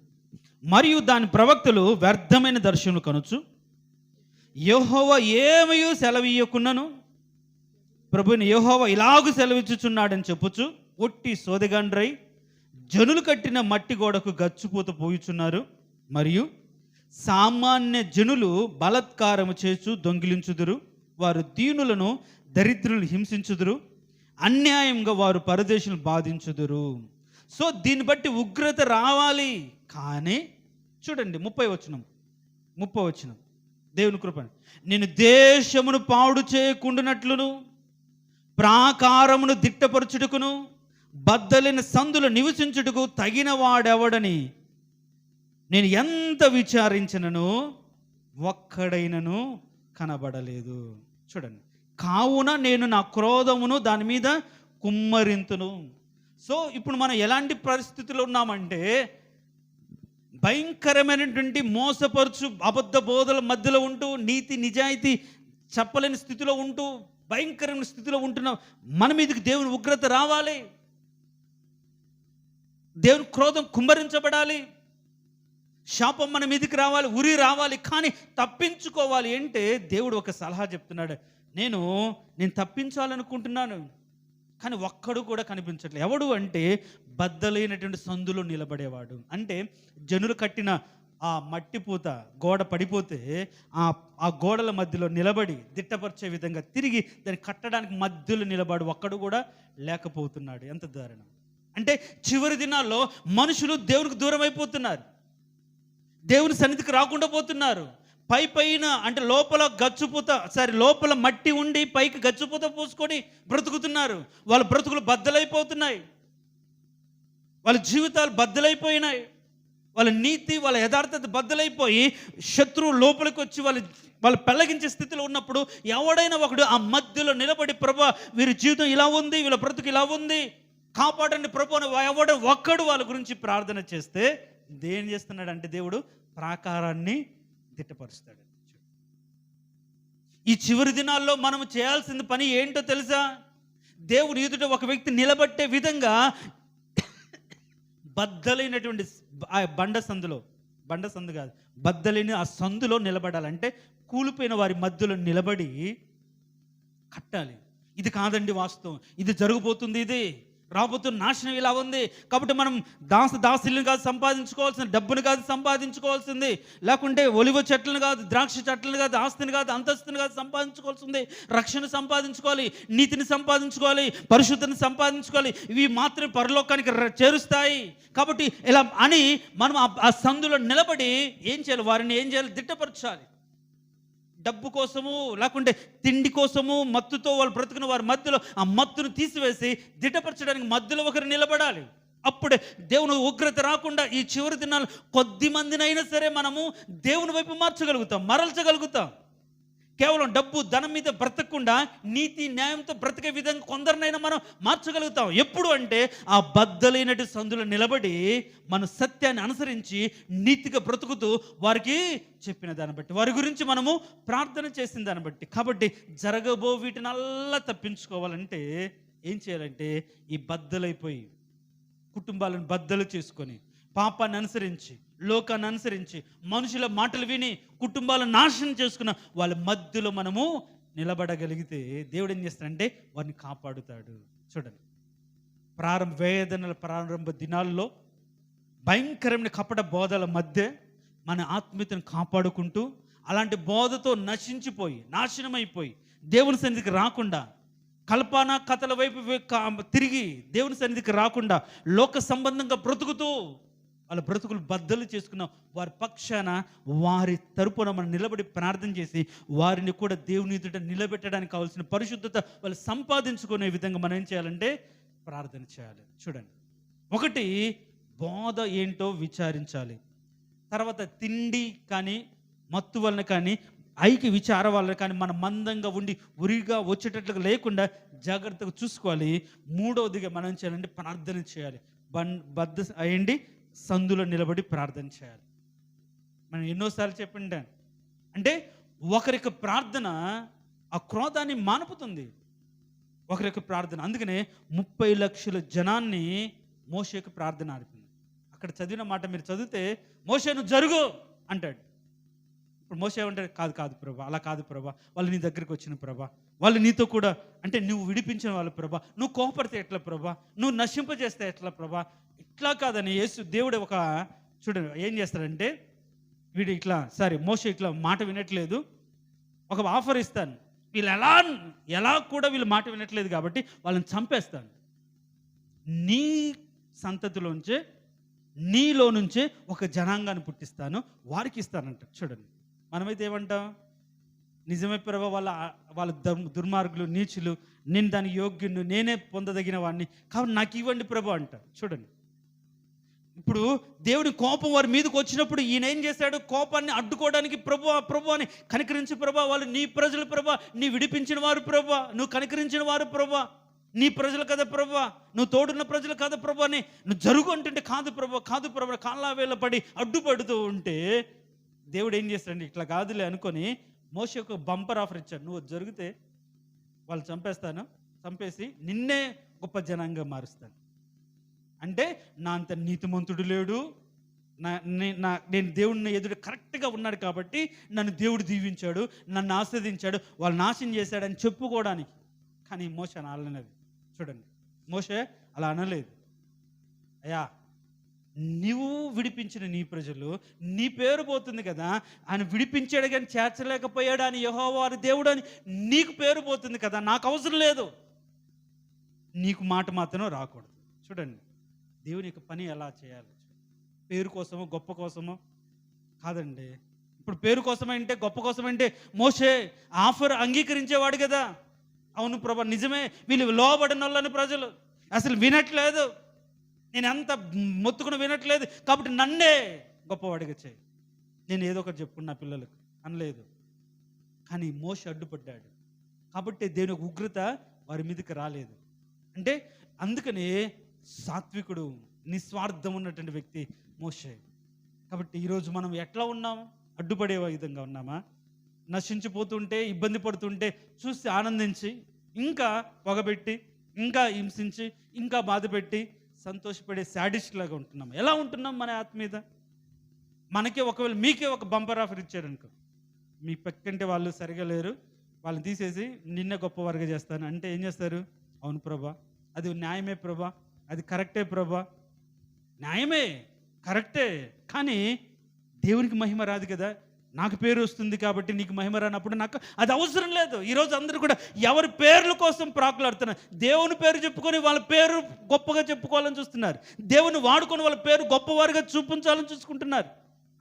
మరియు దాని ప్రవక్తలు వ్యర్థమైన దర్శనములు కనుచు యెహోవా ఏమయూ సెలవీయకున్నను ప్రభుని యెహోవా ఇలాగు సెలవిచ్చుచున్నాడని చెప్పుచు ఒట్టి సోదెగండ్రై జనులు కట్టిన మట్టి గోడకు గచ్చుపూత పోయుచున్నారు. మరియు సామాన్య జనులు బలత్కారము చేసు దొంగిలించుదురు, వారు దీనులను దరిద్రులను హింసించుదురు, అన్యాయంగా వారు పరదేశులను బాధించుదురు. సో దీన్ని బట్టి ఉగ్రత రావాలి. కానీ చూడండి 30 వచనం దేవుని కృప. నేను దేశమును పాడు చేయకుండానట్లును, ప్రాకారమును దిట్టపరచుటకును, బద్దలైన సందులు నివసించుటకు తగిన వాడెవడని నేను ఎంత విచారించినను ఒక్కడైనను కనబడలేదు. చూడండి, కావున నేను నా క్రోధమును దాని మీద కుమ్మరింతును. సో ఇప్పుడు మనం ఎలాంటి పరిస్థితుల్లో ఉన్నామంటే భయంకరమైనటువంటి మోసపరుచు అబద్ధ బోధల మధ్యలో ఉంటూ, నీతి నిజాయితీ చెప్పలేని స్థితిలో ఉంటూ, భయంకరమైన స్థితిలో ఉంటున్నాం. మన మీదకి దేవుని ఉగ్రత రావాలి, దేవుని క్రోధం కుమ్మరించబడాలి, శాపం మన మీదకి రావాలి, ఉరి రావాలి. కానీ తప్పించుకోవాలి అంటే దేవుడు ఒక సలహా చెప్తున్నాడు. నేను తప్పించాలనుకుంటున్నాను, కానీ ఒక్కడు కూడా కనిపించట్లేదు. ఎవడు అంటే బద్దలైనటువంటి సందులో నిలబడేవాడు. అంటే జనులు కట్టిన ఆ మట్టి పూత గోడ పడిపోతే ఆ గోడల మధ్యలో నిలబడి దిట్టపరిచే విధంగా తిరిగి దాన్ని కట్టడానికి మధ్యలో నిలబడి ఒక్కడు కూడా లేకపోతున్నాడు. ఎంత దారుణం! అంటే చివరి దినాల్లో మనుషులు దేవునికి దూరం అయిపోతున్నారు, దేవుని సన్నిధికి రాకుండా పోతున్నారు. పైన అంటే లోపల మట్టి ఉండి పైకి గచ్చుపూత పోసుకొని బ్రతుకుతున్నారు. వాళ్ళ బ్రతుకులు బద్దలైపోతున్నాయి, వాళ్ళ జీవితాలు బద్దలైపోయినాయి, వాళ్ళ నీతి వాళ్ళ యథార్థత బద్దలైపోయి శత్రువు లోపలికి వచ్చి వాళ్ళు పెళ్ళగించే స్థితిలో ఉన్నప్పుడు ఎవడైనా ఒకడు ఆ మధ్యలో నిలబడి, ప్రభా వీరి జీవితం ఇలా ఉంది, వీళ్ళ బ్రతుకు ఇలా ఉంది, కాపాడండి ప్రభు అని ఒక్కడు వాళ్ళ గురించి ప్రార్థన చేస్తే దేని చేస్తున్నాడు అంటే దేవుడు ప్రాకారాన్ని దిట్టపరుస్తాడు. ఈ చివరి దినాల్లో మనం చేయాల్సిన పని ఏంటో తెలుసా? దేవుని ఎదుట ఒక వ్యక్తి నిలబట్టే విధంగా బద్దలైనటువంటి ఆ బండ సందు కాదు, బద్దలైన ఆ సందులో నిలబడాలంటే కూలిపోయిన వారి మధ్యలో నిలబడి కట్టాలి. ఇది కాదండి వాస్తవం, ఇది జరగబోతుంది, ఇది రాబోతున్న నాశనం ఇలా ఉంది, కాబట్టి మనం దాసులను కాదు సంపాదించుకోవాల్సింది, డబ్బును కాదు సంపాదించుకోవాల్సింది, లేకుంటే ఒలివ చెట్లను కాదు, ద్రాక్ష చెట్లను కాదు, ఆస్తిని కాదు, అంతస్తుని కాదు సంపాదించుకోవాల్సింది, రక్షణ సంపాదించుకోవాలి, నీతిని సంపాదించుకోవాలి, పరిశుద్ధిని సంపాదించుకోవాలి. ఇవి మాత్రమే పరలోకానికి చేరుస్తాయి. కాబట్టి ఇలా అని మనం ఆ సందులో నిలబడి ఏం చేయాలి? వారిని ఏం చేయాలి? దిట్టపరచాలి. డబ్బు కోసము, లేకుంటే తిండి కోసము మత్తుతో వాళ్ళు బ్రతుకున్న వారి మధ్యలో ఆ మత్తును తీసివేసి దిట్టపరచడానికి మధ్యలో ఒకరు నిలబడాలి. అప్పుడే దేవుని ఉగ్రత రాకుండా ఈ చివరి దినాలు కొద్ది మందినైనా సరే మనము దేవుని వైపు మరల్చగలుగుతాం. కేవలం డబ్బు ధనం మీద బ్రతకకుండా నీతి న్యాయంతో బ్రతికే విధంగా కొందరినైనా మనం మార్చగలుగుతాం. ఎప్పుడు అంటే ఆ బద్దలైనటు సందులో నిలబడి మన సత్యాన్ని అనుసరించి నీతిగా బ్రతుకుతూ వారికి చెప్పిన దాన్ని బట్టి, వారి గురించి మనము ప్రార్థన చేసిన దాన్ని బట్టి. కాబట్టి జరగబో వీటినల్లా తప్పించుకోవాలంటే ఏం చేయాలంటే ఈ బద్దలైపోయి కుటుంబాలను బద్దలు చేసుకొని పాపాన్ని అనుసరించి లోకాన్ని అనుసరించి మనుషుల మాటలు విని కుటుంబాలను నాశనం చేసుకున్న వాళ్ళ మధ్యలో మనము నిలబడగలిగితే దేవుడు ఏం చేస్తాడంటే వారిని కాపాడుతాడు. చూడండి, వేదనల ప్రారంభ దినాల్లో భయంకరమైన కపట బోధల మధ్య మన ఆత్మీయతను కాపాడుకుంటూ అలాంటి బోధతో నాశనమైపోయి దేవుని సన్నిధికి రాకుండా, కల్పన కథల వైపు తిరిగి దేవుని సన్నిధికి రాకుండా లోక సంబంధంగా బ్రతుకుతూ వాళ్ళ బ్రతుకులు బద్దలు చేసుకున్న వారి పక్షాన వారి తరపున మనం నిలబడి ప్రార్థన చేసి వారిని కూడా దేవుని ఎదుట నిలబెట్టడానికి కావాల్సిన పరిశుద్ధత వాళ్ళు సంపాదించుకునే విధంగా మనం ఏం చేయాలంటే ప్రార్థన చేయాలి. చూడండి, ఒకటి బోధ ఏంటో విచారించాలి. తర్వాత తిండి కానీ మత్తు వలన కానీ ఐక్య విచార వలన కానీ మనం మందంగా ఉండి ఉరిగా వచ్చేటట్లుగా లేకుండా జాగ్రత్తగా చూసుకోవాలి. మూడవదిగా మనం ఏం చేయాలంటే ప్రార్థన చేయాలి. అయ్యండి సందులో నిలబడి ప్రార్థన చేయాలి. మనం ఎన్నోసార్లు చెప్పింటాను అంటే ఒకరికి ప్రార్థన ఆ క్రోధాన్ని మానుపుతుంది. ఒకరికి ప్రార్థన, అందుకనే 30 లక్షల జనాన్ని మోషేకు ప్రార్థన ఆడిపింది. అక్కడ చదివిన మాట మీరు చదివితే, మోషే నువ్వు జరుగు అంటాడు. ఇప్పుడు మోషే ఏమంటాడు? కాదు ప్రభా, అలా కాదు ప్రభా, వాళ్ళు నీ దగ్గరికి వచ్చిన ప్రభా, వాళ్ళు నీతో కూడా అంటే నువ్వు విడిపించిన వాళ్ళు ప్రభా, నువ్వు కోపడితే ఎట్లా ప్రభా, నువ్వు నశింపజేస్తే ఎట్లా ప్రభా, ఇట్లా కాదని దేవుడు ఒక చూడండి ఏం చేస్తాడంటే వీడు మోషే ఇట్లా మాట వినట్లేదు, ఒక ఆఫర్ ఇస్తాను, వీళ్ళు ఎలా కూడా వీళ్ళు మాట వినట్లేదు కాబట్టి వాళ్ళని చంపేస్తాను, నీ సంతతిలోంచే నీలో నుంచే ఒక జనాంగాన్ని పుట్టిస్తాను, వారికి ఇస్తానంట. చూడండి, మనమైతే ఏమంటాం? నిజమే ప్రభా, వాళ్ళ దుర్మార్గులు, నీచులు, నేను దానికి యోగ్యుని, నేనే పొందదగిన వాడిని, కాబట్టి నాకు ఇవ్వండి ప్రభా అంటారు. చూడండి, ఇప్పుడు దేవుడి కోపం వారి మీదకి వచ్చినప్పుడు ఈయన ఏం చేశాడు? కోపాన్ని అడ్డుకోవడానికి ప్రభు అని కనికరించి ప్రభా, వాళ్ళు నీ ప్రజలు ప్రభా, నీ విడిపించిన వారు ప్రభా, నువ్వు కనికరించిన వారు ప్రభా, నీ ప్రజలు కదా ప్రభా, నువ్వు తోడున్న ప్రజలు కదా ప్రభా అని నువ్వు జరుగు అంటుంటే కాదు ప్రభా కాళ్ళ వేళ పడి అడ్డుపడుతూ ఉంటే దేవుడు ఏం చేస్తాడండి? ఇట్లా కాదులే అనుకొని మోషే ఒక బంపర్ ఆఫర్ ఇచ్చాడు, నువ్వు జరిగితే వాళ్ళు చంపేసి నిన్నే గొప్ప జనంగా మారుస్తాను. అంటే నా అంత నీతిమంతుడు లేడు, నేను దేవుడిని ఎదురు కరెక్ట్గా ఉన్నాడు కాబట్టి నన్ను దేవుడు దీవించాడు, నన్ను ఆస్వాదించాడు, వాళ్ళు నాశనం చేశాడని చెప్పుకోవడానికి. కానీ మోషే అలా అనలేదు. చూడండి, మోషే అలా అనలేదు. అయ్యా, నీవు విడిపించిన నీ ప్రజలు, నీ పేరు పోతుంది కదా, ఆయన విడిపించాడు కానీ చేర్చలేకపోయాడు అని యెహోవా దేవుడు అని నీకు పేరు పోతుంది కదా, నాకు అవసరం లేదు, నీకు మాట మాత్రం రాకూడదు. చూడండి, దేవుని యొక్క పని ఎలా చేయాలి? పేరు కోసమో గొప్ప కోసమో కాదండి. ఇప్పుడు పేరు కోసమంటే గొప్ప కోసమంటే మోషే ఆఫర్ అంగీకరించేవాడు కదా. అవును ప్రభా, నిజమే, వీళ్ళు లోబడిన వాళ్ళని ప్రజలు అసలు వినట్లేదు, నేను ఎంత మొత్తుకుని వినట్లేదు, కాబట్టి నన్నే గొప్పవాడిగా చేయి, నేను ఏదో ఒకటి చెప్పుకున్నా పిల్లలకు అనలేదు. కానీ మోషే అడ్డుపడ్డాడు కాబట్టి దేవుని ఉగ్రత వారి మీదకి రాలేదు. అంటే అందుకనే సాత్వికుడు, నిస్వార్థం ఉన్నటువంటి వ్యక్తి మోషే. కాబట్టి ఈరోజు మనం ఎట్లా ఉన్నాము? అడ్డుపడే విధంగా ఉన్నామా? నశించిపోతుంటే, ఇబ్బంది పడుతుంటే చూసి ఆనందించి, ఇంకా పొగబెట్టి, ఇంకా హింసించి, ఇంకా బాధపెట్టి సంతోషపడే శాడిస్ట్ లాగా ఉంటున్నాం. ఎలా ఉంటున్నాం మన ఆత్మీయత? మనకే ఒకవేళ మీకే ఒక బంపర్ ఆఫర్ ఇచ్చారనుకో, మీ పక్కంటే వాళ్ళు సరిగా లేరు, వాళ్ళని తీసేసి నిన్నే గొప్పవారుగా చేస్తాను అంటే ఏం చేస్తారు? అవును ప్రభా, అది న్యాయమే ప్రభా, అది కరెక్టే ప్రభా. న్యాయమే, కరెక్టే, కానీ దేవునికి మహిమ రాదు కదా. నాకు పేరు వస్తుంది కాబట్టి నీకు మహిమ రానప్పుడు నాకు అది అవసరం లేదు. ఈరోజు అందరూ కూడా ఎవరి పేర్ల కోసం ప్రాకులాడుతున్నారు. దేవుని పేరు చెప్పుకొని వాళ్ళ పేరు గొప్పగా చెప్పుకోవాలని చూస్తున్నారు. దేవుని వాడుకొని వాళ్ళ పేరు గొప్పవారుగా చూపించాలని చూసుకుంటున్నారు.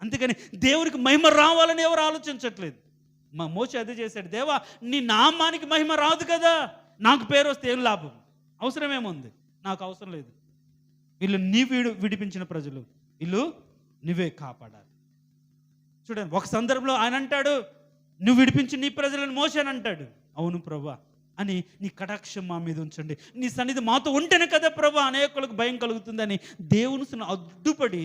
అందుకని దేవునికి మహిమ రావాలని ఎవరు ఆలోచించట్లేదు. మా మోషే అదే చేశాడు. దేవా, నీ నామానికి మహిమ రాదు కదా, నాకు పేరు వస్తే ఏం లాభం? అవసరం ఏముంది? నాకు అవసరం లేదు. వీళ్ళు నీ విడిపించిన ప్రజలు, వీళ్ళు నువ్వే కాపాడాలి. చూడండి, ఒక సందర్భంలో ఆయన అంటాడు, నువ్వు విడిపించి నీ ప్రజలను మోషే అని అంటాడు. అవును ప్రభా అని, నీ కటాక్షం మా మీద ఉంచండి, నీ సన్నిధి మాతో ఉంటేనే కదా ప్రభా అనేకులకు భయం కలుగుతుందని దేవుని అడ్డుపడి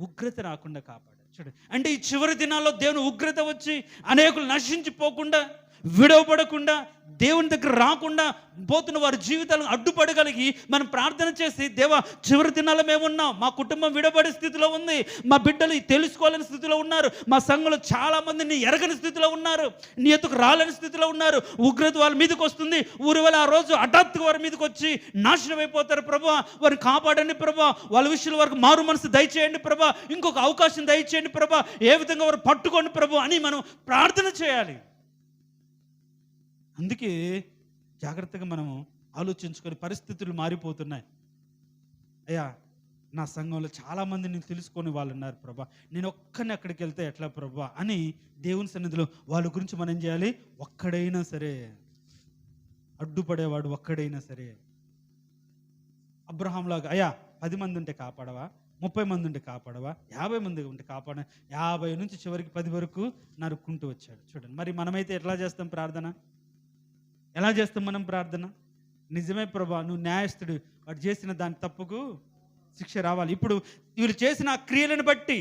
ఉగ్రత రాకుండా కాపాడాడు. చూడండి, అంటే ఈ చివరి దినాల్లో దేవుని ఉగ్రత వచ్చి అనేకులు నశించిపోకుండా, విడవబడకుండా, దేవుని దగ్గర రాకుండా పోతున్న వారి జీవితాలను అడ్డుపడగలిగి మనం ప్రార్థన చేసి, దేవా చివరి దినాల్లో మేమున్నాం, మా కుటుంబం విడబడే స్థితిలో ఉంది, మా బిడ్డలు తెలుసుకోలేని స్థితిలో ఉన్నారు, మా సంఘంలో చాలామంది నీ ఎరగని స్థితిలో ఉన్నారు, నీ ఎత్తుకు రాలేని స్థితిలో ఉన్నారు, ఉగ్రత వాళ్ళ మీదకి వస్తుంది, ఊరి వేళ ఆ రోజు హఠాత్తుగా వారి మీదకి వచ్చి నాశనం అయిపోతారు ప్రభా, వారిని కాపాడండి ప్రభా, వాళ్ళ విషయంలో వారికి మారు మనసు దయచేయండి ప్రభా, ఇంకొక అవకాశం దయచేయండి ప్రభా, ఏ విధంగా వారు పట్టుకోండి ప్రభు అని మనం ప్రార్థన చేయాలి. అందుకే జాగ్రత్తగా మనము ఆలోచించుకొని, పరిస్థితులు మారిపోతున్నాయి. అయ్యా, నా సంఘంలో చాలామంది నేను తెలుసుకొని వాళ్ళు ఉన్నారు ప్రభా, నేను ఒక్కడిని అక్కడికి వెళ్తే ఎట్లా ప్రభా అని దేవుని సన్నిధిలో వాళ్ళ గురించి మనం ఏం చేయాలి? ఒక్కడైనా సరే, అడ్డుపడేవాడు ఒక్కడైనా సరే, అబ్రహాంలాగా అయ్యా 10 మంది ఉంటే కాపాడవా, 30 మంది ఉంటే కాపాడవా, 50 మంది ఉంటే కాపాడ, 50 నుంచి చివరికి 10 వరకు నరుక్కుంటూ వచ్చాడు. చూడండి, మరి మనమైతే ఎట్లా చేస్తాం ప్రార్థన? ఎలా చేస్తాం మనం ప్రార్థన? నిజమే ప్రభా, నువ్వు న్యాయస్థుడు, వాడు చేసిన దాని తప్పుకు శిక్ష రావాలి. ఇప్పుడు వీళ్ళు చేసిన క్రియలను బట్టి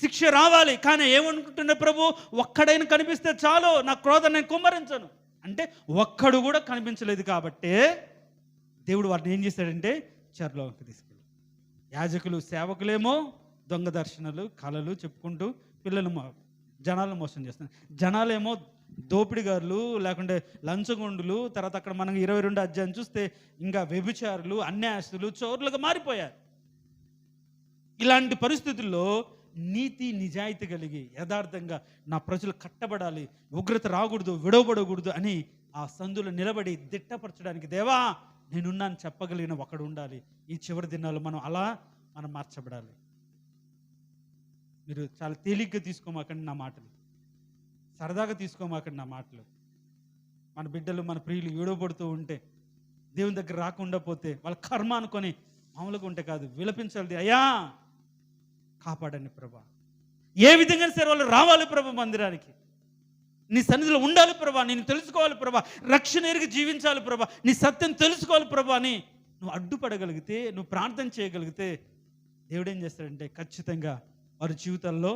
శిక్ష రావాలి, కానీ ఏమనుకుంటున్నా ప్రభు, ఒక్కడైనా కనిపిస్తే చాలు, నా క్రోధం నేను కుమ్మరించను అంటే ఒక్కడు కూడా కనిపించలేదు. కాబట్టి దేవుడు వారిని ఏం చేశాడంటే చెరలోకి తీసుకెళ్ళి, యాజకులు సేవకులేమో దొంగ దర్శనాలు కళలు చెప్పుకుంటూ జనాలను మోసం చేస్తున్నారు. జనాలేమో దోపిడిగారులు, లేకుంటే లంచగొండులు, తర్వాత అక్కడ మనం 22 అధ్యాయం చూస్తే ఇంకా వ్యభిచారులు, అన్యాయస్తులు, చోరులుగా మారిపోయారు. ఇలాంటి పరిస్థితుల్లో నీతి నిజాయితీ కలిగి యథార్థంగా నా ప్రజలు కట్టబడాలి, ఉగ్రత రాకూడదు, విడవబడకూడదు అని ఆ సందులో నిలబడి దిట్టపరచడానికి దేవా నేనున్నాను చెప్పగలిగిన ఒకడు ఉండాలి. ఈ చివరి దినాల్లో మనం మార్చబడాలి. మీరు చాలా తేలిగ్గా తీసుకోమాకండి నా మాటలు, సరదాగా తీసుకోమాకండి నా మాటలు. మన బిడ్డలు, మన ప్రియులు విడవబడుతూ ఉంటే, దేవుని దగ్గర రాకుండా పోతే వాళ్ళ కర్మ అనుకొని మామూలుగా ఉంటే కాదు, విలపించాలి, అయ్యా కాపాడండి ప్రభా, ఏ విధంగా సరే వాళ్ళు రావాలి ప్రభా మందిరానికి, నీ సన్నిధిలో ఉండాలి ప్రభా, నేను తెలుసుకోవాలి ప్రభా, రక్షణ ఎరిగి జీవించాలి ప్రభా, నీ సత్యం తెలుసుకోవాలి ప్రభా అని నువ్వు అడ్డుపడగలిగితే, నువ్వు ప్రార్థన చేయగలిగితే దేవుడు ఏం చేస్తాడంటే ఖచ్చితంగా వారి జీవితాల్లో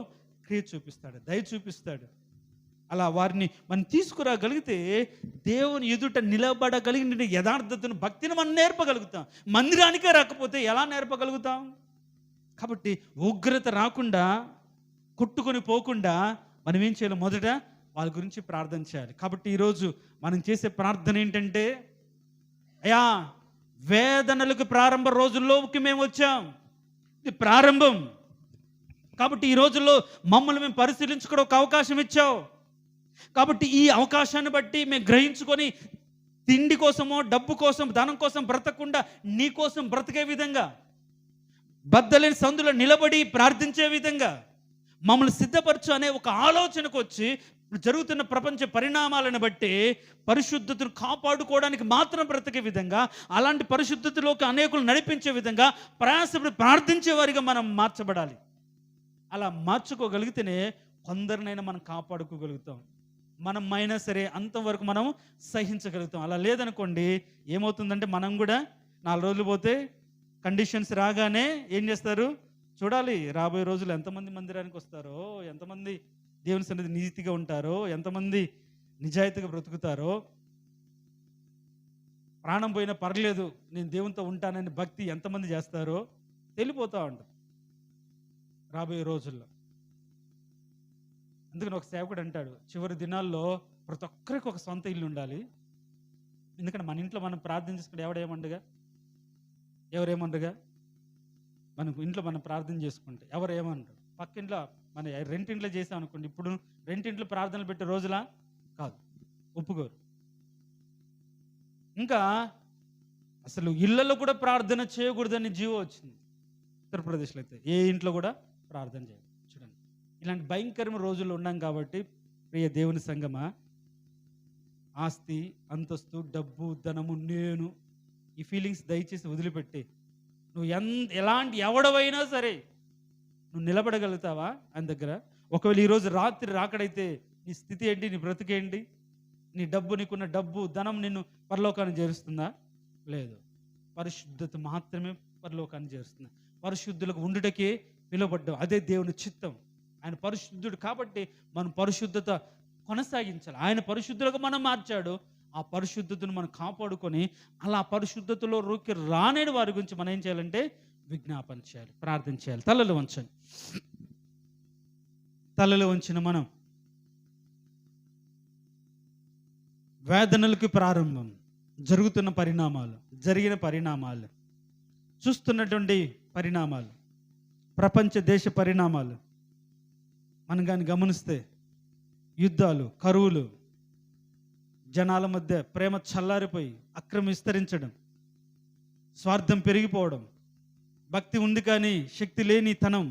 క్రియ చూపిస్తాడు, దయ చూపిస్తాడు. అలా వారిని మనం తీసుకురాగలిగితే దేవుని ఎదుట నిలబడగలిగిన యథార్థతను, భక్తిని మనం నేర్పగలుగుతాం. మందిరానికే రాకపోతే ఎలా నేర్పగలుగుతాం? కాబట్టి ఉగ్రత రాకుండా, కొట్టుకొని పోకుండా మనం ఏం చేయాలి? మొదట వాళ్ళ గురించి ప్రార్థన చేయాలి. కాబట్టి ఈరోజు మనం చేసే ప్రార్థన ఏంటంటే, అయ్యా వేదనలకు ప్రారంభ రోజుల్లోకి మేము వచ్చాం, ఇది ప్రారంభం. కాబట్టి ఈ రోజుల్లో మమ్మల్ని మేము పరిశీలించుకోవడం ఒక అవకాశం ఇచ్చావు. కాబట్టి ఈ అవకాశాన్ని బట్టి మేము గ్రహించుకొని తిండి కోసమో, డబ్బు కోసం, ధనం కోసం బ్రతకకుండా నీ కోసం బ్రతికే విధంగా, బద్దలేని సందులో నిలబడి ప్రార్థించే విధంగా మమ్మల్ని సిద్ధపరచు అనే ఒక ఆలోచనకు వచ్చి, జరుగుతున్న ప్రపంచ పరిణామాలను బట్టి పరిశుద్ధతను కాపాడుకోవడానికి మాత్రం బ్రతికే విధంగా, అలాంటి పరిశుద్ధతలోకి అనేకులు నడిపించే విధంగా ప్రయాసపడి ప్రార్థించే వారిగా మనం మార్చబడాలి. అలా మార్చుకోగలిగితేనే కొందరినైనా మనం కాపాడుకోగలుగుతాం. మనం అయినా సరే అంతవరకు మనం సహించగలుగుతాం. అలా లేదనుకోండి, ఏమవుతుందంటే మనం కూడా 4 రోజులు పోతే కండిషన్స్ రాగానే ఏం చేస్తారు? చూడాలి రాబోయే రోజులు ఎంతమంది మందిరానికి వస్తారో, ఎంతమంది దేవుని సన్నిధి నీతిగా ఉంటారో, ఎంతమంది నిజాయితీగా బ్రతుకుతారో. ప్రాణం పోయినా పర్లేదు నేను దేవునితో ఉంటానని భక్తి ఎంతమంది చేస్తారో తెలిపోతూ ఉంటుంది రాబోయే రోజుల్లో. అందుకని ఒక సేవకుడు అంటాడు, చివరి దినాల్లో ప్రతి ఒక్కరికి ఒక సొంత ఇల్లు ఉండాలి. ఎందుకంటే మన ఇంట్లో మనం ప్రార్థన చేసుకుంటే ఎవరేమనరుగా మన ఇంట్లో మనం ప్రార్థన చేసుకుంటే ఎవరు ఏమనరు. పక్కింట్లో మన రెంటింట్లో చేసాం అనుకోండి, ఇప్పుడు రెంటింట్లో ప్రార్థనలు పెట్టే రోజులా కాదు, ఒప్పుకోరు. ఇంకా అసలు ఇళ్లలో కూడా ప్రార్థన చేయకూడదని జీవో వచ్చింది ఉత్తరప్రదేశ్లో. అయితే ఏ ఇంట్లో కూడా ప్రార్థన చేయాలి. చూడండి, ఇలాంటి భయంకరమైన రోజుల్లో ఉన్నాం కాబట్టి ప్రియ దేవుని సంగమా, ఆస్తి, అంతస్తు, డబ్బు, ధనము, నేను, ఈ ఫీలింగ్స్ దయచేసి వదిలిపెట్టి నువ్వు ఎలాంటి ఎవడవైనా సరే నువ్వు నిలబడగలుగుతావా ఆయన దగ్గర? ఒకవేళ ఈరోజు రాత్రి రాకడైతే నీ స్థితి ఏంటి? నీ బ్రతికేంటి? నీ డబ్బు, నీకున్న డబ్బు, ధనం నిన్ను పరలోకాన్ని చేరుస్తుందా? లేదు. పరిశుద్ధత మాత్రమే పరలోకాన్ని చేరుస్తుంది. పరిశుద్ధులకు ఉండుటకే పిలువబడ్డాం. అదే దేవుని చిత్తం. ఆయన పరిశుద్ధుడు కాబట్టి మనం పరిశుద్ధత కొనసాగించాలి. ఆయన పరిశుద్ధులకు మనం మార్చాడు. ఆ పరిశుద్ధతను మనం కాపాడుకొని అలా పరిశుద్ధతలో రూకి రానేని వారి గురించి మనం ఏం చేయాలంటే విజ్ఞాపన చేయాలి, ప్రార్థన చేయాలి. తలలు వంచండి. తలలు వంచిన మనం వేదనలకు ప్రారంభం, జరుగుతున్న పరిణామాలు, జరిగిన పరిణామాలు, చూస్తున్నటువంటి పరిణామాలు, ప్రపంచ దేశ పరిణామాలు మనం కానీ గమనిస్తే యుద్ధాలు, కరువులు, జనాల మధ్య ప్రేమ చల్లారిపోయి అక్రమం విస్తరించడం, స్వార్థం పెరిగిపోవడం, భక్తి ఉంది కానీ శక్తి లేని తనం,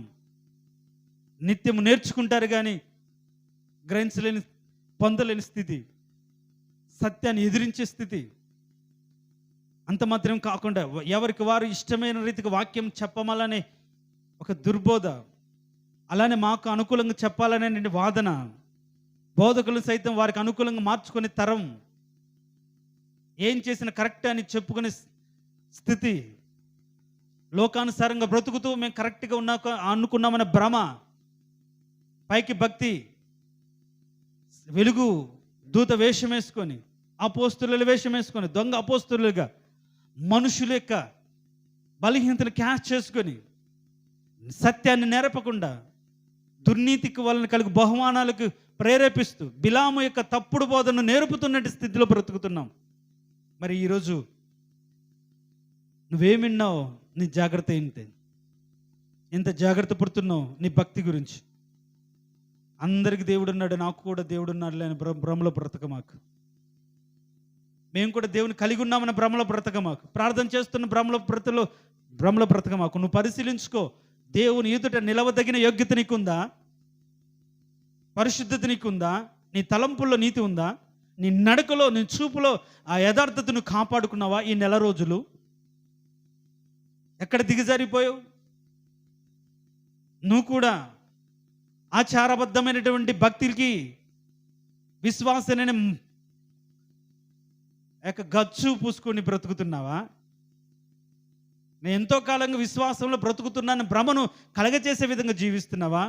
నిత్యము నేర్చుకుంటారు కానీ గ్రహించలేని పొందలేని స్థితి, సత్యాన్ని ఎదిరించే స్థితి. అంత మాత్రం కాకుండా ఎవరికి వారు ఇష్టమైన రీతికి వాక్యం చెప్పమాలనే ఒక దుర్బోధ, అలానే మాకు అనుకూలంగా చెప్పాలనే వాదన, బోధకులు సైతం వారికి అనుకూలంగా మార్చుకునే తరం, ఏం చేసిన కరెక్ట్ అని చెప్పుకునే స్థితి, లోకానుసారంగా బ్రతుకుతూ మేము కరెక్ట్గా అనుకున్నామనే భ్రమ, పైకి భక్తి, వెలుగు దూత వేషం వేసుకొని, అపోస్తుల వేషం వేసుకొని, దొంగ అపోస్తులుగా మనుషుల యొక్క బలహీనతను క్యాచ్ చేసుకొని సత్యాన్ని నేర్పకుండా దుర్నీతికి వలన కలిగి బహుమానాలకు ప్రేరేపిస్తూ బిలాము యొక్క తప్పుడు బోధను నేర్పుతున్నట్టు స్థితిలో బ్రతుకుతున్నాం. మరి ఈరోజు నువ్వేం విన్నావు? నీ జాగ్రత్త ఏంటి? ఎంత జాగ్రత్త పడుతున్నావు నీ భక్తి గురించి? అందరికి దేవుడు ఉన్నాడు, నాకు కూడా దేవుడు ఉన్నాడు లేని భ్రమలో బ్రతకమాకు. మేము కూడా దేవుని కలిగి ఉన్నామని భ్రమలో బ్రతకమాకు. ప్రార్థన చేస్తున్న భ్రమలో బ్రతకమాకు. నువ్వు పరిశీలించుకో, దేవుని ఎదుట నిలవదగిన యోగ్యత నీకుందా? పరిశుద్ధత నీకుందా? నీ తలంపుల్లో నీతి ఉందా? నీ నడకలో, నీ చూపులో ఆ యథార్థతను కాపాడుకున్నావా? ఈ నెల రోజులు ఎక్కడ దిగజారిపోయావు? నువ్వు కూడా ఆచారబద్ధమైనటువంటి భక్తికి విశ్వాసనే గచ్చు పూసుకొని బ్రతుకుతున్నావా? నేను ఎంతో కాలంగా విశ్వాసంలో బ్రతుకుతున్నాను భ్రమను కలగచేసే విధంగా జీవిస్తున్నావా?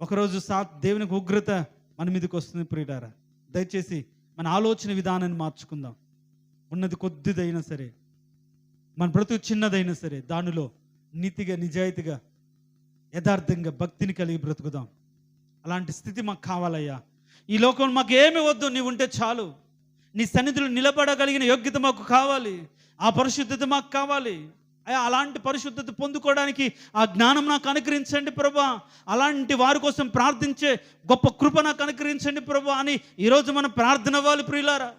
ఒకరోజు దేవునికి ఉగ్రత మన మీదకి వస్తుంది ప్రియులారా. దయచేసి మన ఆలోచన విధానాన్ని మార్చుకుందాం. ఉన్నది కొద్దిదైనా సరే, మన బ్రతుకు చిన్నదైనా సరే, దానిలో నీతిగా, నిజాయితీగా, యథార్థంగా భక్తిని కలిగి బ్రతుకుదాం. అలాంటి స్థితి మాకు కావాలయ్యా. ఈ లోకంలో మాకు ఏమి వద్దు, నీవు ఉంటే చాలు. నీ సన్నిధిలో నిలబడగలిగిన యోగ్యత మాకు కావాలి, ఆ పరిశుద్ధత మాకు కావాలి అయ్యా. అలాంటి పరిశుద్ధత పొందుకోవడానికి ఆ జ్ఞానం నాకు అనుగ్రహించండి ప్రభా. అలాంటి వారి కోసం ప్రార్థించే గొప్ప కృప నాకు అనుగ్రహించండి ప్రభా అని ఈరోజు మనం ప్రార్థన అవ్వాలి ప్రియులారా.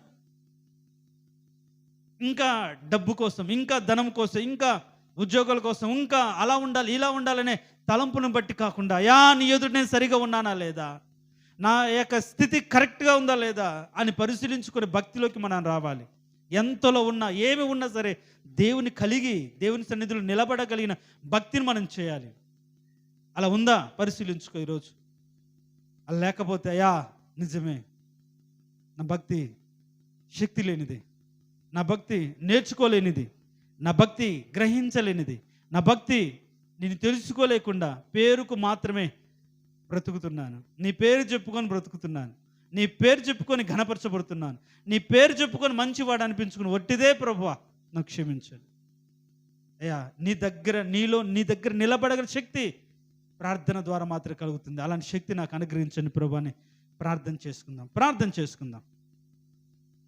ఇంకా డబ్బు కోసం, ఇంకా ధనం కోసం, ఇంకా ఉద్యోగాల కోసం, ఇంకా అలా ఉండాలి ఇలా ఉండాలనే తలంపును బట్టి కాకుండా, అయ్యా నీ ఎదుట నేను సరిగా ఉన్నానా లేదా, నా యొక్క స్థితి కరెక్ట్గా ఉందా లేదా అని పరిశీలించుకుని భక్తిలోకి మనం రావాలి. ఎంతలో ఉన్నా, ఏమి ఉన్నా సరే దేవుని కలిగి దేవుని సన్నిధిలో నిలబడగలిగిన భక్తిని మనం చేయాలి. అలా ఉందా పరిశీలించుకో ఈరోజు. అలా లేకపోతే అయ్యా నిజమే నా భక్తి శక్తి లేనిది, నా భక్తి నేర్చుకోలేనిది, నా భక్తి గ్రహించలేనిది, నా భక్తి నేను తెలుసుకోలేకుండా పేరుకు మాత్రమే బ్రతుకుతున్నాను. నీ పేరు చెప్పుకొని బ్రతుకుతున్నాను. నీ పేరు చెప్పుకొని ఘనపరచబడుతున్నాను. నీ పేరు చెప్పుకొని మంచివాడు అనిపించుకుని వట్టిదే ప్రభువా నాకు క్షమించండి అయ్యా. నీ దగ్గర నిలబడగల శక్తి ప్రార్థన ద్వారా మాత్రమే కలుగుతుంది. అలాంటి శక్తి నాకు అనుగ్రహించండి ప్రభువా అని ప్రార్థన చేసుకుందాం.